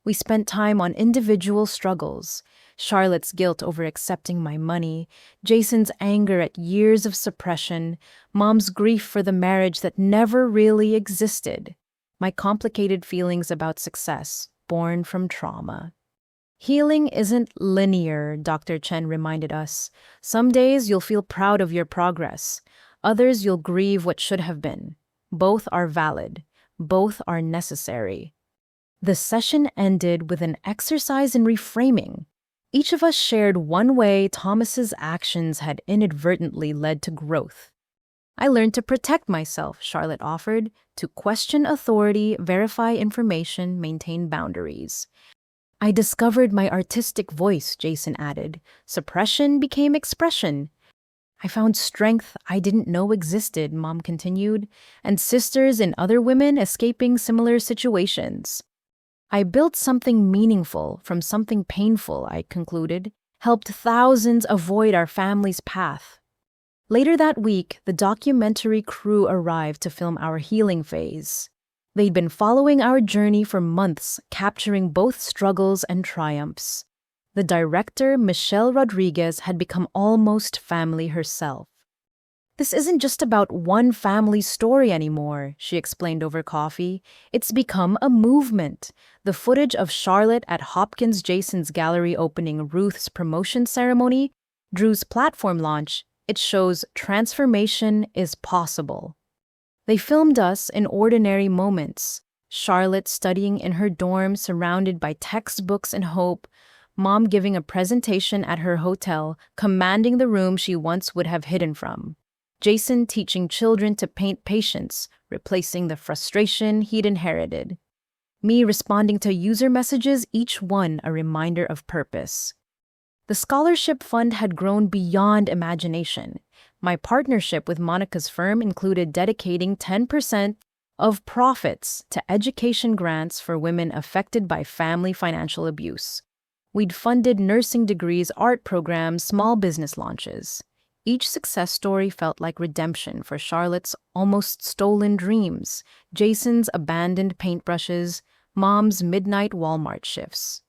We spent time on individual struggles. Charlotte's guilt over accepting my money, Jason's anger at years of suppression, Mom's grief for the marriage that never really existed, my complicated feelings about success, born from trauma. Healing isn't linear, Dr. Chen reminded us. Some days you'll feel proud of your progress. Others you'll grieve what should have been. Both are valid. Both are necessary. The session ended with an exercise in reframing. Each of us shared one way Thomas's actions had inadvertently led to growth. I learned to protect myself, Charlotte offered, to question authority, verify information, maintain boundaries. I discovered my artistic voice, Jason added. Suppression became expression. I found strength I didn't know existed, Mom continued, and sisters and other women escaping similar situations. I built something meaningful from something painful, I concluded, helped thousands avoid our family's path. Later that week, the documentary crew arrived to film our healing phase. They'd been following our journey for months, capturing both struggles and triumphs. The director, Michelle Rodriguez, had become almost family herself. This isn't just about one family story anymore, she explained over coffee. It's become a movement. The footage of Charlotte at Hopkins Jason's gallery opening, Ruth's promotion ceremony, Drew's platform launch, it shows transformation is possible. They filmed us in ordinary moments. Charlotte studying in her dorm surrounded by textbooks and hope, Mom giving a presentation at her hotel, commanding the room she once would have hidden from. Jason teaching children to paint patience, replacing the frustration he'd inherited. Me responding to user messages, each one a reminder of purpose. The scholarship fund had grown beyond imagination. My partnership with Monica's firm included dedicating 10% of profits to education grants for women affected by family financial abuse. We'd funded nursing degrees, art programs, small business launches. Each success story felt like redemption for Charlotte's almost stolen dreams, Jason's abandoned paintbrushes, Mom's midnight Walmart shifts.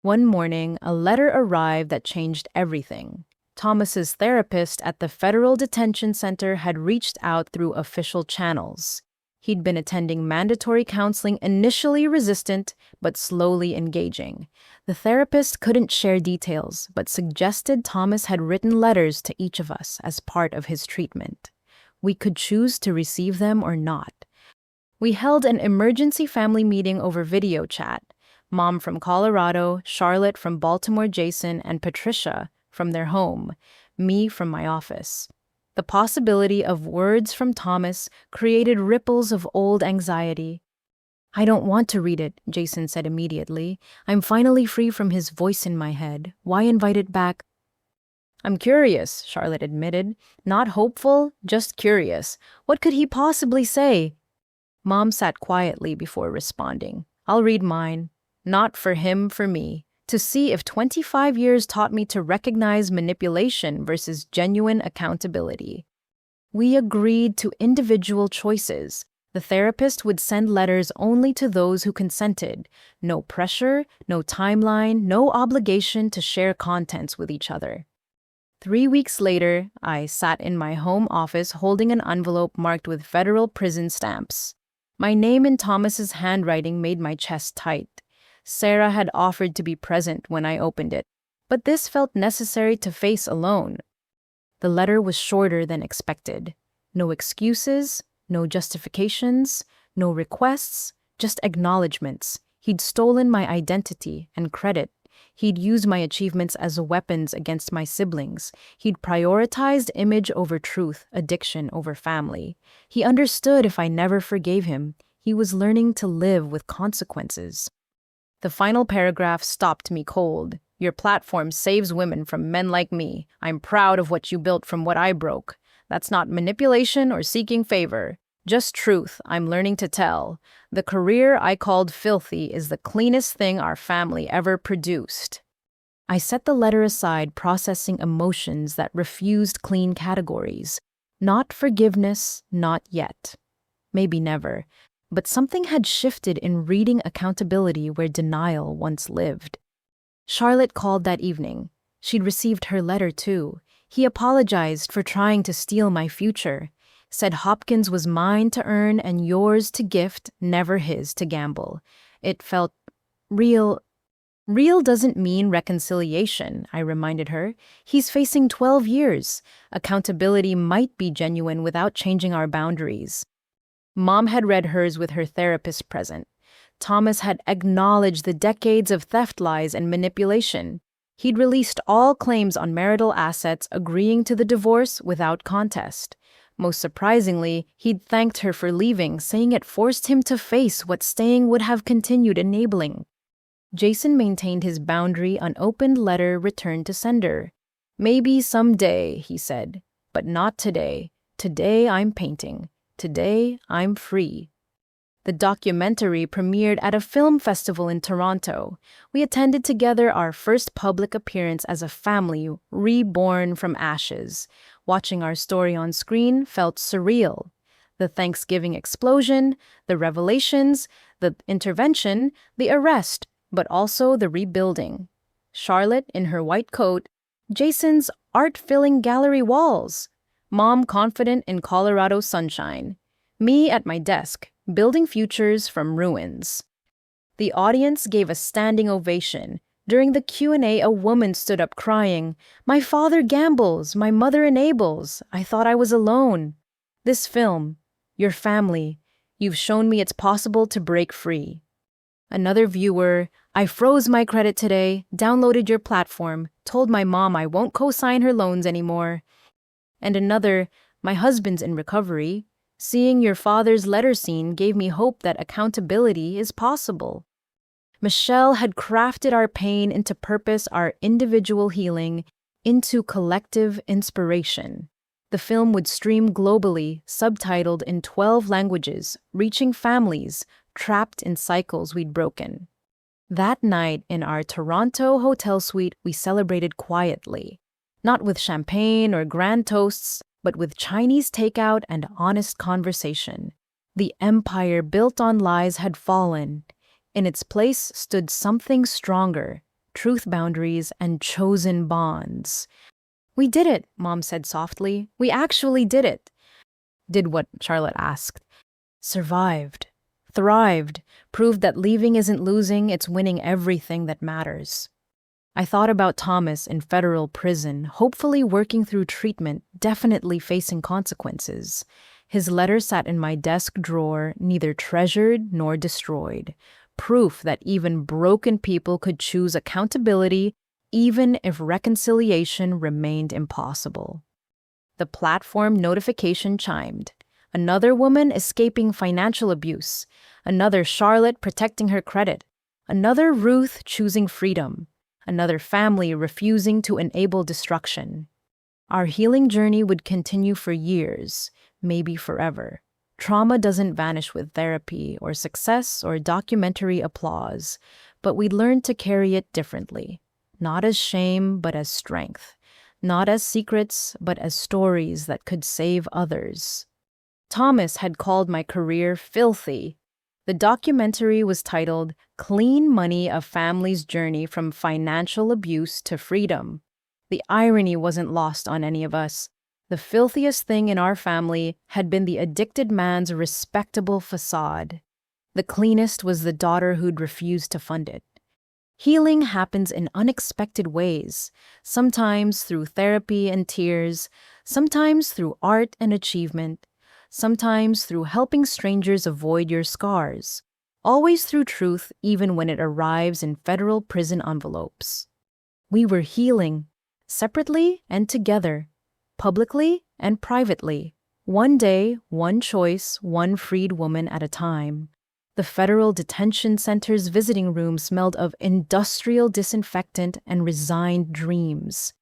One morning, a letter arrived that changed everything. Thomas's therapist at the Federal Detention Center had reached out through official channels. He'd been attending mandatory counseling, initially resistant, but slowly engaging. The therapist couldn't share details, but suggested Thomas had written letters to each of us as part of his treatment. We could choose to receive them or not. We held an emergency family meeting over video chat. Mom from Colorado, Charlotte from Baltimore, Jason, and Patricia from their home, me from my office. The possibility of words from Thomas created ripples of old anxiety. I don't want to read it, Jason said immediately. I'm finally free from his voice in my head. Why invite it back? I'm curious, Charlotte admitted. Not hopeful, just curious. What could he possibly say? Mom sat quietly before responding. I'll read mine. Not for him, for me. To see if 25 years taught me to recognize manipulation versus genuine accountability. We agreed to individual choices. The therapist would send letters only to those who consented. No pressure, no timeline, no obligation to share contents with each other. 3 weeks later, I sat in my home office holding an envelope marked with federal prison stamps. My name in Thomas's handwriting made my chest tight. Sarah had offered to be present when I opened it, but this felt necessary to face alone. The letter was shorter than expected. No excuses, no justifications, no requests, just acknowledgments. He'd stolen my identity and credit. He'd used my achievements as weapons against my siblings. He'd prioritized image over truth, addiction over family. He understood if I never forgave him, he was learning to live with consequences. The final paragraph stopped me cold. Your platform saves women from men like me. I'm proud of what you built from what I broke. That's not manipulation or seeking favor. Just truth I'm learning to tell. The career I called filthy is the cleanest thing our family ever produced. I set the letter aside, processing emotions that refused clean categories. Not forgiveness, not yet. Maybe never. But something had shifted in reading accountability where denial once lived. Charlotte called that evening. She'd received her letter too. He apologized for trying to steal my future. Said Hopkins was mine to earn and yours to gift, never his to gamble. It felt real. Real doesn't mean reconciliation, I reminded her. He's facing 12 years. Accountability might be genuine without changing our boundaries. Mom had read hers with her therapist present. Thomas had acknowledged the decades of theft, lies, and manipulation. He'd released all claims on marital assets, agreeing to the divorce without contest. Most surprisingly, he'd thanked her for leaving, saying it forced him to face what staying would have continued enabling. Jason maintained his boundary, unopened letter returned to sender. Maybe someday, he said, but not today. Today I'm painting. Today I'm free. The documentary premiered at a film festival in Toronto. We attended together our first public appearance as a family reborn from ashes. Watching our story on screen felt surreal. The Thanksgiving explosion, the revelations, the intervention, the arrest, but also the rebuilding. Charlotte in her white coat, Jason's art-filling gallery walls, Mom confident in Colorado sunshine, me at my desk, building futures from ruins. The audience gave a standing ovation. During the Q&A, a woman stood up crying, "My father gambles, my mother enables. I thought I was alone. This film, your family, you've shown me it's possible to break free." Another viewer, "I froze my credit today, downloaded your platform, told my mom I won't co-sign her loans anymore." And another, "My husband's in recovery. Seeing your father's letter scene gave me hope that accountability is possible." Michelle had crafted our pain into purpose, our individual healing, into collective inspiration. The film would stream globally, subtitled in 12 languages, reaching families trapped in cycles we'd broken. That night, in our Toronto hotel suite, we celebrated quietly. Not with champagne or grand toasts, but with Chinese takeout and honest conversation. The empire built on lies had fallen. In its place stood something stronger, truth boundaries and chosen bonds. "We did it," Mom said softly. "We actually did it." Did what? Charlotte asked. Survived. Thrived. Proved that leaving isn't losing, it's winning everything that matters. I thought about Thomas in federal prison, hopefully working through treatment, definitely facing consequences. His letter sat in my desk drawer, neither treasured nor destroyed. Proof that even broken people could choose accountability, even if reconciliation remained impossible. The platform notification chimed. Another woman escaping financial abuse. Another Charlotte protecting her credit. Another Ruth choosing freedom. Another family refusing to enable destruction. Our healing journey would continue for years, maybe forever. Trauma doesn't vanish with therapy or success or documentary applause, but we learn to carry it differently. Not as shame, but as strength. Not as secrets, but as stories that could save others. Thomas had called my career filthy. The documentary was titled "Clean Money: A Family's Journey from Financial Abuse to Freedom." The irony wasn't lost on any of us. The filthiest thing in our family had been the addicted man's respectable facade. The cleanest was the daughter who'd refused to fund it. Healing happens in unexpected ways, sometimes through therapy and tears, sometimes through art and achievement, sometimes through helping strangers avoid your scars, always through truth even when it arrives in federal prison envelopes. We were healing, separately and together, publicly and privately, one day, one choice, one freed woman at a time. The federal detention center's visiting room smelled of industrial disinfectant and resigned dreams.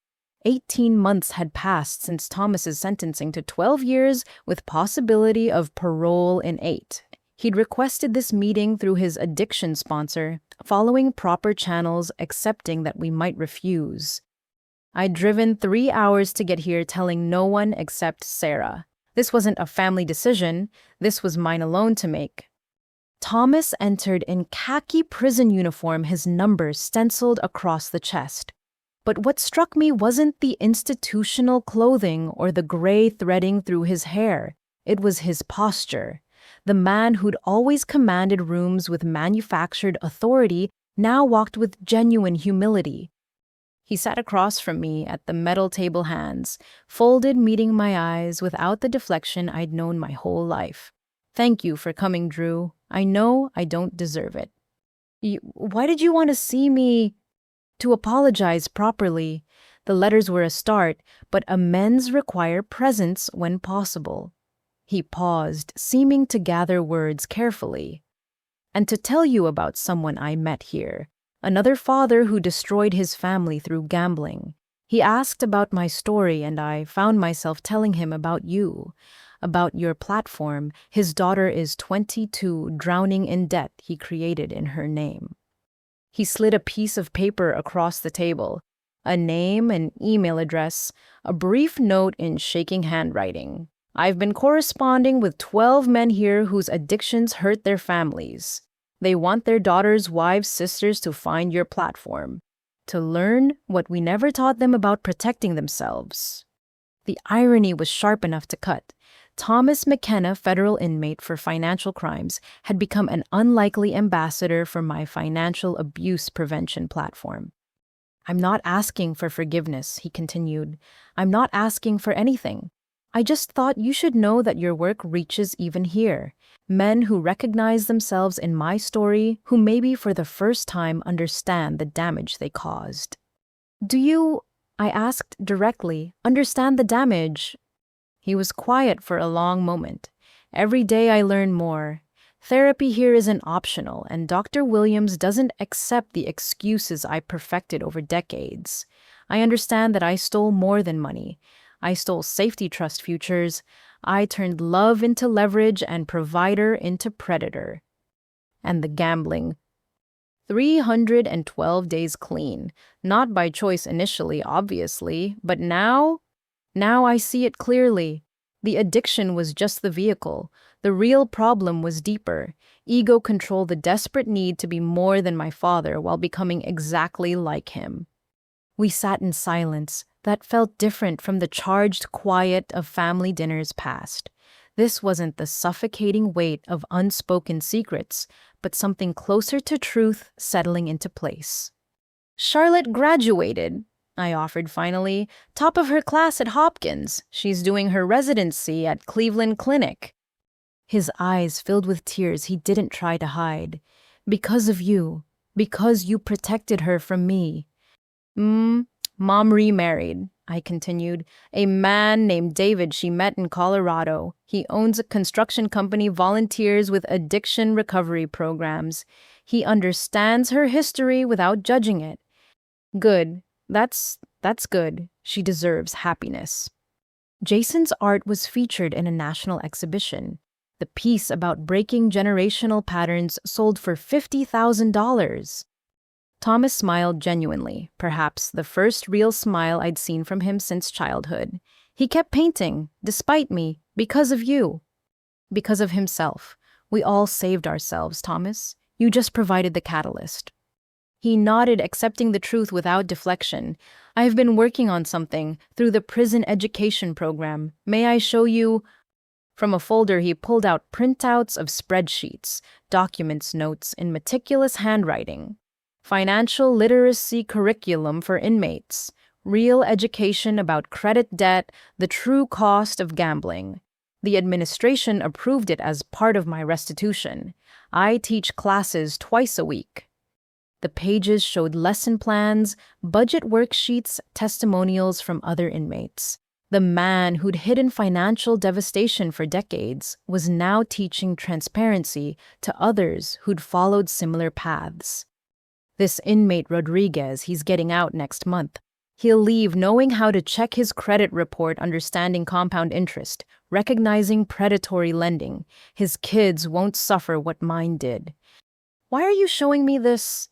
18 months had passed since Thomas's sentencing to 12 years with possibility of parole in 8. He'd requested this meeting through his addiction sponsor, following proper channels, accepting that we might refuse. I'd driven 3 hours to get here, telling no one except Sarah. This wasn't a family decision, this was mine alone to make. Thomas entered in khaki prison uniform, his number stenciled across the chest. But what struck me wasn't the institutional clothing or the gray threading through his hair. It was his posture. The man who'd always commanded rooms with manufactured authority now walked with genuine humility. He sat across from me at the metal table, hands folded, meeting my eyes without the deflection I'd known my whole life. "Thank you for coming, Drew. I know I don't deserve it." Why did you want to see me? To apologize properly. The letters were a start, but amends require presence when possible. He paused, seeming to gather words carefully. "And to tell you about someone I met here, another father who destroyed his family through gambling. He asked about my story, and I found myself telling him about you. About your platform. His daughter is 22, drowning in debt he created in her name." He slid a piece of paper across the table, a name, an email address, a brief note in shaking handwriting. "I've been corresponding with 12 men here whose addictions hurt their families. They want their daughters, wives, sisters to find your platform, to learn what we never taught them about protecting themselves." The irony was sharp enough to cut. Thomas McKenna, federal inmate for financial crimes, had become an unlikely ambassador for my financial abuse prevention platform. "I'm not asking for forgiveness," he continued. "I'm not asking for anything. I just thought you should know that your work reaches even here. Men who recognize themselves in my story, who maybe for the first time understand the damage they caused." "Do you," I asked directly, "understand the damage?" He was quiet for a long moment. "Every day I learn more. Therapy here isn't optional, and Dr. Williams doesn't accept the excuses I perfected over decades. I understand that I stole more than money. I stole safety trust futures. I turned love into leverage and provider into predator." And the gambling. 312 days clean. Not by choice initially, obviously, but now I see it clearly. The addiction was just the vehicle. The real problem was deeper. Ego controlled the desperate need to be more than my father while becoming exactly like him. We sat in silence that felt different from the charged quiet of family dinners past. This wasn't the suffocating weight of unspoken secrets, but something closer to truth settling into place. "Charlotte graduated," I offered finally. "Top of her class at Hopkins. She's doing her residency at Cleveland Clinic." His eyes filled with tears he didn't try to hide. "Because of you. Because you protected her from me." Mom remarried," I continued. "A man named David she met in Colorado. He owns a construction company, volunteers with addiction recovery programs. He understands her history without judging it." "Good. That's good. She deserves happiness." Jason's art was featured in a national exhibition. The piece about breaking generational patterns sold for $50,000. Thomas smiled genuinely, perhaps the first real smile I'd seen from him since childhood. He kept painting, despite me, because of you. Because of himself. We all saved ourselves, Thomas. You just provided the catalyst. He nodded, accepting the truth without deflection. I've been working on something through the prison education program. May I show you? From a folder, he pulled out printouts of spreadsheets, documents, notes in meticulous handwriting. Financial literacy curriculum for inmates. Real education about credit debt, the true cost of gambling. The administration approved it as part of my restitution. I teach classes twice a week. The pages showed lesson plans, budget worksheets, testimonials from other inmates. The man who'd hidden financial devastation for decades was now teaching transparency to others who'd followed similar paths. This inmate Rodriguez, he's getting out next month. He'll leave knowing how to check his credit report, understanding compound interest, recognizing predatory lending. His kids won't suffer what mine did. Why are you showing me this?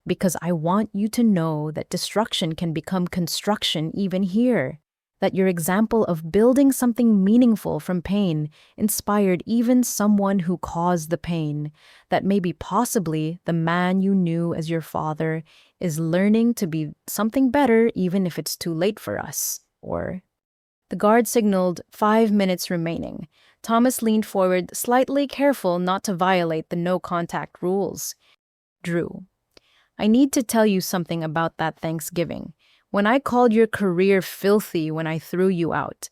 Because I want you to know that destruction can become construction even here. That your example of building something meaningful from pain inspired even someone who caused the pain. That maybe possibly the man you knew as your father is learning to be something better even if it's too late for us. Or the guard signaled 5 minutes remaining. Thomas leaned forward, slightly careful not to violate the no-contact rules. Drew, I need to tell you something about that Thanksgiving. When I called your career filthy when I threw you out,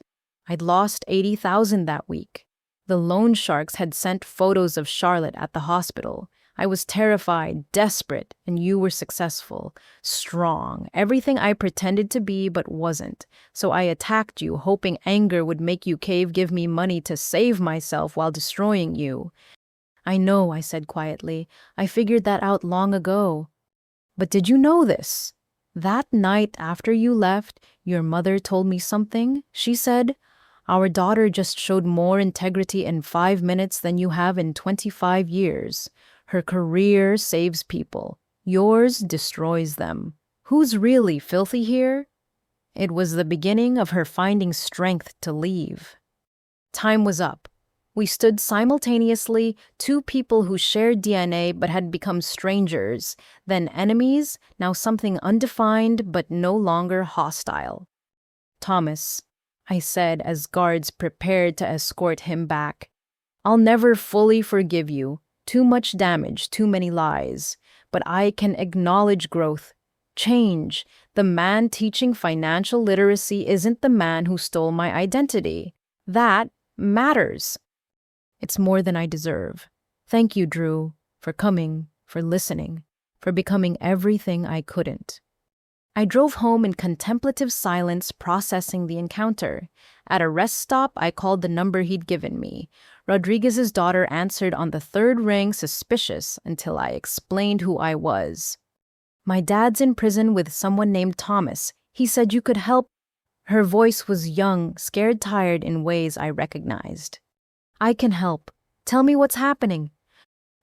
I'd lost $80,000 that week. The loan sharks had sent photos of Charlotte at the hospital. I was terrified, desperate, and you were successful, strong, everything I pretended to be but wasn't. So I attacked you, hoping anger would make you cave, give me money to save myself while destroying you. I know, I said quietly. I figured that out long ago. But did you know this? That night after you left, your mother told me something. She said, our daughter just showed more integrity in 5 minutes than you have in 25 years. Her career saves people. Yours destroys them. Who's really filthy here? It was the beginning of her finding strength to leave. Time was up. We stood simultaneously, two people who shared DNA but had become strangers, then enemies, now something undefined but no longer hostile. Thomas, I said as guards prepared to escort him back, I'll never fully forgive you. Too much damage, too many lies. But I can acknowledge growth, change. The man teaching financial literacy isn't the man who stole my identity. That matters. It's more than I deserve. Thank you, Drew, for coming, for listening, for becoming everything I couldn't. I drove home in contemplative silence, processing the encounter. At a rest stop, I called the number he'd given me. Rodriguez's daughter answered on the third ring, suspicious, until I explained who I was. My dad's in prison with someone named Thomas. He said you could help. Her voice was young, scared, tired in ways I recognized. I can help. Tell me what's happening.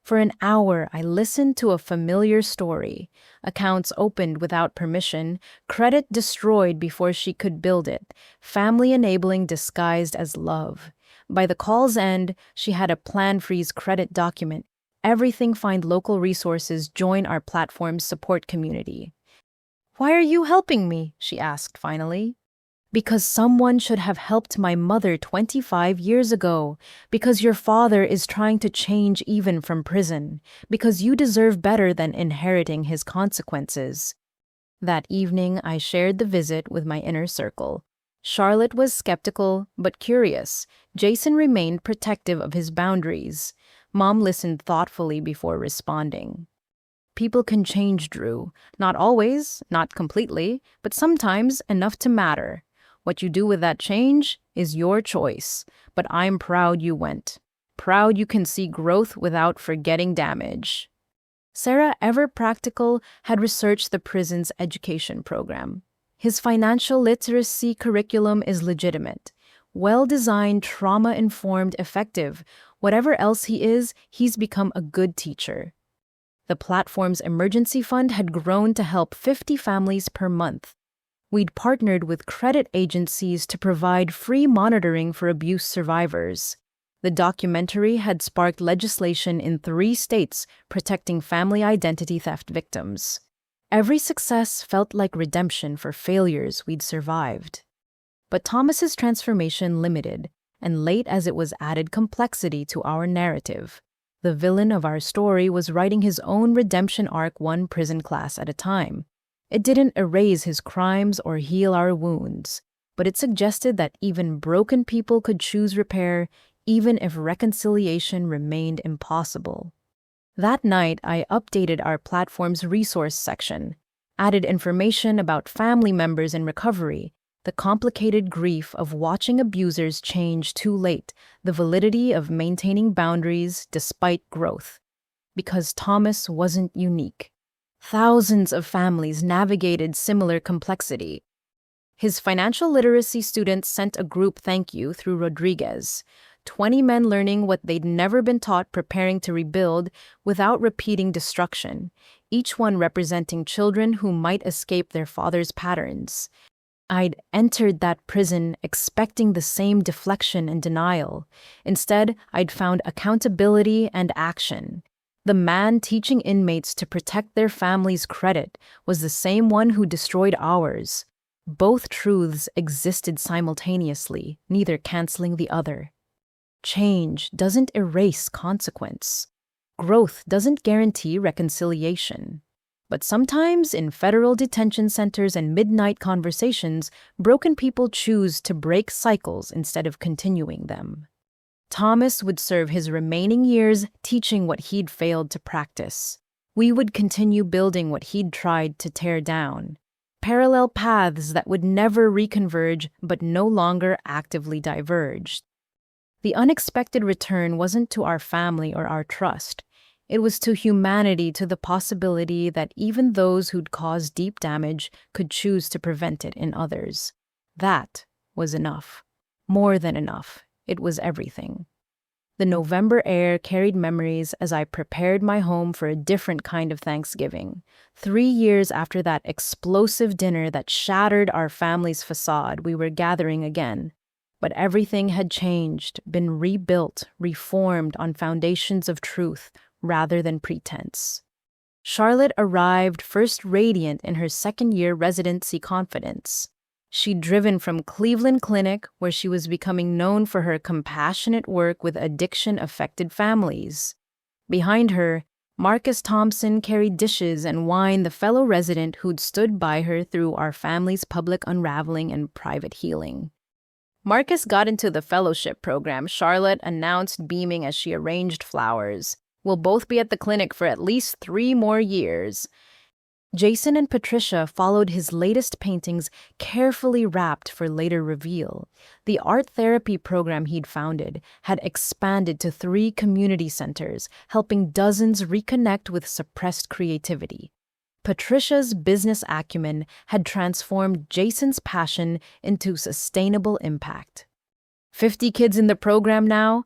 For an hour, I listened to a familiar story. Accounts opened without permission, credit destroyed before she could build it, family enabling disguised as love. By the call's end, she had a plan freeze credit document. Everything, find local resources, join our platform's support community. Why are you helping me? She asked finally. Because someone should have helped my mother 25 years ago. Because your father is trying to change even from prison. Because you deserve better than inheriting his consequences. That evening, I shared the visit with my inner circle. Charlotte was skeptical but curious. Jason remained protective of his boundaries. Mom listened thoughtfully before responding. People can change, Drew. Not always, not completely, but sometimes enough to matter. What you do with that change is your choice, but I'm proud you went. Proud you can see growth without forgetting damage. Sarah, ever practical, had researched the prison's education program. His financial literacy curriculum is legitimate, well-designed, trauma-informed, effective. Whatever else he is, he's become a good teacher. The platform's emergency fund had grown to help 50 families per month. We'd partnered with credit agencies to provide free monitoring for abuse survivors. The documentary had sparked legislation in 3 states protecting family identity theft victims. Every success felt like redemption for failures we'd survived. But Thomas's transformation limited, and late as it was added complexity to our narrative. The villain of our story was writing his own redemption arc one prison class at a time. It didn't erase his crimes or heal our wounds, but it suggested that even broken people could choose repair, even if reconciliation remained impossible. That night, I updated our platform's resource section, added information about family members in recovery, the complicated grief of watching abusers change too late, the validity of maintaining boundaries despite growth. Because Thomas wasn't unique. Thousands of families navigated similar complexity. His financial literacy students sent a group thank you through Rodriguez, 20 men learning what they'd never been taught, preparing to rebuild without repeating destruction, each one representing children who might escape their father's patterns. I'd entered that prison expecting the same deflection and denial. Instead, I'd found accountability and action. The man teaching inmates to protect their family's credit was the same one who destroyed ours. Both truths existed simultaneously, neither canceling the other. Change doesn't erase consequence. Growth doesn't guarantee reconciliation. But sometimes in federal detention centers and midnight conversations, broken people choose to break cycles instead of continuing them. Thomas would serve his remaining years teaching what he'd failed to practice. We would continue building what he'd tried to tear down. Parallel paths that would never reconverge but no longer actively diverged. The unexpected return wasn't to our family or our trust. It was to humanity, to the possibility that even those who'd caused deep damage could choose to prevent it in others. That was enough. More than enough. It was everything. The November air carried memories as I prepared my home for a different kind of Thanksgiving. 3 years after that explosive dinner that shattered our family's facade, we were gathering again. But everything had changed, been rebuilt, reformed on foundations of truth rather than pretense. Charlotte arrived first radiant in her second-year residency confidence. She'd driven from Cleveland Clinic, where she was becoming known for her compassionate work with addiction-affected families. Behind her, Marcus Thompson carried dishes and wine, the fellow resident who'd stood by her through our family's public unraveling and private healing. Marcus got into the fellowship program, Charlotte announced, beaming as she arranged flowers. We'll both be at the clinic for at least 3 more years. Jason and Patricia followed his latest paintings, carefully wrapped for later reveal. The art therapy program he'd founded had expanded to 3 community centers, helping dozens reconnect with suppressed creativity. Patricia's business acumen had transformed Jason's passion into sustainable impact. 50 kids in the program now?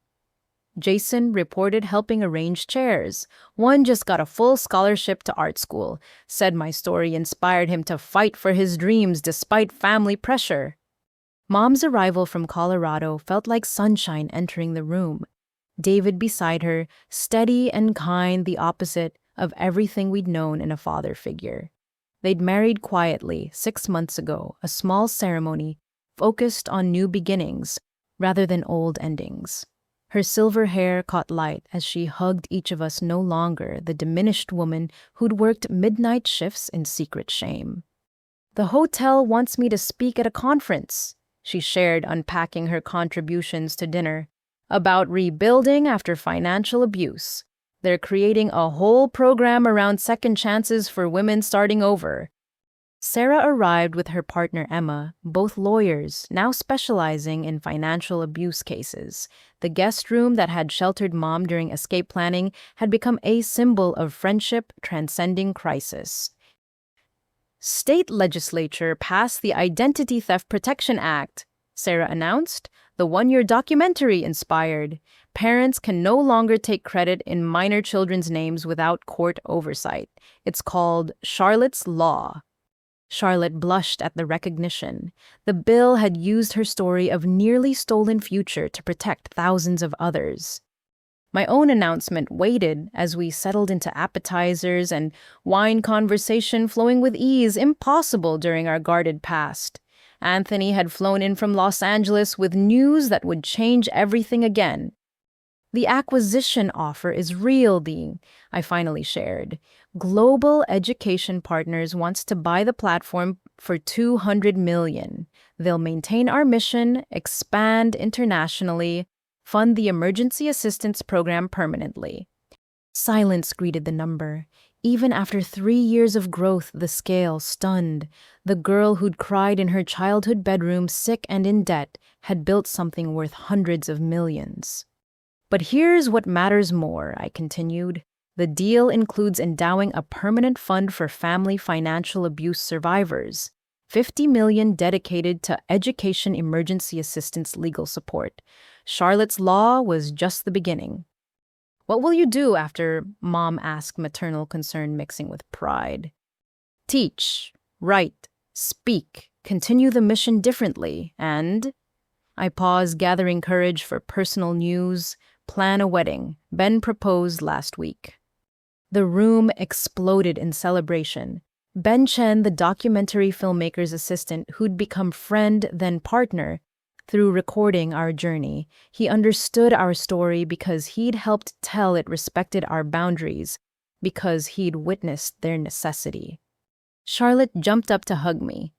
Jason reported, helping arrange chairs. One just got a full scholarship to art school, said my story inspired him to fight for his dreams despite family pressure. Mom's arrival from Colorado felt like sunshine entering the room. David beside her, steady and kind, the opposite of everything we'd known in a father figure. They'd married quietly 6 months ago, a small ceremony focused on new beginnings rather than old endings. Her silver hair caught light as she hugged each of us, no longer the diminished woman who'd worked midnight shifts in secret shame. The hotel wants me to speak at a conference, she shared, unpacking her contributions to dinner, about rebuilding after financial abuse. They're creating a whole program around second chances for women starting over. Sarah arrived with her partner Emma, both lawyers, now specializing in financial abuse cases. The guest room that had sheltered Mom during escape planning had become a symbol of friendship transcending crisis. State legislature passed the Identity Theft Protection Act, Sarah announced, the one-year documentary inspired. Parents can no longer take credit in minor children's names without court oversight. It's called Charlotte's Law. Charlotte blushed at the recognition. The bill had used her story of nearly stolen future to protect thousands of others. My own announcement waited as we settled into appetizers and wine conversation flowing with ease impossible during our guarded past. Anthony had flown in from Los Angeles with news that would change everything again. The acquisition offer is real, Dean, I finally shared. Global Education Partners wants to buy the platform for $200 million. They'll maintain our mission, expand internationally, fund the emergency assistance program permanently. Silence greeted the number. Even after 3 years of growth, the scale stunned. The girl who'd cried in her childhood bedroom, sick and in debt, had built something worth hundreds of millions. But here's what matters more, I continued. The deal includes endowing a permanent fund for family financial abuse survivors, $50 million dedicated to education emergency assistance legal support. Charlotte's Law was just the beginning. What will you do after? Mom asked, maternal concern mixing with pride. Teach, write, speak, continue the mission differently, and... I paused, gathering courage for personal news. Plan a wedding. Ben proposed last week. The room exploded in celebration. Ben Chen, the documentary filmmaker's assistant who'd become friend then partner through recording our journey, he understood our story because he'd helped tell it, respected our boundaries, because he'd witnessed their necessity. Charlotte jumped up to hug me.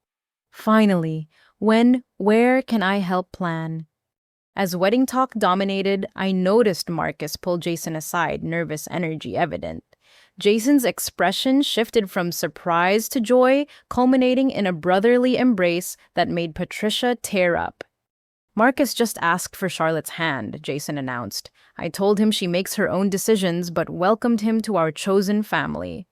Finally, where can I help plan? As wedding talk dominated, I noticed Marcus pull Jason aside, nervous energy evident. Jason's expression shifted from surprise to joy, culminating in a brotherly embrace that made Patricia tear up. Marcus just asked for Charlotte's hand, Jason announced. I told him she makes her own decisions, but welcomed him to our chosen family.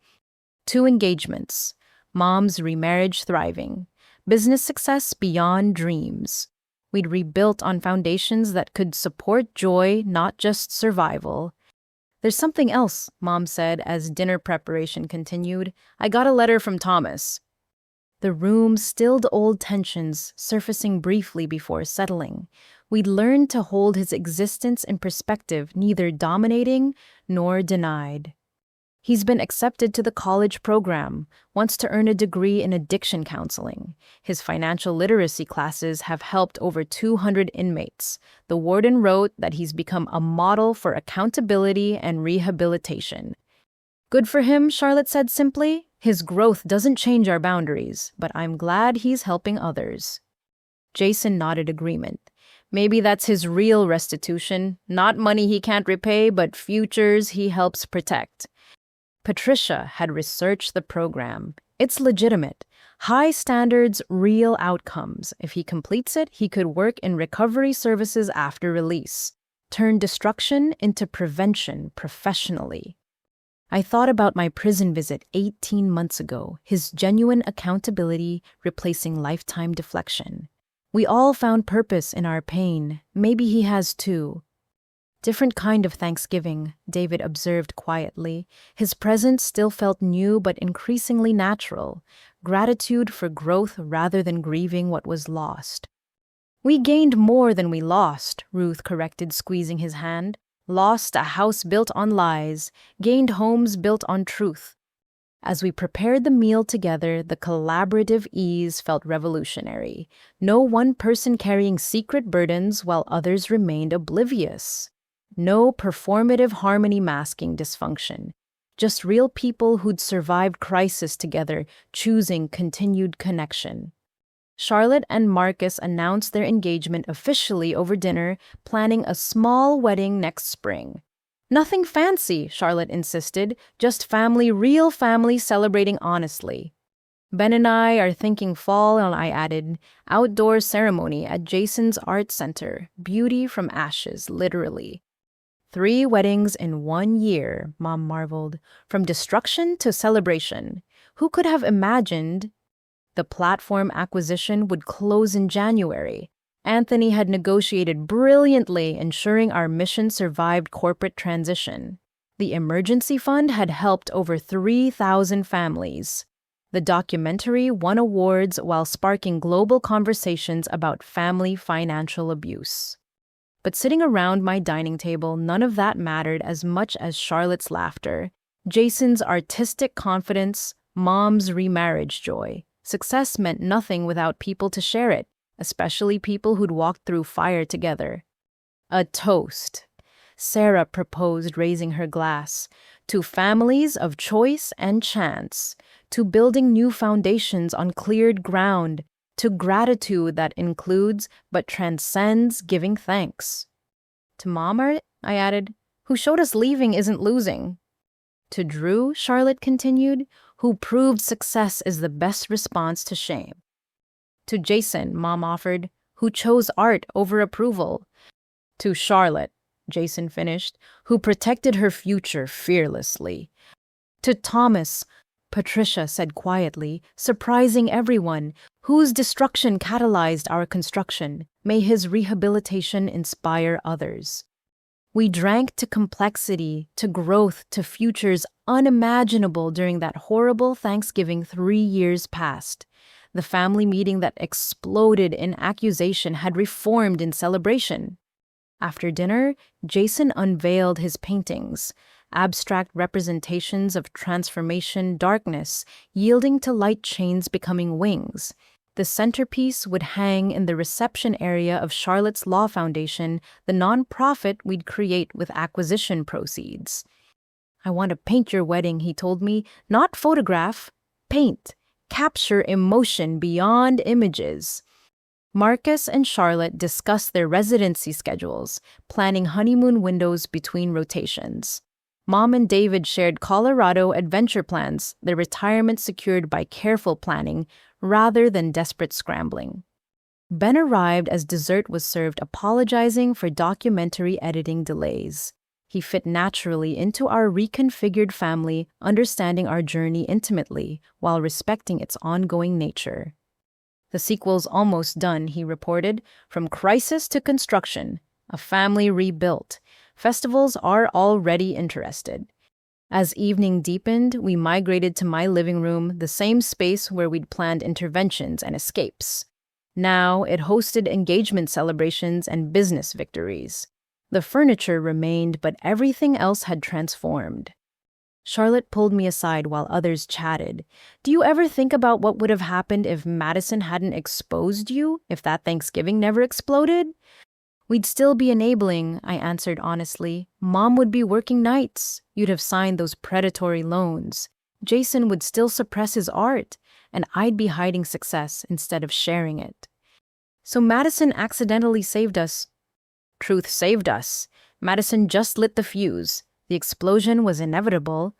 2 engagements. Mom's remarriage thriving. Business success beyond dreams. We'd rebuilt on foundations that could support joy, not just survival. There's something else, Mom said as dinner preparation continued. I got a letter from Thomas. The room stilled old tensions, surfacing briefly before settling. We'd learned to hold his existence in perspective, neither dominating nor denied. He's been accepted to the college program, wants to earn a degree in addiction counseling. His financial literacy classes have helped over 200 inmates. The warden wrote that he's become a model for accountability and rehabilitation. Good for him, Charlotte said simply. His growth doesn't change our boundaries, but I'm glad he's helping others. Jason nodded agreement. Maybe that's his real restitution, not money he can't repay, but futures he helps protect. Patricia had researched the program. It's legitimate. High standards, real outcomes. If he completes it, he could work in recovery services after release. Turn destruction into prevention professionally. I thought about my prison visit 18 months ago, his genuine accountability replacing lifetime deflection. We all found purpose in our pain. Maybe he has too. Different kind of Thanksgiving, David observed quietly. His presence still felt new but increasingly natural. Gratitude for growth rather than grieving what was lost. We gained more than we lost, Ruth corrected, squeezing his hand. Lost a house built on lies, gained homes built on truth. As we prepared the meal together, the collaborative ease felt revolutionary. No one person carrying secret burdens while others remained oblivious. No performative harmony masking dysfunction. Just real people who'd survived crisis together, choosing continued connection. Charlotte and Marcus announced their engagement officially over dinner, planning a small wedding next spring. Nothing fancy, Charlotte insisted, just family, real family celebrating honestly. Ben and I are thinking fall, and I added, outdoor ceremony at Jason's art center, beauty from ashes, literally. 3 weddings in 1 year, Mom marveled, from destruction to celebration. Who could have imagined? The platform acquisition would close in January. Anthony had negotiated brilliantly, ensuring our mission survived corporate transition. The emergency fund had helped over 3,000 families. The documentary won awards while sparking global conversations about family financial abuse. But sitting around my dining table, none of that mattered as much as Charlotte's laughter, Jason's artistic confidence, Mom's remarriage joy. Success meant nothing without people to share it, especially people who'd walked through fire together. A toast. Sarah proposed, raising her glass, to families of choice and chance, to building new foundations on cleared ground, to gratitude that includes but transcends giving thanks. To Mama, I added, who showed us leaving isn't losing. To Drew, Charlotte continued, who proved success is the best response to shame. To Jason, Mom offered, who chose art over approval. To Charlotte, Jason finished, who protected her future fearlessly. To Thomas, Patricia said quietly, surprising everyone, whose destruction catalyzed our construction. May his rehabilitation inspire others. We drank to complexity, to growth, to futures unimaginable during that horrible Thanksgiving 3 years past. The family meeting that exploded in accusation had reformed in celebration. After dinner, Jason unveiled his paintings, abstract representations of transformation darkness, yielding to light chains becoming wings. The centerpiece would hang in the reception area of Charlotte's Law Foundation, the nonprofit we'd create with acquisition proceeds. I want to paint your wedding, he told me, not photograph, paint, capture emotion beyond images. Marcus and Charlotte discussed their residency schedules, planning honeymoon windows between rotations. Mom and David shared Colorado adventure plans, their retirement secured by careful planning rather than desperate scrambling. Ben arrived as dessert was served, apologizing for documentary editing delays. He fit naturally into our reconfigured family, understanding our journey intimately while respecting its ongoing nature. The sequel's almost done, he reported. From crisis to construction, a family rebuilt. Festivals are already interested. As evening deepened, we migrated to my living room, the same space where we'd planned interventions and escapes. Now it hosted engagement celebrations and business victories. The furniture remained, but everything else had transformed. Charlotte pulled me aside while others chatted. Do you ever think about what would have happened if Madison hadn't exposed you, if that Thanksgiving never exploded? We'd still be enabling, I answered honestly. Mom would be working nights. You'd have signed those predatory loans. Jason would still suppress his art, and I'd be hiding success instead of sharing it. So Madison accidentally saved us. Truth saved us. Madison just lit the fuse. The explosion was inevitable.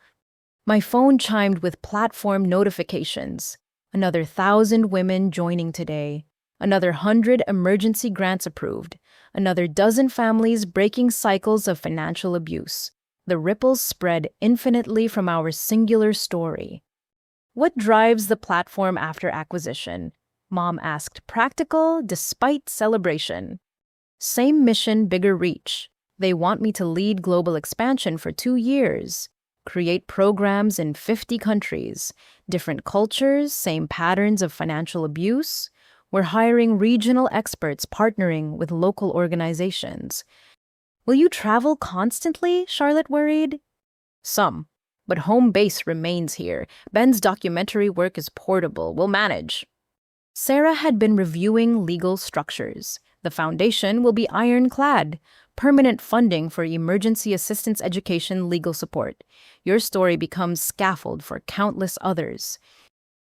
My phone chimed with platform notifications. Another 1,000 women joining today. Another 100 emergency grants approved. Another dozen families breaking cycles of financial abuse. The ripples spread infinitely from our singular story. What drives the platform after acquisition? Mom asked. Practical, despite celebration. Same mission, bigger reach. They want me to lead global expansion for 2 years. Create programs in 50 countries. Different cultures, same patterns of financial abuse. We're hiring regional experts partnering with local organizations. Will you travel constantly? Charlotte worried. Some, but home base remains here. Ben's documentary work is portable. We'll manage. Sarah had been reviewing legal structures. The foundation will be ironclad. Permanent funding for emergency assistance education legal support. Your story becomes scaffold for countless others.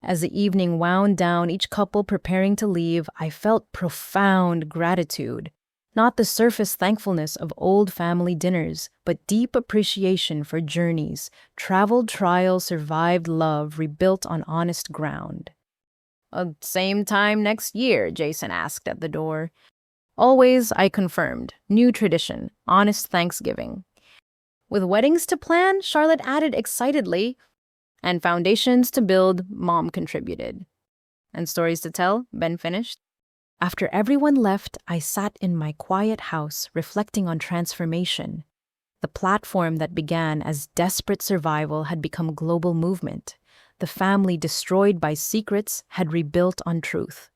As the evening wound down, each couple preparing to leave, I felt profound gratitude. Not the surface thankfulness of old family dinners, but deep appreciation for journeys, traveled trial, survived love, rebuilt on honest ground. Same time next year, Jason asked at the door. Always, I confirmed. New tradition, honest Thanksgiving. With weddings to plan, Charlotte added excitedly, and foundations to build, Mom contributed. And stories to tell, Ben finished. After everyone left, I sat in my quiet house, reflecting on transformation. The platform that began as desperate survival had become global movement. The family destroyed by secrets had rebuilt on truth.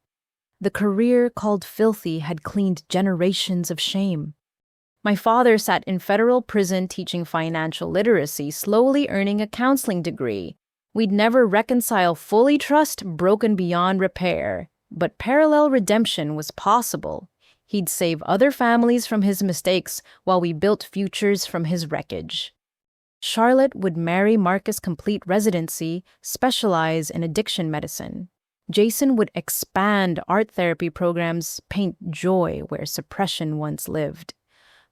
The career called filthy had cleaned generations of shame. My father sat in federal prison teaching financial literacy, slowly earning a counseling degree. We'd never reconcile fully trust broken beyond repair, but parallel redemption was possible. He'd save other families from his mistakes while we built futures from his wreckage. Charlotte would marry Marcus, complete residency, specialize in addiction medicine. Jason would expand art therapy programs, paint joy where suppression once lived.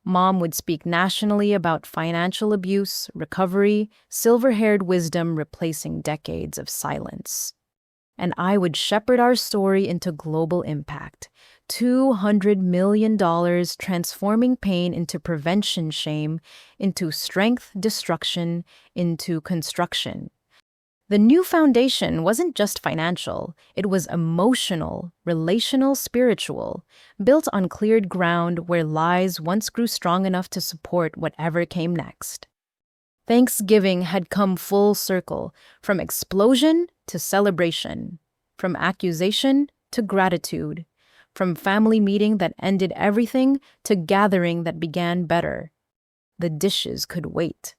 Mom would speak nationally about financial abuse, recovery, silver-haired wisdom replacing decades of silence. And I would shepherd our story into global impact. $200 million transforming pain into prevention shame, into strength destruction, into construction. The new foundation wasn't just financial, it was emotional, relational, spiritual, built on cleared ground where lies once grew strong enough to support whatever came next. Thanksgiving had come full circle, from explosion to celebration, from accusation to gratitude, from family meeting that ended everything to gathering that began better. The dishes could wait.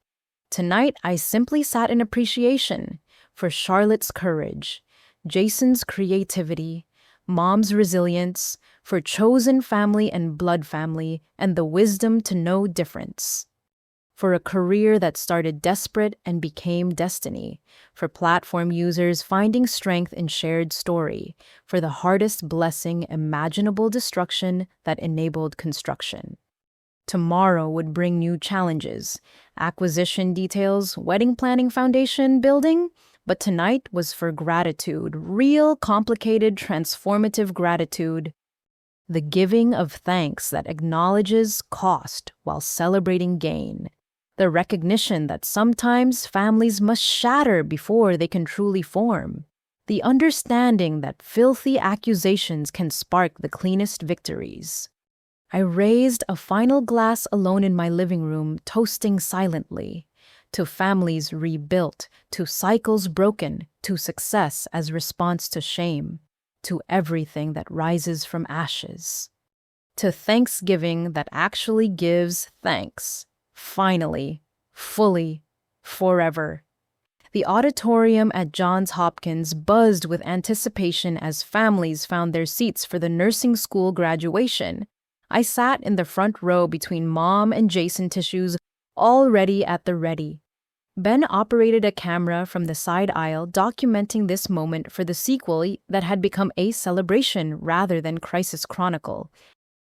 Tonight, I simply sat in appreciation for Charlotte's courage, Jason's creativity, Mom's resilience, for chosen family and blood family, and the wisdom to know difference. For a career that started desperate and became destiny, for platform users finding strength in shared story, for the hardest blessing imaginable destruction that enabled construction. Tomorrow would bring new challenges, acquisition details, wedding planning, foundation building, but tonight was for gratitude, real, complicated, transformative gratitude. The giving of thanks that acknowledges cost while celebrating gain. The recognition that sometimes families must shatter before they can truly form. The understanding that filthy accusations can spark the cleanest victories. I raised a final glass alone in my living room, toasting silently. To families rebuilt, to cycles broken, to success as response to shame, to everything that rises from ashes. To Thanksgiving that actually gives thanks. Finally, fully, forever. The auditorium at Johns Hopkins buzzed with anticipation as families found their seats for the nursing school graduation. I sat in the front row between Mom and Jason, tissues already at the ready. Ben operated a camera from the side aisle, documenting this moment for the sequel that had become a celebration rather than crisis chronicle.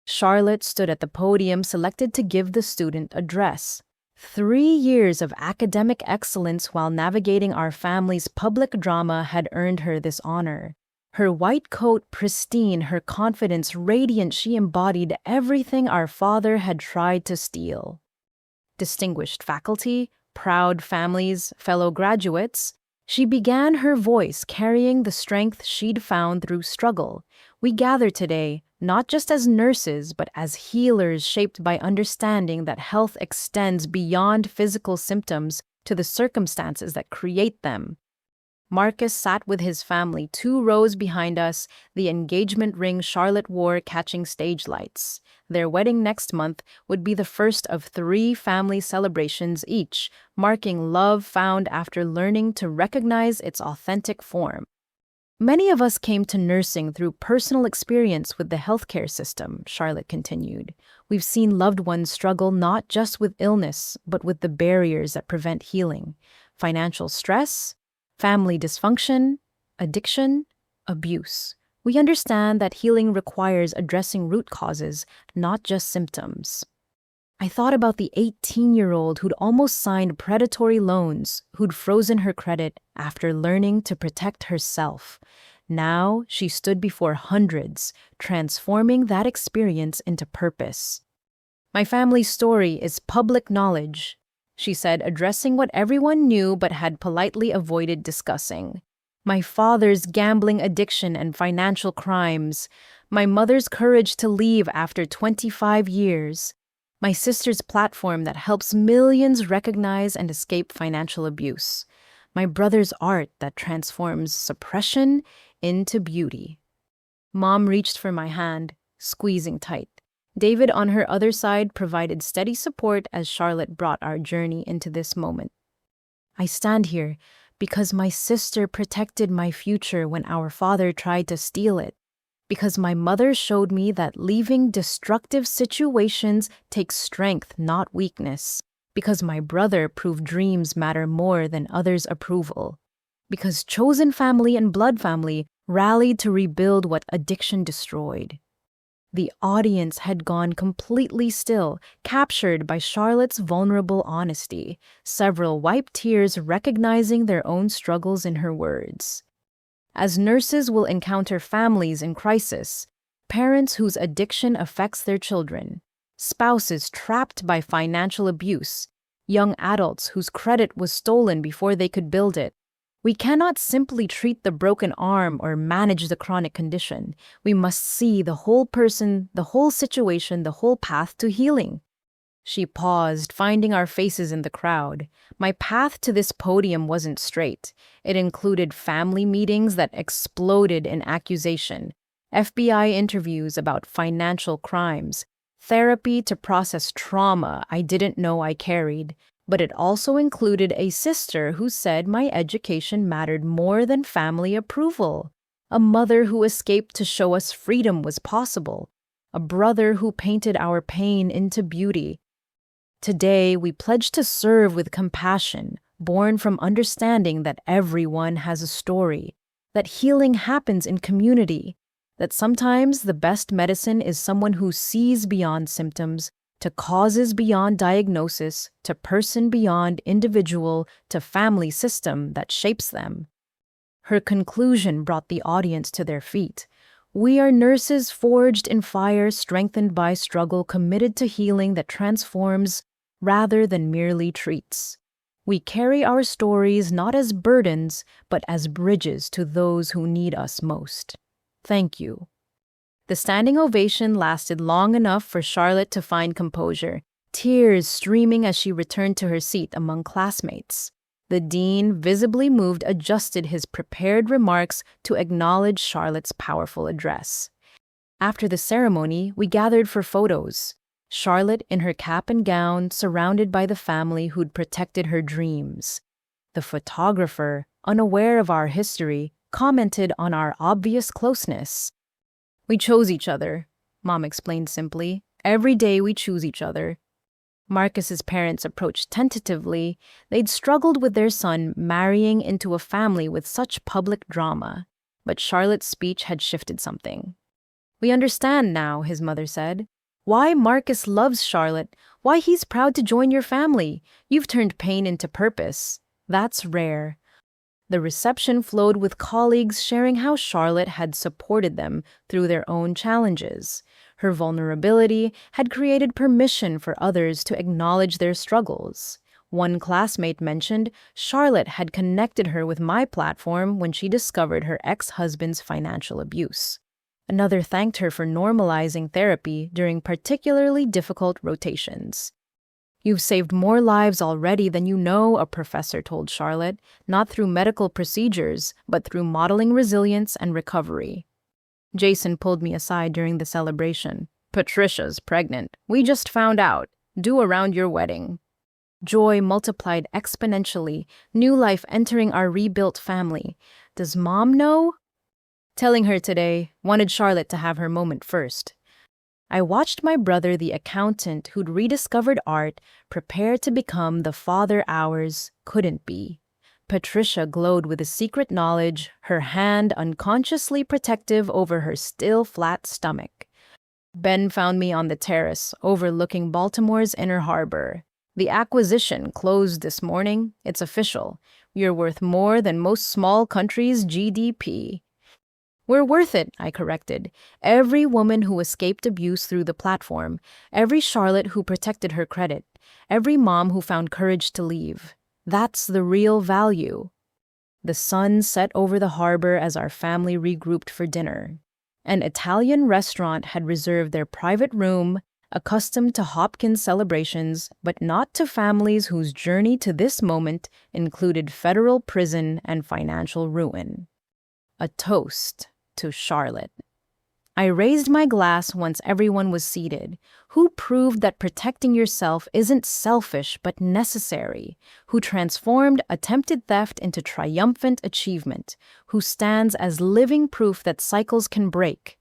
Charlotte stood at the podium, selected to give the student address. 3 years of academic excellence while navigating our family's public drama had earned her this honor. Her white coat pristine, her confidence radiant, she embodied everything our father had tried to steal. Distinguished faculty, proud families, fellow graduates, she began her voice carrying the strength she'd found through struggle. We gather today, not just as nurses, but as healers shaped by understanding that health extends beyond physical symptoms to the circumstances that create them. Marcus sat with his family 2 rows behind us, the engagement ring Charlotte wore catching stage lights. Their wedding next month would be the first of 3 family celebrations each, marking love found after learning to recognize its authentic form. Many of us came to nursing through personal experience with the healthcare system, Charlotte continued. We've seen loved ones struggle not just with illness, but with the barriers that prevent healing. Financial stress, family dysfunction, addiction, abuse. We understand that healing requires addressing root causes, not just symptoms. I thought about the 18-year-old who'd almost signed predatory loans, who'd frozen her credit after learning to protect herself. Now she stood before hundreds, transforming that experience into purpose. My family's story is public knowledge, she said, addressing what everyone knew but had politely avoided discussing. My father's gambling addiction and financial crimes, my mother's courage to leave after 25 years, my sister's platform that helps millions recognize and escape financial abuse, my brother's art that transforms suppression into beauty. Mom reached for my hand, squeezing tight. David, on her other side, provided steady support as Charlotte brought our journey into this moment. I stand here because my sister protected my future when our father tried to steal it. Because my mother showed me that leaving destructive situations takes strength, not weakness. Because my brother proved dreams matter more than others' approval. Because chosen family and blood family rallied to rebuild what addiction destroyed. The audience had gone completely still, captured by Charlotte's vulnerable honesty. Several wiped tears recognizing their own struggles in her words. As nurses will encounter families in crisis, parents whose addiction affects their children, spouses trapped by financial abuse, young adults whose credit was stolen before they could build it, we cannot simply treat the broken arm or manage the chronic condition. We must see the whole person, the whole situation, the whole path to healing. She paused, finding our faces in the crowd. My path to this podium wasn't straight. It included family meetings that exploded in accusation, FBI interviews about financial crimes, therapy to process trauma I didn't know I carried, but it also included a sister who said my education mattered more than family approval, a mother who escaped to show us freedom was possible, a brother who painted our pain into beauty. Today, we pledge to serve with compassion, born from understanding that everyone has a story, that healing happens in community, that sometimes the best medicine is someone who sees beyond symptoms, to causes beyond diagnosis, to person beyond individual, to family system that shapes them. Her conclusion brought the audience to their feet. We are nurses forged in fire, strengthened by struggle, committed to healing that transforms rather than merely treats. We carry our stories not as burdens, but as bridges to those who need us most. Thank you. The standing ovation lasted long enough for Charlotte to find composure, tears streaming as she returned to her seat among classmates. The dean, visibly moved, adjusted his prepared remarks to acknowledge Charlotte's powerful address. After the ceremony, we gathered for photos. Charlotte in her cap and gown, surrounded by the family who'd protected her dreams. The photographer, unaware of our history, commented on our obvious closeness. We chose each other, Mom explained simply. Every day we choose each other. Marcus's parents approached tentatively. They'd struggled with their son marrying into a family with such public drama. But Charlotte's speech had shifted something. We understand now, his mother said. Why Marcus loves Charlotte, why he's proud to join your family. You've turned pain into purpose. That's rare. The reception flowed with colleagues sharing how Charlotte had supported them through their own challenges. Her vulnerability had created permission for others to acknowledge their struggles. One classmate mentioned Charlotte had connected her with my platform when she discovered her ex-husband's financial abuse. Another thanked her for normalizing therapy during particularly difficult rotations. You've saved more lives already than you know, a professor told Charlotte, not through medical procedures, but through modeling resilience and recovery. Jason pulled me aside during the celebration. Patricia's pregnant. We just found out. Due around your wedding. Joy multiplied exponentially, new life entering our rebuilt family. Does Mom know? Telling her today, wanted Charlotte to have her moment first. I watched my brother, the accountant who'd rediscovered art, prepare to become the father ours couldn't be. Patricia glowed with a secret knowledge, her hand unconsciously protective over her still flat stomach. Ben found me on the terrace, overlooking Baltimore's Inner Harbor. The acquisition closed this morning. It's official. You're worth more than most small countries' GDP. We're worth it, I corrected. Every woman who escaped abuse through the platform, every Charlotte who protected her credit, every mom who found courage to leave. That's the real value. The sun set over the harbor as our family regrouped for dinner. An Italian restaurant had reserved their private room, accustomed to Hopkins celebrations, but not to families whose journey to this moment included federal prison and financial ruin. A toast to Charlotte. I raised my glass once everyone was seated. Who proved that protecting yourself isn't selfish but necessary? Who transformed attempted theft into triumphant achievement? Who stands as living proof that cycles can break?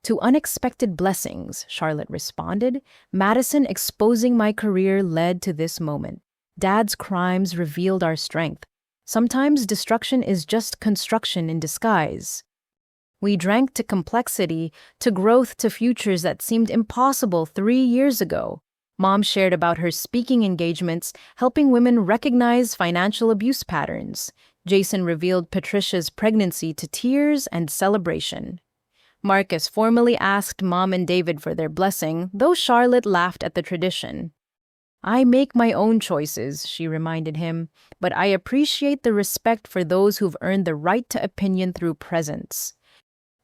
To unexpected blessings, Charlotte responded. Madison exposing my career led to this moment. Dad's crimes revealed our strength. Sometimes destruction is just construction in disguise. We drank to complexity, to growth, to futures that seemed impossible 3 years ago. Mom shared about her speaking engagements, helping women recognize financial abuse patterns. Jason revealed Patricia's pregnancy to tears and celebration. Marcus formally asked Mom and David for their blessing, though Charlotte laughed at the tradition. I make my own choices, she reminded him, but I appreciate the respect for those who've earned the right to opinion through presence.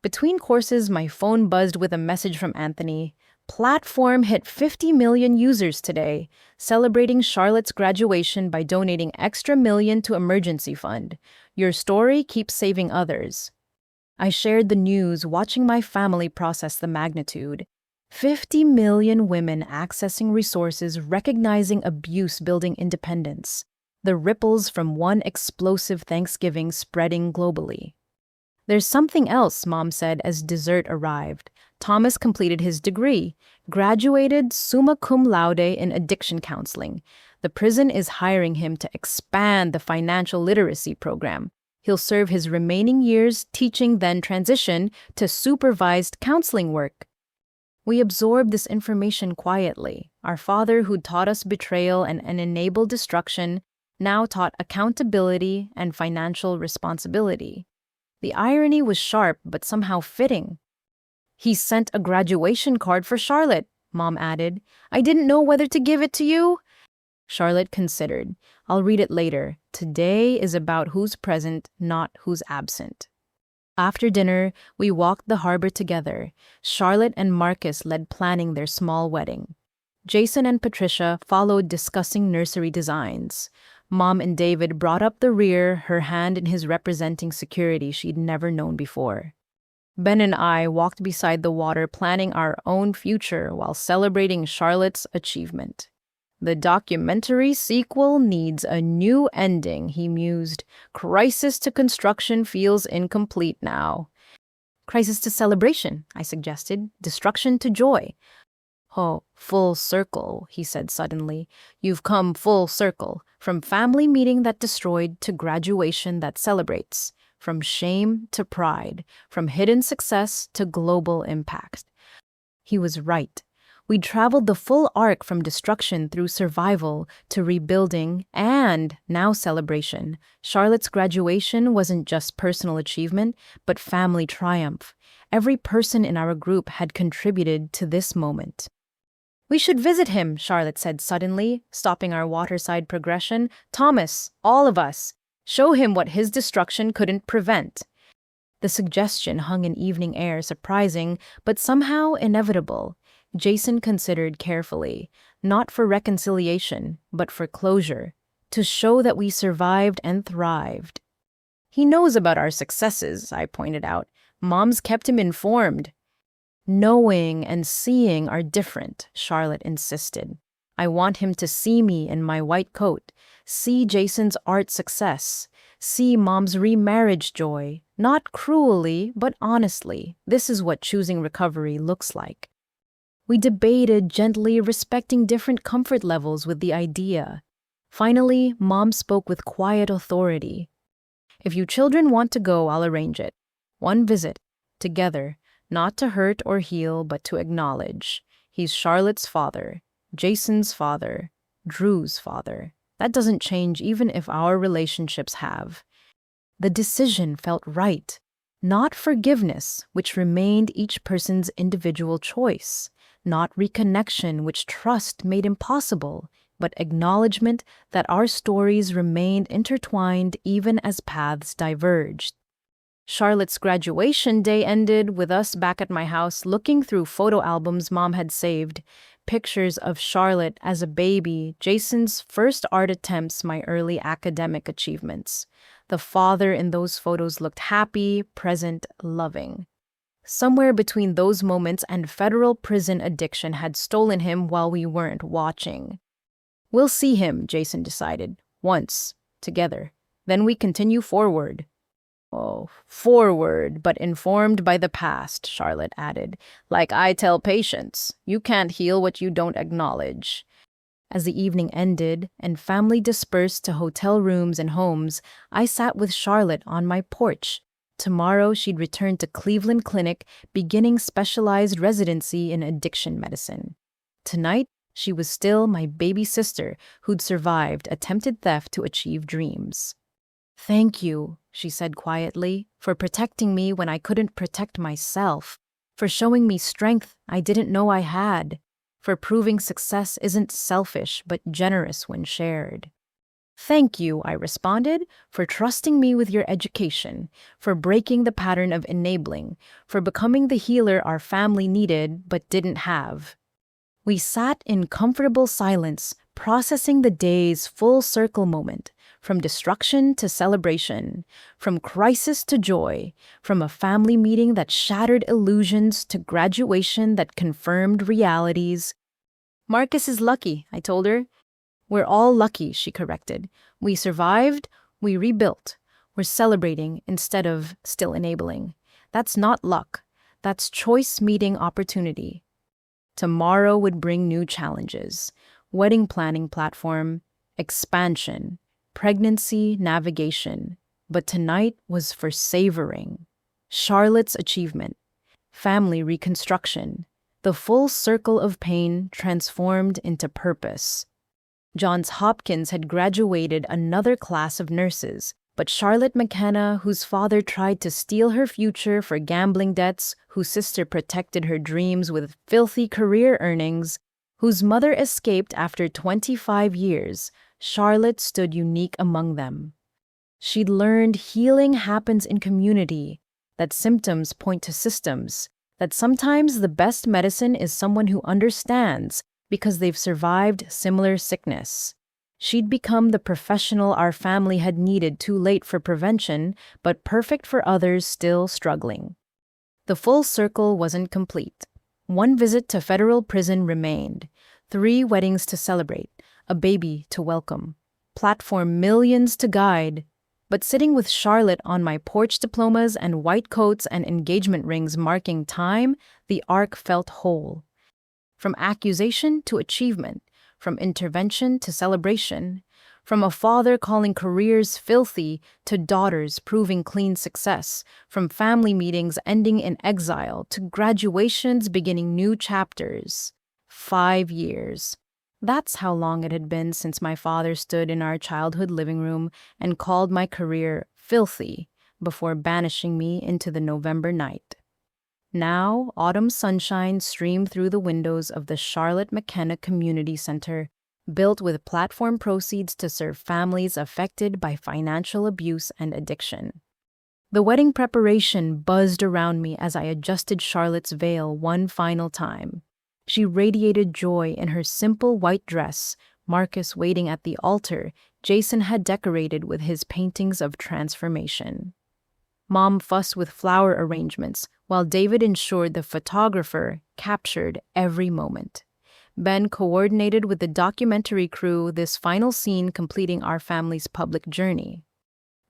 Between courses, my phone buzzed with a message from Anthony. Platform hit 50 million users today, celebrating Charlotte's graduation by donating extra million to emergency fund. Your story keeps saving others. I shared the news, watching my family process the magnitude. 50 million women accessing resources, recognizing abuse, building independence. The ripples from one explosive Thanksgiving spreading globally. There's something else, Mom said as dessert arrived. Thomas completed his degree, graduated summa cum laude in addiction counseling. The prison is hiring him to expand the financial literacy program. He'll serve his remaining years teaching, then transition to supervised counseling work. We absorbed this information quietly. Our father, who taught us betrayal and enabled destruction, now taught accountability and financial responsibility. The irony was sharp but somehow fitting. He sent a graduation card for Charlotte, Mom added. I didn't know whether to give it to you. Charlotte considered. I'll read it later. Today is about who's present, not who's absent. After dinner, we walked the harbor together. Charlotte and Marcus led planning their small wedding. Jason and Patricia followed discussing nursery designs. Mom and David brought up the rear, her hand in his representing security she'd never known before. Ben and I walked beside the water planning our own future while celebrating Charlotte's achievement. The documentary sequel needs a new ending, he mused. Crisis to construction feels incomplete now. Crisis to celebration, I suggested. Destruction to joy. Oh, full circle, he said suddenly. You've come full circle. From family meeting that destroyed to graduation that celebrates. From shame to pride. From hidden success to global impact. He was right. We traveled the full arc from destruction through survival to rebuilding and now celebration. Charlotte's graduation wasn't just personal achievement, but family triumph. Every person in our group had contributed to this moment. We should visit him, Charlotte said suddenly, stopping our waterside progression. Thomas, all of us. Show him what his destruction couldn't prevent. The suggestion hung in evening air, surprising, but somehow inevitable. Jason considered carefully, not for reconciliation, but for closure, to show that we survived and thrived. He knows about our successes, I pointed out. Mom's kept him informed. Knowing and seeing are different, Charlotte insisted. I want him to see me in my white coat, see Jason's art success, see Mom's remarriage joy, not cruelly, but honestly. This is what choosing recovery looks like. We debated gently, respecting different comfort levels with the idea. Finally, Mom spoke with quiet authority. If you children want to go, I'll arrange it. One visit, together, not to hurt or heal, but to acknowledge. He's Charlotte's father, Jason's father, Drew's father. That doesn't change even if our relationships have. The decision felt right. Not forgiveness, which remained each person's individual choice. Not reconnection, which trust made impossible, but acknowledgement that our stories remained intertwined even as paths diverged. Charlotte's graduation day ended with us back at my house looking through photo albums Mom had saved. Pictures of Charlotte as a baby, Jason's first art attempts, my early academic achievements. The father in those photos looked happy, present, loving. Somewhere between those moments and federal prison addiction had stolen him while we weren't watching. We'll see him, Jason decided, once, together. Then we continue forward. Oh, forward, but informed by the past, Charlotte added. Like I tell patients, you can't heal what you don't acknowledge. As the evening ended and family dispersed to hotel rooms and homes, I sat with Charlotte on my porch. Tomorrow she'd return to Cleveland Clinic, beginning specialized residency in addiction medicine. Tonight, she was still my baby sister who'd survived attempted theft to achieve dreams. Thank you, she said quietly, for protecting me when I couldn't protect myself, for showing me strength I didn't know I had, for proving success isn't selfish but generous when shared. Thank you, I responded, for trusting me with your education, for breaking the pattern of enabling, for becoming the healer our family needed but didn't have. We sat in comfortable silence, processing the day's full circle moment, from destruction to celebration, from crisis to joy, from a family meeting that shattered illusions to graduation that confirmed realities. Marcus is lucky, I told her. We're all lucky, she corrected. We survived, we rebuilt. We're celebrating instead of still enabling. That's not luck. That's choice meeting opportunity. Tomorrow would bring new challenges. Wedding planning platform, expansion, pregnancy navigation. But tonight was for savoring. Charlotte's achievement, family reconstruction, the full circle of pain transformed into purpose. Johns Hopkins had graduated another class of nurses, but Charlotte McKenna, whose father tried to steal her future for gambling debts, whose sister protected her dreams with filthy career earnings, whose mother escaped after 25 years, Charlotte stood unique among them. She'd learned healing happens in community, that symptoms point to systems, that sometimes the best medicine is someone who understands because they've survived similar sickness. She'd become the professional our family had needed too late for prevention, but perfect for others still struggling. The full circle wasn't complete. One visit to federal prison remained, 3 weddings to celebrate, a baby to welcome, platform millions to guide. But sitting with Charlotte on my porch, diplomas and white coats and engagement rings marking time, the arc felt whole. From accusation to achievement, from intervention to celebration, from a father calling careers filthy to daughters proving clean success, from family meetings ending in exile to graduations beginning new chapters. 5 years. That's how long it had been since my father stood in our childhood living room and called my career filthy before banishing me into the November night. Now, autumn sunshine streamed through the windows of the Charlotte McKenna Community Center, built with platform proceeds to serve families affected by financial abuse and addiction. The wedding preparation buzzed around me as I adjusted Charlotte's veil one final time. She radiated joy in her simple white dress, Marcus waiting at the altar Jason had decorated with his paintings of transformation. Mom fussed with flower arrangements, while David ensured the photographer captured every moment. Ben coordinated with the documentary crew this final scene completing our family's public journey.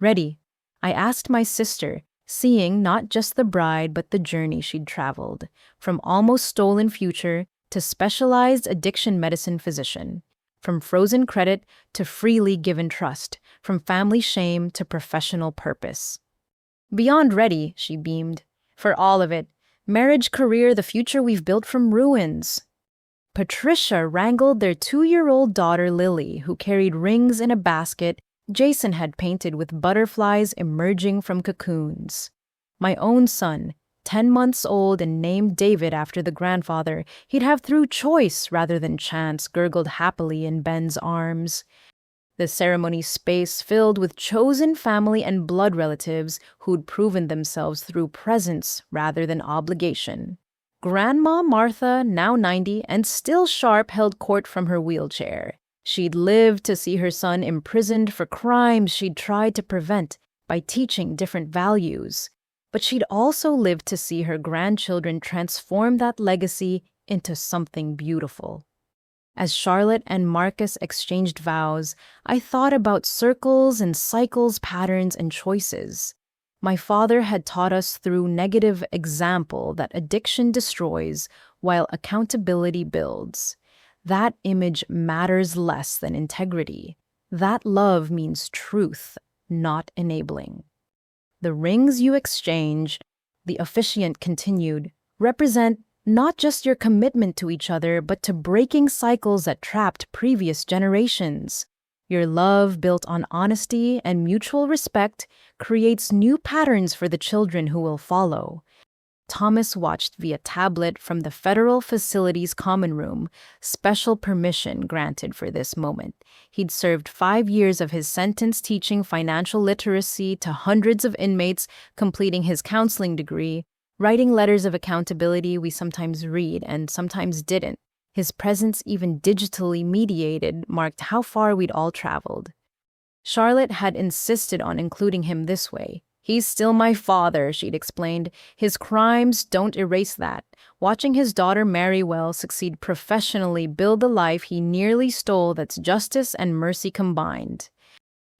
Ready? I asked my sister, seeing not just the bride but the journey she'd traveled, from almost stolen future to specialized addiction medicine physician, from frozen credit to freely given trust, from family shame to professional purpose. Beyond ready, she beamed. For all of it. Marriage, career, the future we've built from ruins. Patricia wrangled their 2-year-old daughter Lily, who carried rings in a basket Jason had painted with butterflies emerging from cocoons. My own son, 10 months old and named David after the grandfather he'd have through choice rather than chance, gurgled happily in Ben's arms. The ceremony space filled with chosen family and blood relatives who'd proven themselves through presence rather than obligation. Grandma Martha, now 90 and still sharp, held court from her wheelchair. She'd lived to see her son imprisoned for crimes she'd tried to prevent by teaching different values. but she'd also lived to see her grandchildren transform that legacy into something beautiful. As Charlotte and Marcus exchanged vows, I thought about circles and cycles, patterns and choices. My father had taught us through negative example that addiction destroys while accountability builds. That image matters less than integrity. That love means truth, not enabling. The rings you exchange, the officiant continued, represent not just your commitment to each other, but to breaking cycles that trapped previous generations. Your love, built on honesty and mutual respect, creates new patterns for the children who will follow. Thomas watched via tablet from the federal facility's common room, special permission granted for this moment. He'd served 5 years of his sentence teaching financial literacy to hundreds of inmates, completing his counseling degree, writing letters of accountability we sometimes read and sometimes didn't. His presence, even digitally mediated, marked how far we'd all traveled. Charlotte had insisted on including him this way. "He's still my father," she'd explained. "His crimes don't erase that." Watching his daughter marry well, succeed professionally, build the life he nearly stole that's justice and mercy combined.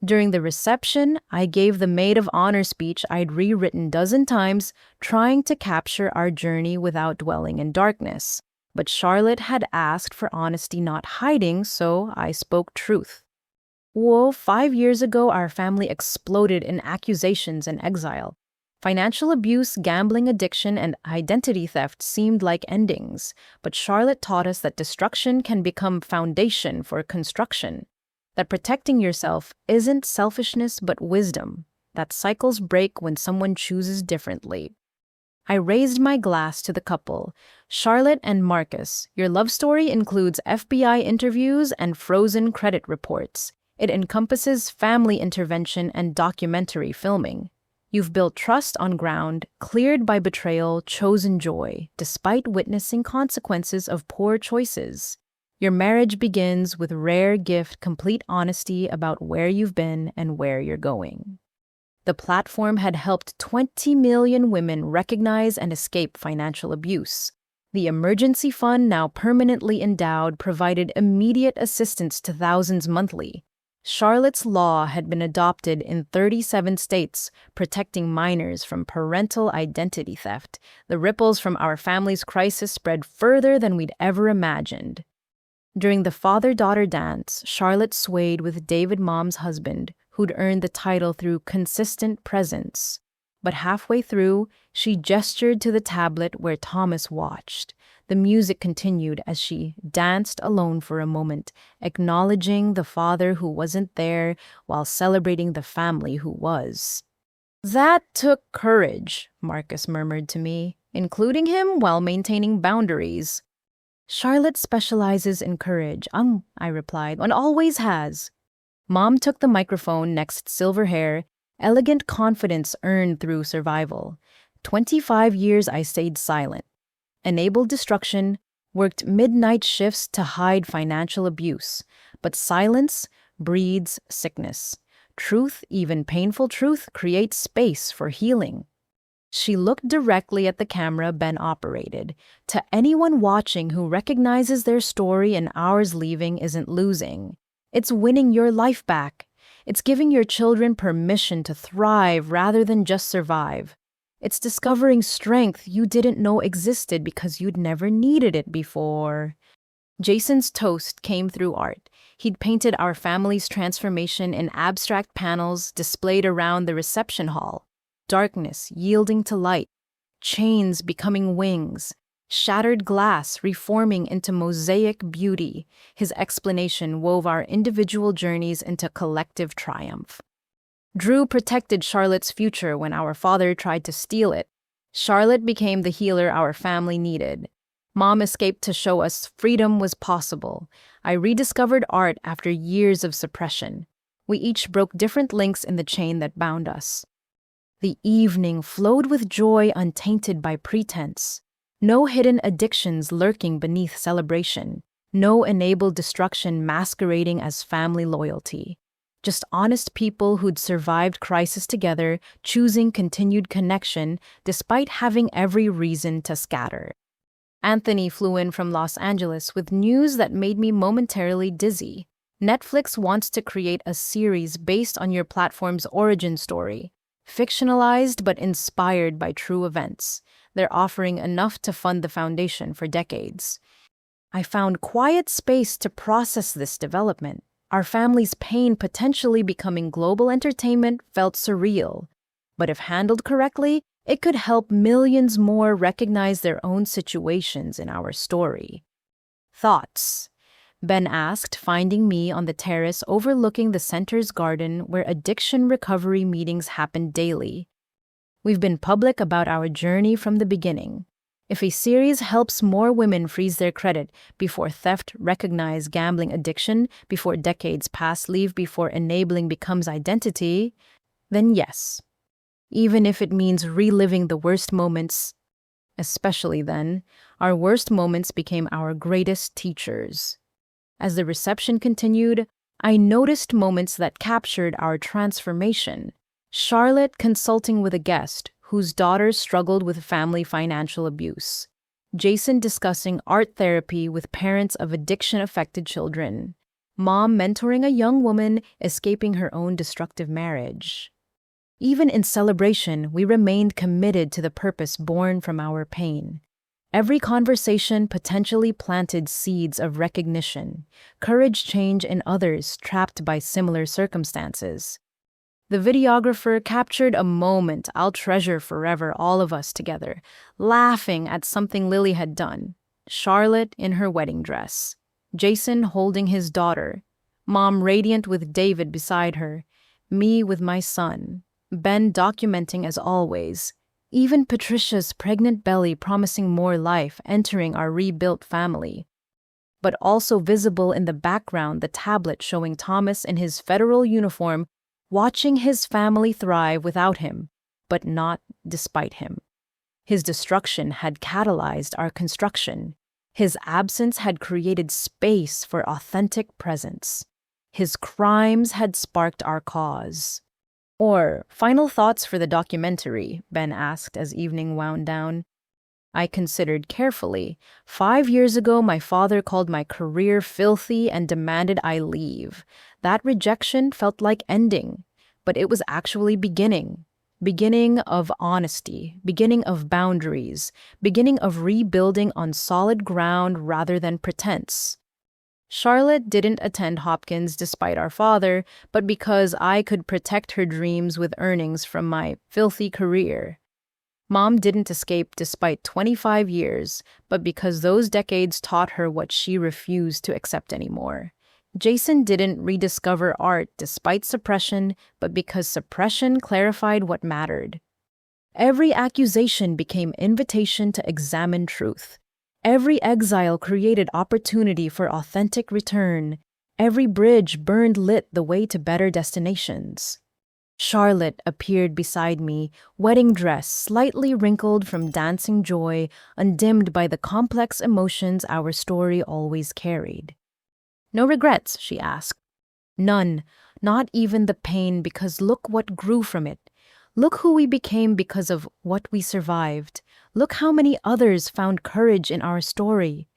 During the reception, I gave the maid of honor speech I'd rewritten 12 times, trying to capture our journey without dwelling in darkness. But Charlotte had asked for honesty, not hiding, so I spoke truth. Whoa, 5 years ago, our family exploded in accusations and exile. Financial abuse, gambling addiction, and identity theft seemed like endings, but Charlotte taught us that destruction can become foundation for construction, that protecting yourself isn't selfishness but wisdom, that cycles break when someone chooses differently. I raised my glass to the couple. "Charlotte and Marcus, your love story includes FBI interviews and frozen credit reports. It encompasses family intervention and documentary filming. You've built trust on ground, cleared by betrayal, chosen joy, despite witnessing consequences of poor choices. Your marriage begins with rare gift, complete honesty about where you've been and where you're going." The platform had helped 20 million women recognize and escape financial abuse. The emergency fund, now permanently endowed, provided immediate assistance to thousands monthly. Charlotte's law had been adopted in 37 states, protecting minors from parental identity theft. The ripples from our family's crisis spread further than we'd ever imagined. During the father-daughter dance, Charlotte swayed with David Mom's husband, who'd earned the title through consistent presence. But halfway through, she gestured to the tablet where Thomas watched. The music continued as she danced alone for a moment, acknowledging the father who wasn't there while celebrating the family who was. "That took courage," Marcus murmured to me, "including him while maintaining boundaries." "Charlotte specializes in courage," I replied, "and always has." Mom took the microphone next silver hair, elegant confidence earned through survival. 25 years I stayed silent, enabled destruction, worked midnight shifts to hide financial abuse. But silence breeds sickness. Truth, even painful truth, creates space for healing. She looked directly at the camera Ben operated. "To anyone watching who recognizes their story and ours leaving isn't losing. It's winning your life back. It's giving your children permission to thrive rather than just survive. It's discovering strength you didn't know existed because you'd never needed it before." Jason's toast came through art. He'd painted our family's transformation in abstract panels displayed around the reception hall. Darkness yielding to light, chains becoming wings, shattered glass reforming into mosaic beauty. His explanation wove our individual journeys into collective triumph. Drew protected Charlotte's future when our father tried to steal it. Charlotte became the healer our family needed. Mom escaped to show us freedom was possible. I rediscovered art after years of suppression. We each broke different links in the chain that bound us. The evening flowed with joy untainted by pretense. No hidden addictions lurking beneath celebration. No enabled destruction masquerading as family loyalty. Just honest people who'd survived crisis together, choosing continued connection despite having every reason to scatter. Anthony flew in from Los Angeles with news that made me momentarily dizzy. Netflix wants to create a series based on your platform's origin story, fictionalized but inspired by true events. They're offering enough to fund the foundation for decades. I found quiet space to process this development. Our family's pain potentially becoming global entertainment felt surreal. But if handled correctly, it could help millions more recognize their own situations in our story. Thoughts? Ben asked, finding me on the terrace overlooking the center's garden where addiction recovery meetings happen daily. We've been public about our journey from the beginning. If a series helps more women freeze their credit before theft, recognize gambling addiction, before decades pass leave, before enabling becomes identity, then yes. Even if it means reliving the worst moments, especially then, our worst moments became our greatest teachers. As the reception continued, I noticed moments that captured our transformation. Charlotte consulting with a guest whose daughter struggled with family financial abuse. Jason discussing art therapy with parents of addiction-affected children. Mom mentoring a young woman escaping her own destructive marriage. Even in celebration, we remained committed to the purpose born from our pain. Every conversation potentially planted seeds of recognition, courage change in others trapped by similar circumstances. The videographer captured a moment I'll treasure forever, all of us together, laughing at something Lily had done. Charlotte in her wedding dress, Jason holding his daughter, Mom radiant with David beside her, me with my son, Ben documenting as always, even Patricia's pregnant belly promising more life entering our rebuilt family. But also visible in the background, the tablet showing Thomas in his federal uniform watching his family thrive without him, but not despite him. His destruction had catalyzed our construction. His absence had created space for authentic presence. His crimes had sparked our cause. Or, final thoughts for the documentary, Ben asked as evening wound down. I considered carefully. 5 years ago, my father called my career filthy and demanded I leave. That rejection felt like ending, but it was actually beginning. Beginning of honesty, beginning of boundaries, beginning of rebuilding on solid ground rather than pretense. Charlotte didn't attend Hopkins despite our father, but because I could protect her dreams with earnings from my filthy career. Mom didn't escape despite 25 years, but because those decades taught her what she refused to accept anymore. Jason didn't rediscover art despite suppression, but because suppression clarified what mattered. Every accusation became invitation to examine truth. Every exile created opportunity for authentic return. Every bridge burned lit the way to better destinations. Charlotte appeared beside me, wedding dress slightly wrinkled from dancing joy, undimmed by the complex emotions our story always carried. No regrets, she asked. None, not even the pain, because look what grew from it. Look who we became because of what we survived. Look how many others found courage in our story.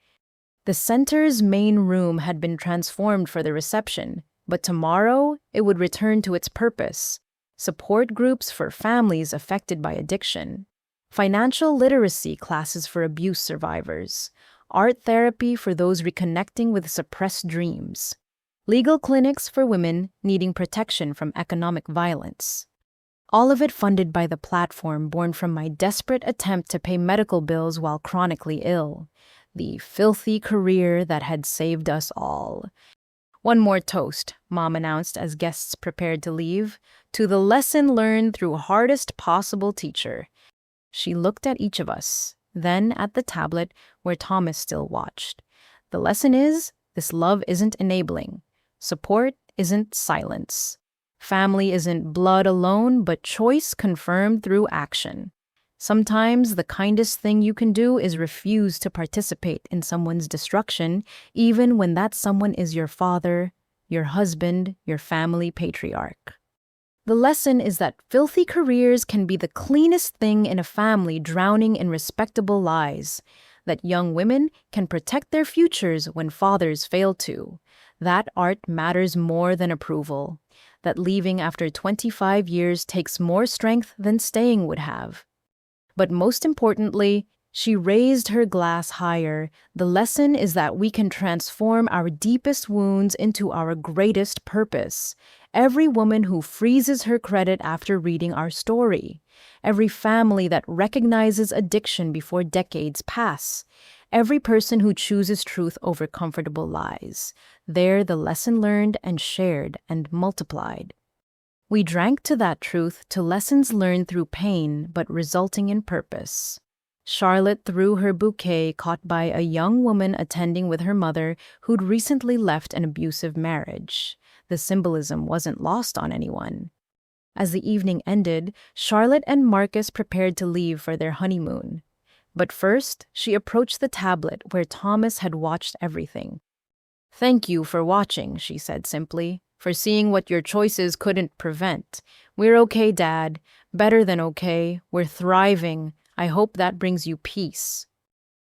The center's main room had been transformed for the reception, but tomorrow it would return to its purpose. Support groups for families affected by addiction. Financial literacy classes for abuse survivors. Art therapy for those reconnecting with suppressed dreams. Legal clinics for women needing protection from economic violence. All of it funded by the platform born from my desperate attempt to pay medical bills while chronically ill. The filthy career that had saved us all. One more toast, Mom announced as guests prepared to leave, to the lesson learned through hardest possible teacher. She looked at each of us, then at the tablet where Thomas still watched. The lesson is, this love isn't enabling. Support isn't silence. Family isn't blood alone, but choice confirmed through action. Sometimes the kindest thing you can do is refuse to participate in someone's destruction, even when that someone is your father, your husband, your family patriarch. The lesson is that filthy careers can be the cleanest thing in a family drowning in respectable lies, that young women can protect their futures when fathers fail to, that art matters more than approval, that leaving after 25 years takes more strength than staying would have. But most importantly, she raised her glass higher. The lesson is that we can transform our deepest wounds into our greatest purpose. Every woman who freezes her credit after reading our story. Every family that recognizes addiction before decades pass. Every person who chooses truth over comfortable lies. There, the lesson learned and shared and multiplied. We drank to that truth, to lessons learned through pain but resulting in purpose. Charlotte threw her bouquet caught by a young woman attending with her mother who'd recently left an abusive marriage. The symbolism wasn't lost on anyone. As the evening ended, Charlotte and Marcus prepared to leave for their honeymoon. But first, she approached the tablet where Thomas had watched everything. "Thank you for watching," she said simply, "for seeing what your choices couldn't prevent. We're okay, Dad. Better than okay. We're thriving. I hope that brings you peace."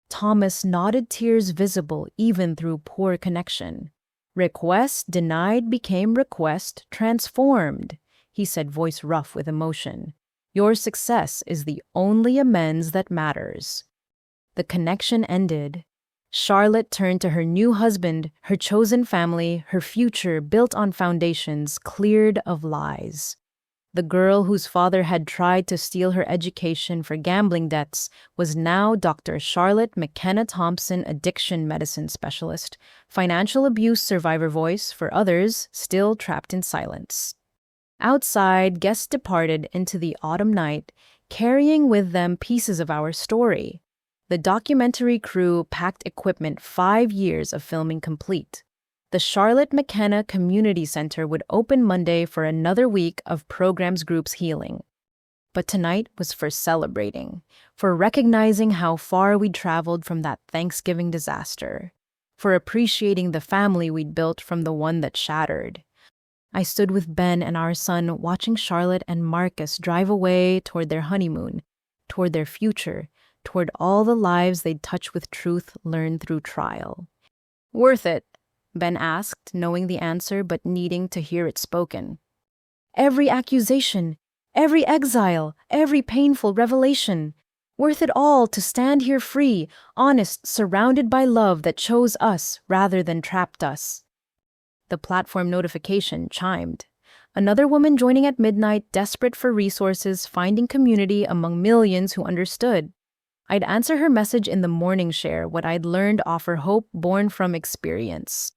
Thomas nodded, tears visible even through poor connection. "Request denied became request transformed," he said, voice rough with emotion. "Your success is the only amends that matters." The connection ended. Charlotte turned to her new husband, her chosen family, her future built on foundations cleared of lies. The girl whose father had tried to steal her education for gambling debts was now Dr. Charlotte McKenna Thompson, addiction medicine specialist, financial abuse survivor voice for others still trapped in silence. Outside, guests departed into the autumn night, carrying with them pieces of our story. The documentary crew packed equipment, 5 years of filming complete. The Charlotte McKenna Community Center would open Monday for another week of programs groups healing. But tonight was for celebrating, for recognizing how far we'd traveled from that Thanksgiving disaster, for appreciating the family we'd built from the one that shattered. I stood with Ben and our son watching Charlotte and Marcus drive away toward their honeymoon, toward their future, toward all the lives they'd touch with truth learned through trial. "Worth it?" Ben asked, knowing the answer but needing to hear it spoken. "Every accusation, every exile, every painful revelation. Worth it all to stand here free, honest, surrounded by love that chose us rather than trapped us." The platform notification chimed. Another woman joining at midnight, desperate for resources, finding community among millions who understood. I'd answer her message in the morning, share what I'd learned, offer hope born from experience.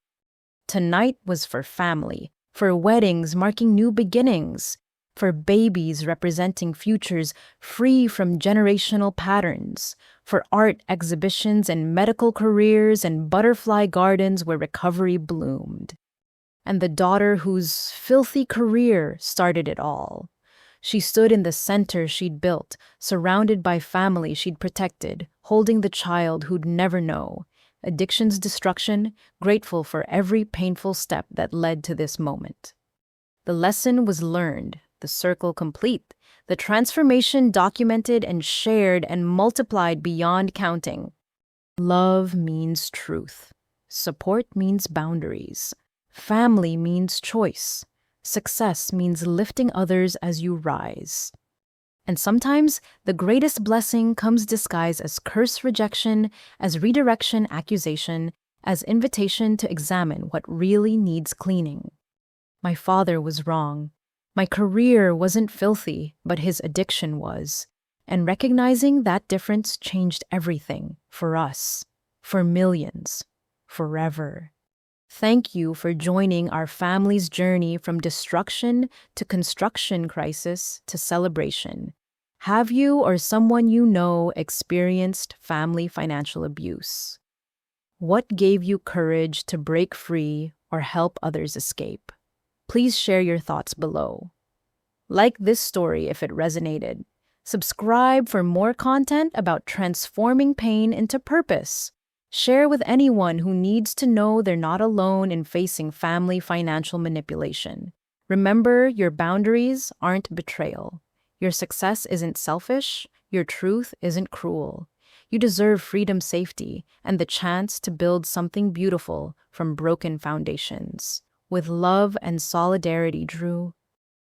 Tonight was for family, for weddings marking new beginnings, for babies representing futures free from generational patterns, for art exhibitions and medical careers and butterfly gardens where recovery bloomed. And the daughter whose filthy career started it all. She stood in the center she'd built, surrounded by family she'd protected, holding the child who'd never know. Addiction's destruction, grateful for every painful step that led to this moment. The lesson was learned, the circle complete, the transformation documented and shared and multiplied beyond counting. Love means truth. Support means boundaries. Family means choice. Success means lifting others as you rise. And sometimes the greatest blessing comes disguised as curse, rejection, as redirection, accusation, as invitation to examine what really needs cleaning. My father was wrong. My career wasn't filthy, but his addiction was. And recognizing that difference changed everything for us, for millions, forever. Thank you for joining our family's journey from destruction to construction, crisis to celebration. Have you or someone you know experienced family financial abuse? What gave you courage to break free or help others escape? Please share your thoughts below. Like this story if it resonated. Subscribe for more content about transforming pain into purpose. Share with anyone who needs to know they're not alone in facing family financial manipulation. Remember, your boundaries aren't betrayal. Your success isn't selfish. Your truth isn't cruel. You deserve freedom, safety, and the chance to build something beautiful from broken foundations. With love and solidarity, Drew.